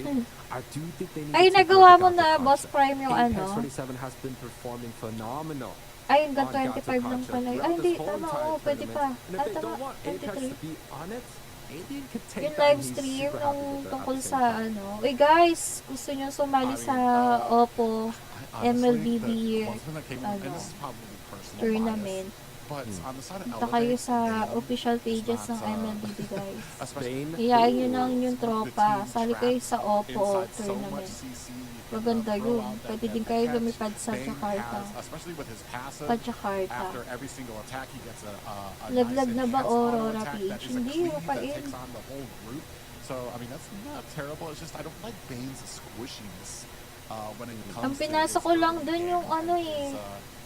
I do think they need Ay, to take a nagawa look mo at na, the Boss concept. Prime, yung Apex ano? 27 has been performing phenomenal. Ay, hanggang on 25 lang Gato pala. Kacha Ay, hindi. throughout Tama, this whole oo. entire Pwede pa. tournament. And if Ah, they tama. don't want Apex 23. to be on it, Alien could take Yung that live and he's stream super nung happy with it at tungkol the sa same time. ano. Uy guys, gusto nyo sumali sa Oppo MLBB One thing that came, and ano, this is probably personal tournament. bias. But on the side of Punta kayo Elevate, sa Bane official is pages not, ng MLBB, guys. especially Bane. Iyain nyo na ang inyong the tropa. team Sali kayo trapped sa Oppo inside so much tournament. CC, you can, Maganda throw yun. out that Pwede din catch. kayo lumipad sa Bane Jakarta. has, especially with his passive, Pa Jakarta. after every single attack, he gets a Laglag nice na ba enhanced auto Aurora attack that PH? is a Hindi, cleave that mapain. takes on the whole group. So, I mean, that's not terrible. It's just I don't like Bane's squishiness when it comes Ang to pinasa his ko lang early dun game yung ano and eh.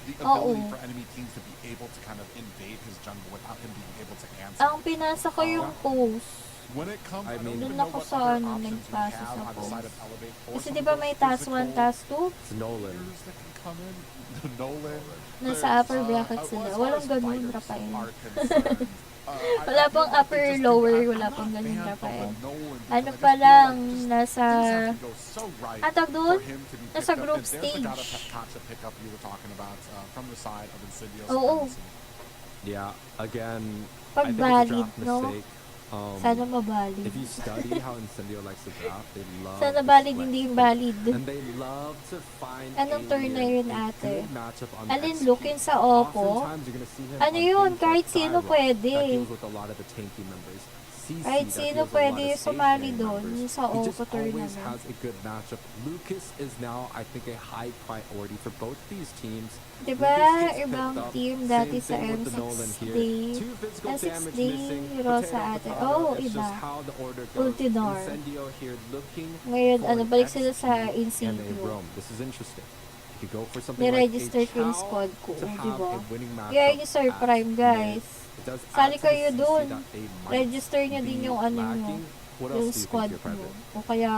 the Oo. ability for enemy teams to be able to kind of invade his jungle without him being able to answer. Ang pinasa ko yung post. When it comes, I I don't mean- even Dun know ako what sa other ano, options we nagpasa have sa on the side of post. Elevate for Kasi some di of ba those may task 1, physical task 2? It's Nolan. players that can come in. Nolan. Nasa There's, upper bracket well, sila. as far Walang as ganun, fighters Rafael. are concerned, Wala I feel pang like upper, they just lower, I'm wala not pang a ganun, fan of Rafael. the Nolan because Ano I just pa feel lang, like just nasa... things have to go so right Atag doon? for him to be Nasa picked up. group And there's the stage. Gotcha pickup you were talking about from the side of Insidious. Oo. Yeah, again, Pag I think it's a valid, draft no? mistake. Sana mabalid. If you study how Incendio likes to draft, they love Sana to valid, flex hindi yung pick. valid. And they love to find Anong turn na yun, a ate? good matchup on the Alin, XP. lookin sa Oppo? Oftentimes, you're gonna see him Ano on yun? things Kahit like sino Thyrox pwede. that deals with a lot of the tanky members. CC Kahit that sino deals with a lot pwede of sumali stationary doon members. sa He Oppo just always tournament. has a good matchup. Lucas is now, I think, a high priority for both these teams. Diba, Lucas gets ibang picked up. team Same dati sa thing with the Nolan M6 here. day. Two physical M6 damage day, missing. Rosa Potato, ate. potato. Oh, It's iba. just how the order goes. Ultidor. Incendio here looking Ngayon, for ano, an balik sila XP sa and a Insidio. roam. This is interesting. You could go for something like a Niregister ko yung Chow squad ko, to di have ba? a winning matchup Kaya yung Sir at Prime, mid. guys. It does Sali add to the kayo CC dun. that they might Register nyo din be yung ano nyo, lacking. What else yung do you squad think here, nyo. Private? O kaya,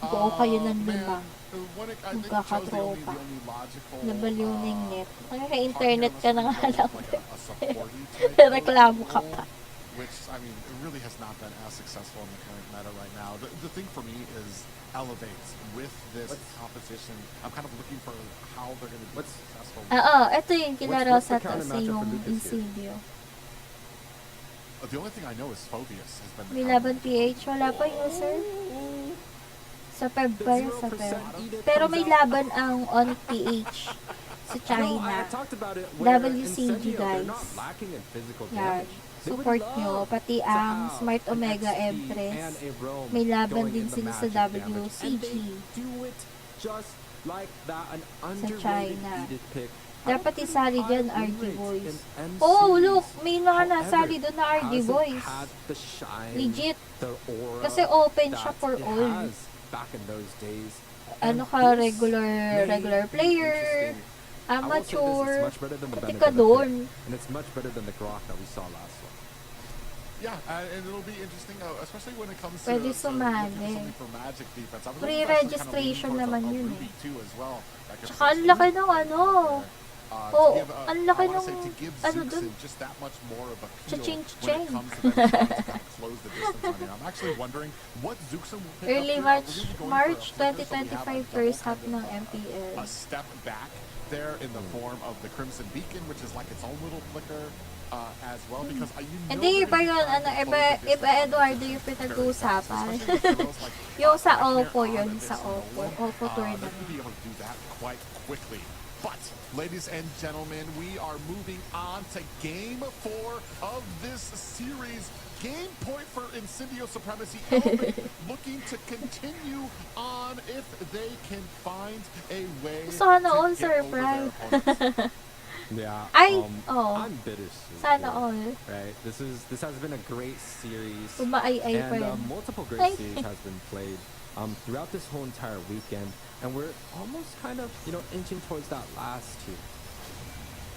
buo kayo ng lima. Magkakatropa. Nabaliw Nabaliw na yung net. Nakaka-internet ka na nga lang. Reklamo ka pa. Which, I mean, it really has not been as successful in the current meta right now. The thing for me is Elevate with this competition. I'm kind of looking for how they're going to be successful. Ito yung kilaro what's sa the counter sa matchup for yung Lucas here? Insidio. The only thing I know is Phobius has been the May counter. laban PH, wala pa user. Sa Feb ba yun? Sa Feb. Pero may laban ang on PH sa No, I China. talked about it where WCG, Incendio, they're guys. not lacking in physical Yan. damage. They would Support love nyo, pati to ang have Smart an Omega XP Empress. and a roam May laban going din in the sila sa magic damage. And WCG. they do it just like that. An underrated China. edit pick. Dapat isali dyan High RD win Boys. rates in Oh, MCs. look! May mga However, nasali doon na RD hasn't Boys. had the shine, Legit. the aura Kasi open siya that for it all. has back in those days. Ano And ka, this regular may player, be interesting. I will say this, amateur, it's much better than the pati Benedict ka doon. pick, and it's much better than the Grok that we saw last one. Yeah, and it'll be interesting, especially when it comes to Pwede looking for sumali. something for Magic defense. I was Pre-registration actually kind of naman leaning yun towards a eh. Ruby too as well. That could Tsaka ang laki ng ano. to Oh, give, ang laki I wanna ng say to give ano Zeuxin dun. just that much more of a appeal Cha-ching, when it cha-ching. comes to them trying to kind of close the distance on you. I'm actually wondering what Zeuxin will pick Early up here. March, We're gonna be going March for a flicker, so we have a 2025 double first half kind of, ng MPL. a step back there in the form of the Crimson Beacon, which is like its own little flicker as well, because you know Hindi, they're iba gonna be yun. trying Ano, to close iba, the distance iba on you Eduardo just yung very fast, pinag-uusapan. especially with heroes like, Yung sa Wagner Oppo on yun, this sa Oppo. Nolan. Oppo They're tournament. going to be able to do that quite quickly. But, ladies and gentlemen, we are moving on to Game 4 of this series. Game point for Incendio Supremacy. Elevate looking to continue on if they can find a way Sana to all, get Sir over Prime. their opponents. Yeah, I'm bittersweet. Sana here, all. Right, this has been a great series, Umaay-ay pa and yan. multiple Ay. great series has been played throughout this whole entire weekend, and we're almost kind of inching towards that last two.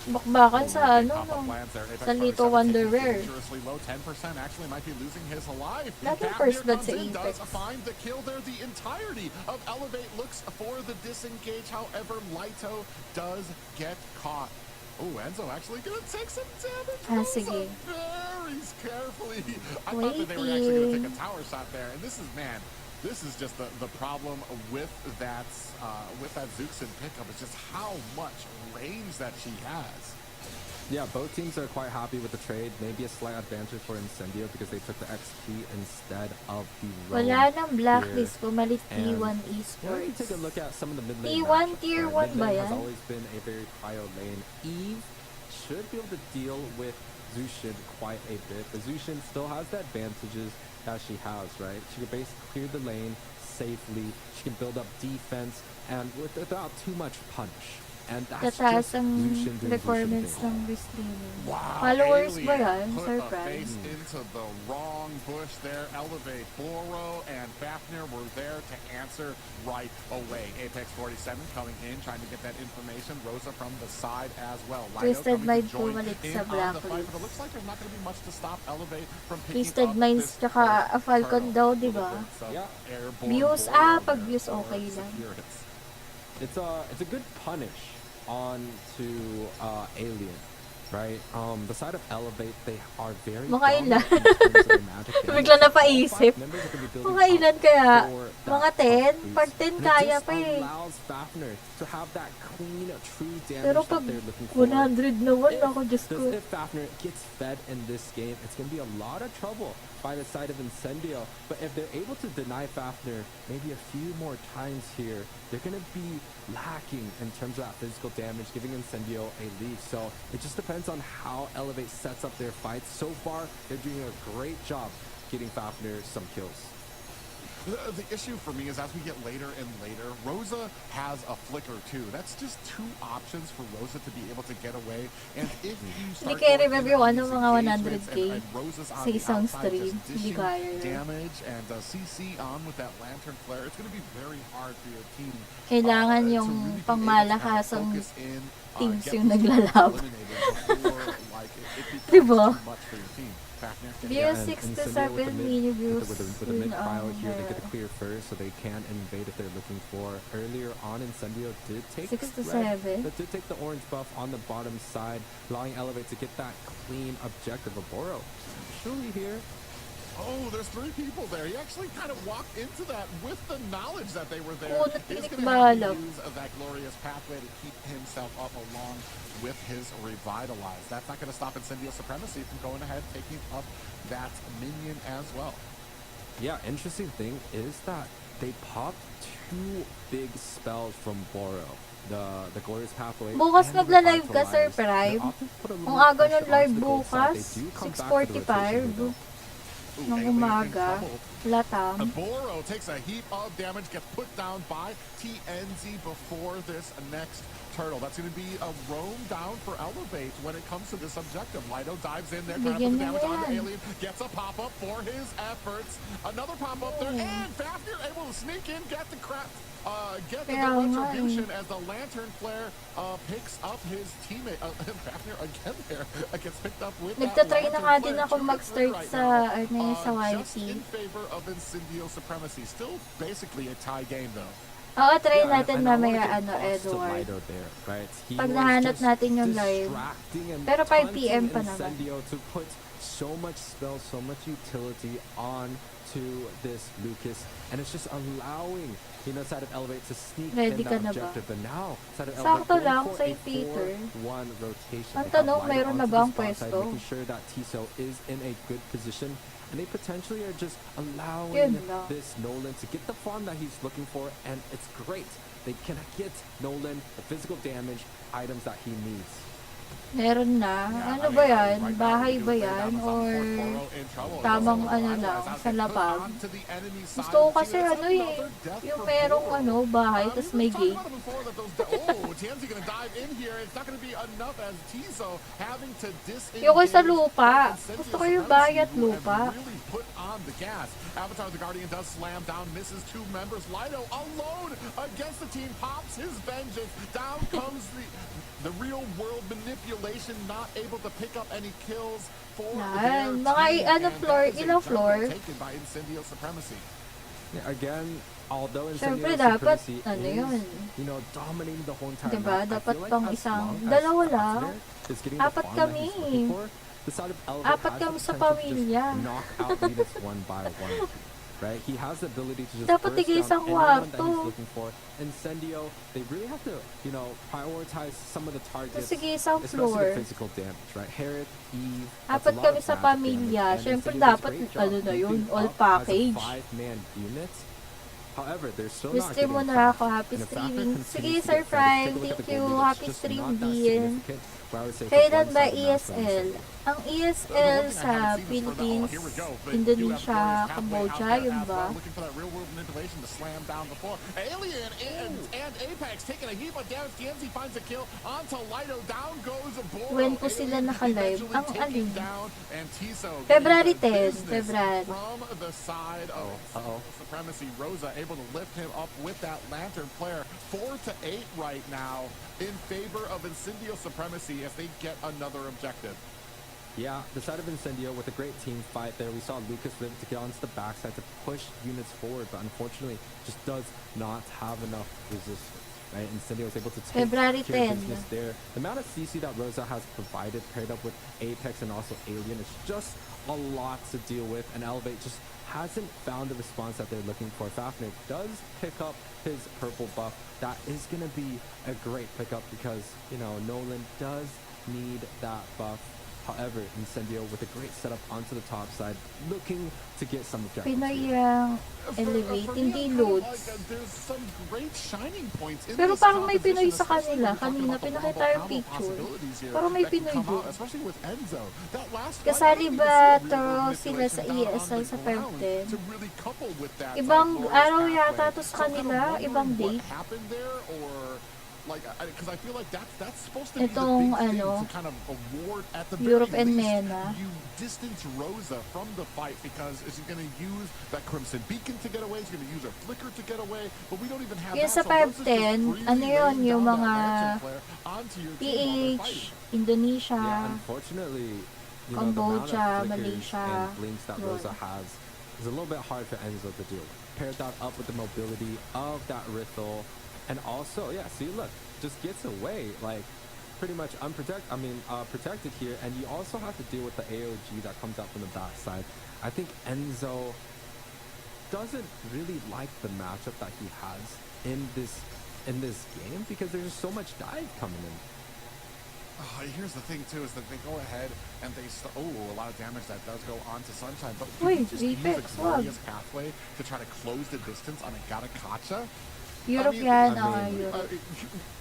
Bakbakan sa ano, Pop-up no? lands there. Apex Sa Lito Predator Wonder taking Rare. dangerously low. 10% actually might be losing his life. Laging Bam first here blood comes sa in, Apex. does find the kill there. The entirety of Elevate looks for the disengage. However, Lito does get caught. Oh, Enzo actually gonna take some damage. Sige. Very carefully. I thought that they were actually gonna take a tower shot there. And this is just the problem with that Zeuxin pickup. It's just how much range that she has. Yeah, both teams are quite happy with the trade. Maybe a slight advantage for Incendio because they took the XP instead of the roam Wala nang blacklist, here. pumalit And, T1 you Esports. take a look at some of the mid lane T1 matchups, tier right? 1 Mid ba lane yan? has always been a very prio lane. Eve, should be able to deal with Zushin quite a bit. But Zushin still has the advantages that she has, right? She can basically clear the lane safely. She can build up defense and without too much punish. And that's Tataas just ang Zushin doing requirements Zushin ng thing. streaming. Wow, Followers ba Alien yan? put Sir a Prime? face into the wrong bush there. Elevate. Boro and Fafnir were there to answer right away. Apex 47 coming in, trying to get that information. Rosa from the side as well. Lido Twisted coming Mind to join bumalik in sa on the fight, Blacklist. but it looks like there's not going to be much to stop Elevate from picking Twisted up Minds this tsaka a Falcon turtle. daw, Little di ba? bits of Yeah. airborne Views, Boro pag there views for okay lang. Securitas. It's a good punish on to Alien, right? The side of Elevate, they are very Mga ilan? dominant in terms of their magic damage. Bigla na paisip. All 5 members are gonna be building Mga up ilan kaya? for that Mga top 10? boost. Pag 10 And it kaya just pa eh. allows Fafnir to have that clean, true damage Pero that pag they're looking for. 100 naman ako, Diyos ko. If Fafnir gets fed in this game, it's going to be a lot of trouble by the side of Incendio. But if they're able to deny Fafnir maybe a few more times here, they're going to be lacking in terms of that physical damage, giving Incendio a lead. So it just depends on how Elevate sets up their fights. So far, they're doing a great job getting Fafnir some kills. The issue for me is as we get later and later, Rosa has a flicker too. That's just two options for Rosa to be able to get away. And if you start Hindi kaya going remember into yung these mga engagements 100K and Rosa's on sa the isang outside stream, just hindi dishing kaya yun. damage and CC on with that lantern flare, it's going to be very hard for your team. Kailangan to yung really be able to pangmalakasang focus in, teams get yung these naglalaban. eliminated before, like, it becomes Diba? too much for your team. Fafnir can Views and 6 to Incendio 7 mini views. with the yun mid cryo ang here, they get to meron. clear first, so they can invade if they're looking for. Earlier on, Incendio did take 6 the to red, 7. but did take the orange buff on the bottom side, allowing Elevate to get that clean objective of Boro. Surely here. Oh, there's 3 people there. He actually kind of walked into that with the knowledge that they were there. Oo, He's natinik going to have to balak. use that glorious pathway to keep himself up along with his Revitalize. That's not going to stop Incendio Supremacy from going ahead, taking up that minion as well. Yeah, interesting thing is that they popped 2 big spells from Boro. The Glorious Pathway. Bukas and the magla-live ka, Sir Revitalize. Prime? They're often put a little Ang aga pressure ng live onto the gold side. bukas, They do come back to the rotation 6:45. window. Ooh, Ng Alien in umaga. trouble. Latam. Boro takes a heap of damage, gets put down by TNZ before this next turtle. That's going to be a roam down for Elevate when it comes to this objective. Lido dives in there, trying to put the Bigyan damage niya on the yan. Alien, gets a pop-up for his efforts. Another pop-up there, and Fafnir able to sneak in, get the get the Kaya nga retribution as the Lantern Flare picks up his teammate. Fafnir again there gets picked up with Nagtatry that na nga Lantern din Flare. ako 2 for 3 mag-start right sa, now. sa Just in YT. favor of Incendio Supremacy. Still basically a tie game though. Oo, try Yeah, natin and I wanna mamaya, give props to Edward. Lido there, right? He Pag was nahanap just natin yung live. distracting and Pero 5 PM punting pa naman. Incendio to put so much spell, so much utility on to this Lucas, and it's just allowing, side of Elevate to sneak Ready in ka that na ba? objective, but now side of Sakto Elevate lang, going for Saint a Peter. 4-1 rotation. Ang They have tanong, Lido mayroon na onto ba the ang spot side, pwesto? making sure that Tiso is in a good position, and they potentially are just allowing Yun lang. this Nolan to get the farm that he's looking for, and it's great. They can get Nolan the physical damage items that he needs. Meron na. Ano ba yan? Bahay ba yan? Or tamang ano lang, sa lapag? Gusto ko kasi ano eh, yung merong bahay, tas may gate. Yung sa lupa. Gusto ko yung bahay at lupa. Avatar the Guardian does slam down, misses 2 members. Lido alone against the team, pops his vengeance. Down comes the real world manipulation, not able to pick up any kills for their Yan. team. Mga And floor, that is a ilang jump floor? taken by Incendio Supremacy. Yeah, again, although Siyempre, Incendio dapat, Supremacy ano is, yun? dominating the whole entire Diba? map, I Dapat feel like pang as isang, long as dalawa lang. Fafnir is getting the Apat farm that he's kami. looking for, the side of Elevate Apat has kami the sa potential to just pamilya. knock out units one by one. Right? He has the ability to just Dapat burst tigil down sa anyone that kwarto. he's looking for. Incendio, they really have to, prioritize some of the targets, Sige, isang especially floor. the physical damage, right? Herod, Eve, that's a Apat lot kami of sa magic pamilya. damage, and Siyempre, Incendio does a dapat, great job ano na yun, keeping all up package. as a 5-man unit. However, they're still not Stream getting mo na far. ako. Happy And if Fafnir streaming. continues Sige, to Sir get fed, Prime. take a look at Thank the you. goal lead, it's Happy just stream, not that Dean. significant. But I would say it's a Kailan ba one-sided match for ESL? Incendio. Ang ESL sa Philippines, Indonesia, Cambodia, yun ba? Looking for that real world manipulation to slam down the floor. Alien and Apex taking a heap of damage. TNZ finds a kill onto Lido. Down goes Boro. When po sila naka-live? Ang alin? And Tiso February 10, February. from the side of Supremacy. Rosa able to lift him up with that Lantern player. 4-8 right now in favor of Incendio Supremacy as they get another objective. Yeah, the side of Incendio with a great team fight there. We saw Lucas live to get onto the backside to push units forward, but unfortunately just does not have enough resistance. Right? Incendio is able to take February care 10. of business there. The amount of CC that Rosa has provided paired up with Apex and also Alien is just a lot to deal with, and Elevate just hasn't found the response that they're looking for. Fafnir does pick up his purple buff. That is going to be a great pickup because, you know, Nolan does need that buff. However, Incendio with a great setup onto the top side, looking to get some objectives. Pinoy yung Elevate, hindi loads. There's some great shining points in Pero this parang may composition, Pinoy sa especially kanila. when you're talking Kanina about the pinakita level yung of picture. possibilities here Parang may that can Pinoy come out, doon. especially with Enzo. That last Kasali fight, I didn't ba even see a to real world sila sa manipulation down ESL on sa the Feb ground 10? to really couple with that Ibang glorious araw pathway. yata to sa So I'm kind of kanila, wondering ibang what date. happened there, or like, because I feel like that's supposed to be Itong, the big thing ano, to kind of award at the Europe very and least. MENA. You distance Rosa from the fight because she's going to use that Crimson Beacon to get away. She's going to use her Flicker to get away. But we don't even have Yun that. sa So Rosa's just 510, freely ano yun, laying yung down that mga Lantern player onto your team while they're PH, fighting. Indonesia, Yeah, unfortunately, you know, Cambodia, the amount of Malaysia, and blinks that yun. Rosa has is a little bit hard for Enzo to deal with. Paired that up with the mobility of that Rithel, and also, yeah, see, look, just gets away, like, pretty much protected here, and you also have to deal with the AOG that comes out from the backside. I think Enzo doesn't really like the matchup that he has in this game because there's just so much dive coming in. Here's the thing too, is that they go ahead and they a lot of damage that does go onto Sunshine, but Uy, you just use a Apex, wag. glorious pathway to try to close the distance on a Gatakacha. Europe I mean, yan, Europe.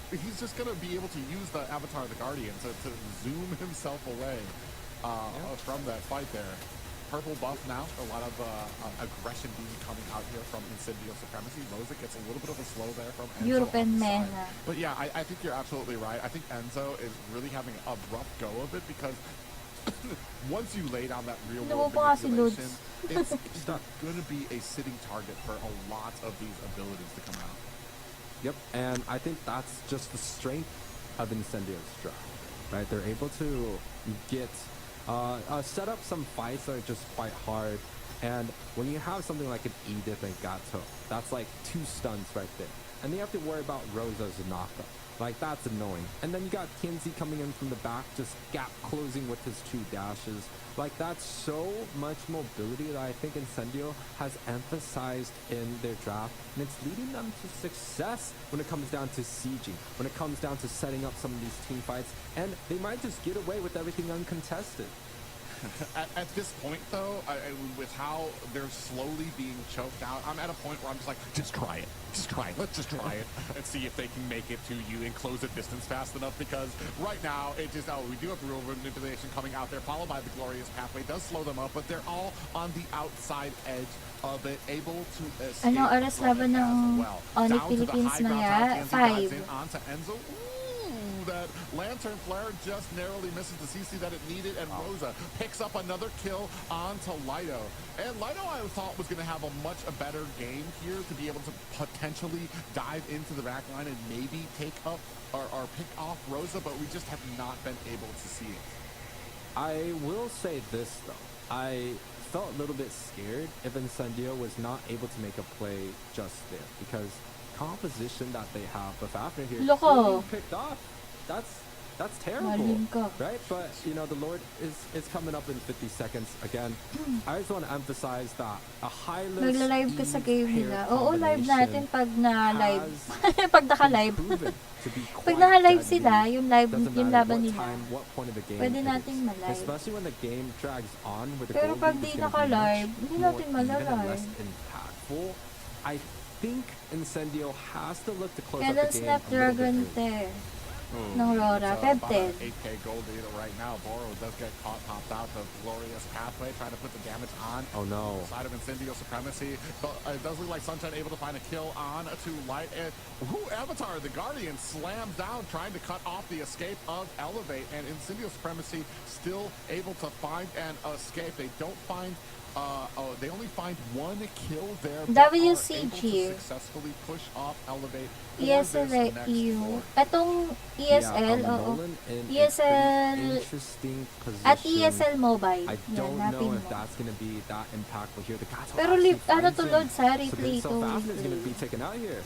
He's just gonna be able to use the Avatar of the Guardian to zoom himself away from that fight there. Purple buff now, a lot of aggression being coming out here from Incendio Supremacy. Rosa gets a little bit of a slow there from Enzo Europe on and the side. MENA. But yeah, I think you're absolutely right. I think Enzo is really having a rough go of it because once you lay down that real world Nabubuka si manipulation, Lods. it's going to be a sitting target for a lot of these abilities to come out. Yep, and I think that's just the strength of Incendio's draft, right? They're able to get set up some fights that are just quite hard, and when you have something like an Edith and Gato, that's like 2 stuns right there, and they have to worry about Rosa's knockup. Like, that's annoying. And then you got Kinsey coming in from the back, just gap closing with his 2 dashes. Like, that's so much mobility that I think Incendio has emphasized in their draft, and it's leading them to success when it comes down to sieging, when it comes down to setting up some of these team fights, and they might just get away with everything uncontested. At this point, though, with how they're slowly being choked out, I'm at a point where I'm just like, just try it. Just try it. Let's just try it and see if they can make it to you and close the distance fast enough, because right now, it just, we do have the real manipulation coming out there, followed by the glorious pathway. It does slow them up, but they're all on the outside edge of it, able to escape. Anong oras laban ng Onyx Philippines na ya? 5. Onto Enzo. That Lantern Flare just narrowly misses the CC that it needed, and Rosa picks up another kill onto Lido. And Lido, I thought, was going to have a much better game here to be able to potentially dive into the back line and maybe take up or pick off Rosa, but we just have not been able to see it. I will say this, though. I felt a little bit scared if Incendio was not able to make a play just there, because composition that they have, the Fafnir here, Loko. picked off. That's terrible, Maling ka. right? But, you know, the Lord is coming up in 50 seconds again. I just want to emphasize that a high-low Nagla-live ka sa game speed nila. pair Oo, live natin pag na-live. has Pag naka-live. proven to be Pag quite naka-live deadly. sila, yung live, Doesn't yung matter laban what nila. time, what point of the game Pwede it nating is. ma-live. Especially when the game drags on with the Pero goal pag lead di is gonna be naka-live, much hindi more natin even and malalive. less impactful. I think Incendio has to look to close Kailan up the game a little Snapdragon bit early. ng Rora. It's about an 10. 8K gold lead right now. Boro does get caught, popped out the glorious pathway, trying to put the damage on. Oh no. Side of Incendio Supremacy. But it does look like Sunshine able to find a kill on to Light. And Avatar, the Guardian, slams down, trying to cut off the escape of Elevate. And Incendio Supremacy still able to find an escape. They don't find they only find one kill there, but are able to successfully push off Elevate for ESL this next EU. floor. Etong ESL, oo. Nolan in a ESL pretty interesting position. at ESL Mobile. I Yan, don't hanapin know mo. if that's going to be that impactful here. The Gato Pero actually ano finds to him. Lord sa replay So to. fast is going to be taken out here.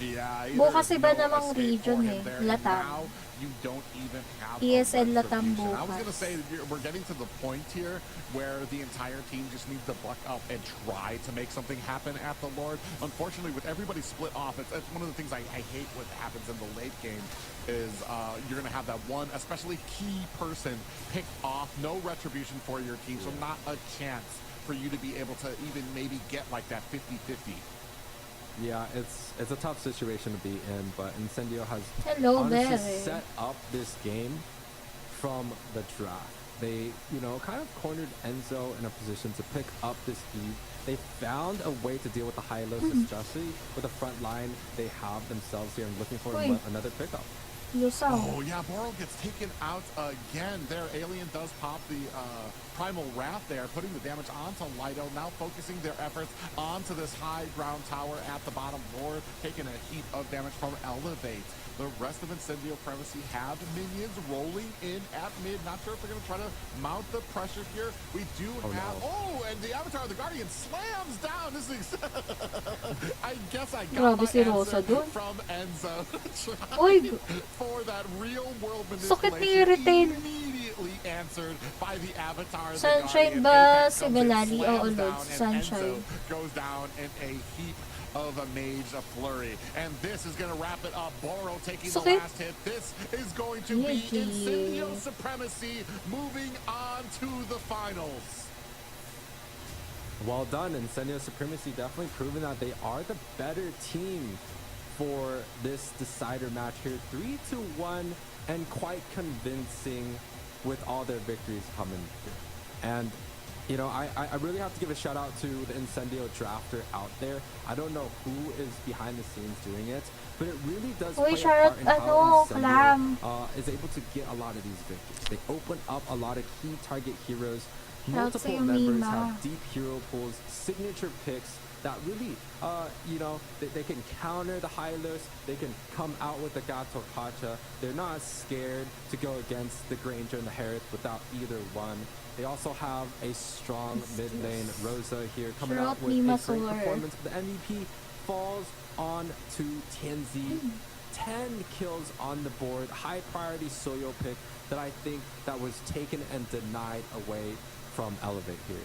Yeah, Bukas there's iba no namang escape region for him eh, there, and Latam. now you don't even have ESL a Latam retribution. I was bukas. going to say we're getting to the point here where the entire team just needs to buck up and try to make something happen at the Lord. Unfortunately, with everybody split off, it's one of the things I hate what happens in the late game is you're going to have that one, especially key person picked off, no retribution for your team, so not a chance for you to be able to even maybe get like that 50-50. Yeah, it's a tough situation to be in, but Incendio has Hello honestly there. set up this game from the draft. They, kind of cornered Enzo in a position to pick up this lead. They found a way to deal with the high-lows, especially with the front line they have themselves here and looking for another pickup. Oh, yeah, Boro gets taken out again. There, Alien does pop the Primal Wrath there, putting the damage onto Lido, now focusing their efforts onto this high ground tower at the bottom board, taking a heap of damage from Elevate. The rest of Incendio Supremacy have minions rolling in at mid. Not sure if they're going to try to mount the pressure here. We do have... No. Oh, and the Avatar, the Guardian, slams down. This is... I guess I got Grabe my si Rosa answer dun. from Enzo. Uy, For that real-world sakit ni manipulation, Retail. immediately answered by the Avatar, the Sunshine Guardian. ba Apex si comes in, Belali? Oo, slams Lord, down, and Sunshine. Enzo goes down in a heap of a mage, a flurry. And this is going to wrap it up. Boro taking the Sakit. last hit. This is going to be Yay. Incendio Supremacy moving on to the finals. Well done, Incendio Supremacy definitely proving that they are the better team for this decider match here. 3-1 and quite convincing with all their victories coming through. And I really have to give a shout out to the Incendio drafter out there. I don't know who is behind the scenes doing it, but it really does play a part in how Incendio is able to get a lot of these victories. They open up a lot of key target heroes. Multiple members have deep hero pools, signature picks that really, they can counter the high-lows. They can come out with the Gato Kacha. They're not scared to go against the Granger and the Harith without either one. They also have a strong mid lane. Rosa here coming out with a great performance. The MVP falls on to Tianzi. 10 kills on the board. High priority Soyo pick that I think that was taken and denied away from Elevate here.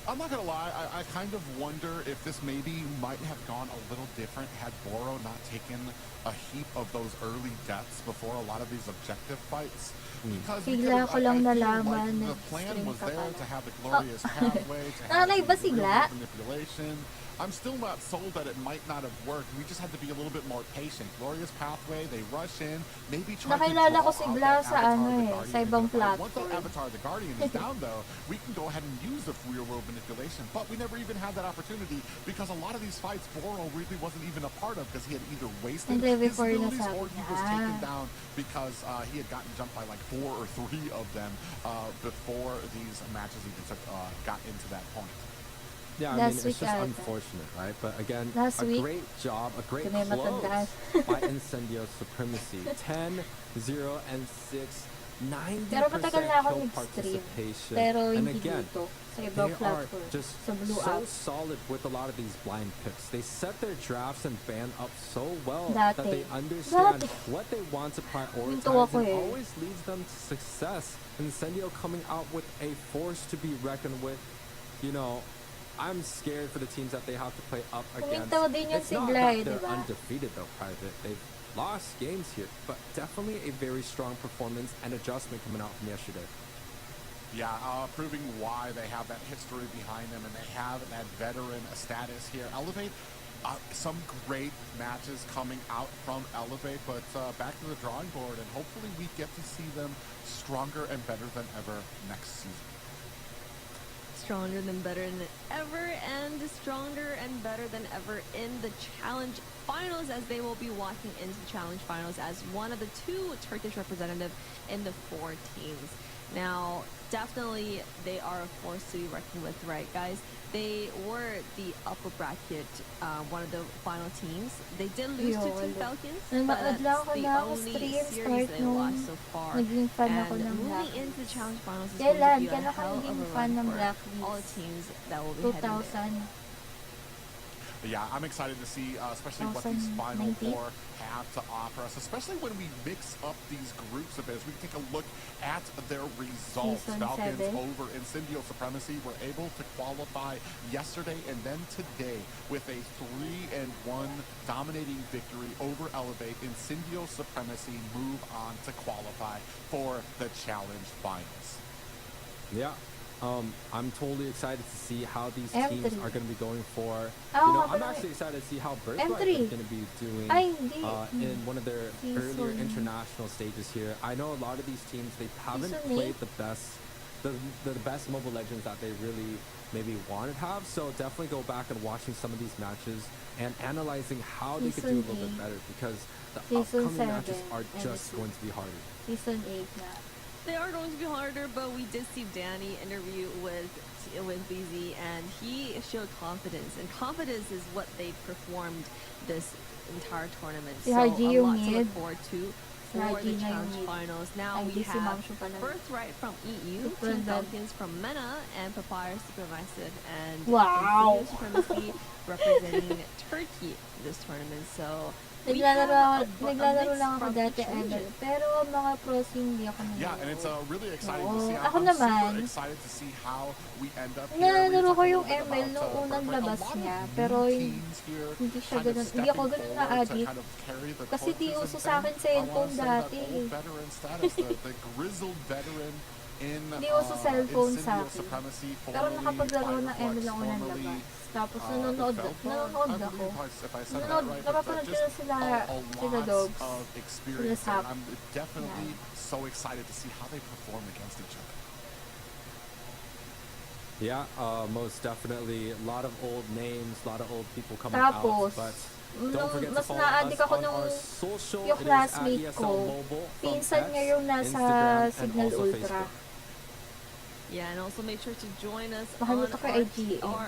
I'm not gonna lie, I kind of wonder if this maybe might have gone a little different had Boro not taken a heap of those early deaths before a lot of these objective fights. Because Bigla ko lang nalaman the plan was there to have the glorious pathway, to have Nanay ba the sigla? manipulation. I'm still not sold that it might not have worked. We just had to be a little bit more patient. Glorious pathway, they rush in, maybe try to Nakilala draw ko si out Bla that sa Avatar, ano the eh, Guardian sa into ibang the fight. Once platform. the Avatar, the Guardian is down though, we can go ahead and use the real world manipulation. But we never even had that opportunity because a lot of these fights Boro really wasn't even a part of because he had either wasted Hindi, his before abilities nasabi or he was taken down because he had gotten jumped by like 4 or 3 of them before these matches even got into that point. Yeah, I mean, it's just unfortunate, right? But again, a great job, a great close by Incendio Supremacy. 10, 0, and 6, 90% kill participation. And again, they are just so solid with a lot of these blind picks. They set their drafts and ban up so well that they understand what they want to prioritize and always leads them to success. Incendio coming out with a force to be reckoned with, I'm scared for the teams that they have to play up against. It's not that they're undefeated though, Private. They've lost games here, but definitely a very strong performance and adjustment coming out from yesterday. Yeah, proving why they have that history behind them and they have that veteran status here. Elevate some great matches coming out from Elevate, but back to the drawing board, and hopefully we get to see them stronger and better than ever next season. Stronger than better than ever, and stronger and better than ever in the Challenge Finals, as they will be walking into Challenge Finals as one of the 2 Turkish representatives in the 4 teams. Now, definitely they are a force to be reckoned with, right, guys? They were the upper bracket, one of the final teams. They did lose to Team Falcons, but that's the only series they lost so far. And moving into the Challenge Finals is going to be a hell of a run for all the teams that will be heading there. Yeah, I'm excited to see, especially what these Final Four have to offer us, especially when we mix up these groups a bit. As we take a look at their results. Falcons over in Syndio Supremacy were able to qualify yesterday and then today with a 3-1 dominating victory over Elevate in Syndio Supremacy, move on to qualify for the Challenge Finals. Yeah. I'm totally excited to see how these teams are going to be going for. I'm actually excited to see how Birthright is going to be doing in one of their earlier international stages here. I know a lot of these teams, they haven't played the best Mobile Legends that they really maybe want to have. So definitely go back and watching some of these matches and analyzing how they could do a little bit better, because the upcoming matches are just going to be harder. Season 8 now. They are going to be harder, but we did see Danny interview with BZ, and he showed confidence, and confidence is what they performed this entire tournament. So a lot to look forward to for the Challenge Finals. Now we have Birthright from EU, Team Falcons from MENA, and Papyrus Supermassive, and Syndio Supremacy representing Turkey this tournament. So naglalaro lang ako dati ML, pero mga pros hindi ako naglalaro. Yeah, and it's really exciting to see. I'm super excited to see how we end up here. Nalaro ko yung ML nung unang labas niya, pero hindi siya ganun, hindi ako ganun na-addict. Kasi di uso sa akin cellphone dati. Hindi uso cellphone sa akin. Pero nakapaglaro ng ML ang unang labas. Tapos nanonood ako. Napapanood ko na sila Dogs. Sila Sap. I'm definitely so excited to see how they perform against each other. Yeah, most definitely. A lot of old names, a lot of old people coming out. But don't forget to follow us on our social. Yung classmate ko, pinsan niya yung nasa Signal Ultra. Yeah, and also make sure to join us on our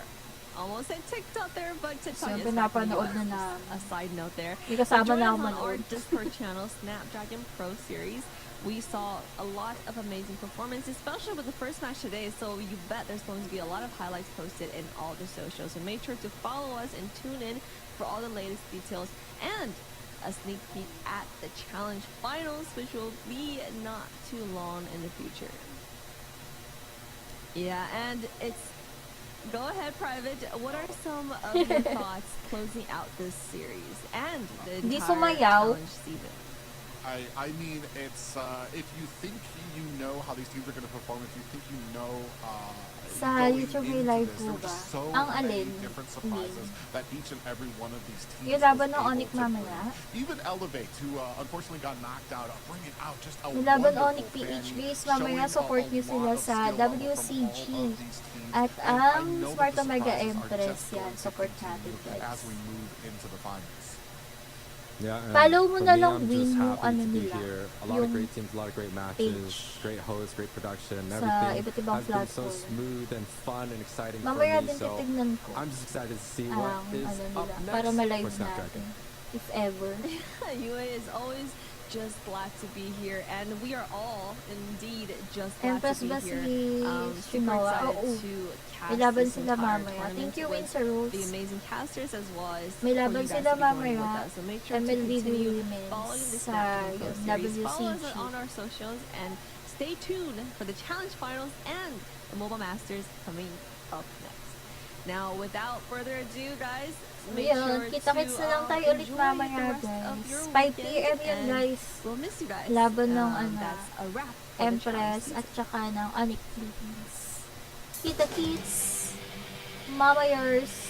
almost said TikTok there, but TikTok is a side note there. Join us on our Discord channel, Snapdragon Pro Series. We saw a lot of amazing performance, especially with the first match today, so you bet there's going to be a lot of highlights posted in all the socials. So make sure to follow us and tune in for all the latest details and a sneak peek at the Challenge Finals, which will be not too long in the future. Yeah, and it's... Go ahead, Private. What are some of your thoughts closing out this series and the entire challenge season? I mean, it's if you think you know how these teams are going to perform, if you think you know sa YouTube may live po ba? Ang alin? That each and every one of these teams yung laban ng Onyx mamaya? Even Elevate, who unfortunately got knocked out, bringing out just a yung laban Onyx PHBs mamaya, support nyo sila sa WCG. At ang Smart Omega Empress, yan, support natin guys. As we move into the finals. Yeah, follow mo na lang win yung ano nila. A lot of great teams, a lot of great matches, great hosts, great production, everything has been so smooth and fun and exciting for me. So I'm just excited to see what is up next para ma-live for Snapdragon. If ever. UA is always just glad to be here, and we are all indeed just glad to be here. Super excited to cast this entire tournament with the amazing casters as well as for you guys to be joining with us. So make sure to continue following the Snapdragon series. Follow us on our socials and stay tuned for the Challenge Finals and the Mobile Masters coming up next. Now, without further ado, guys, make sure kita-kits na lang tayo ulit mamaya, guys. 5 PM yun, guys. We'll miss you guys. Laban ng that's a wrap Empress at saka ng Onyx Philippines. Kita-kits, mamayers.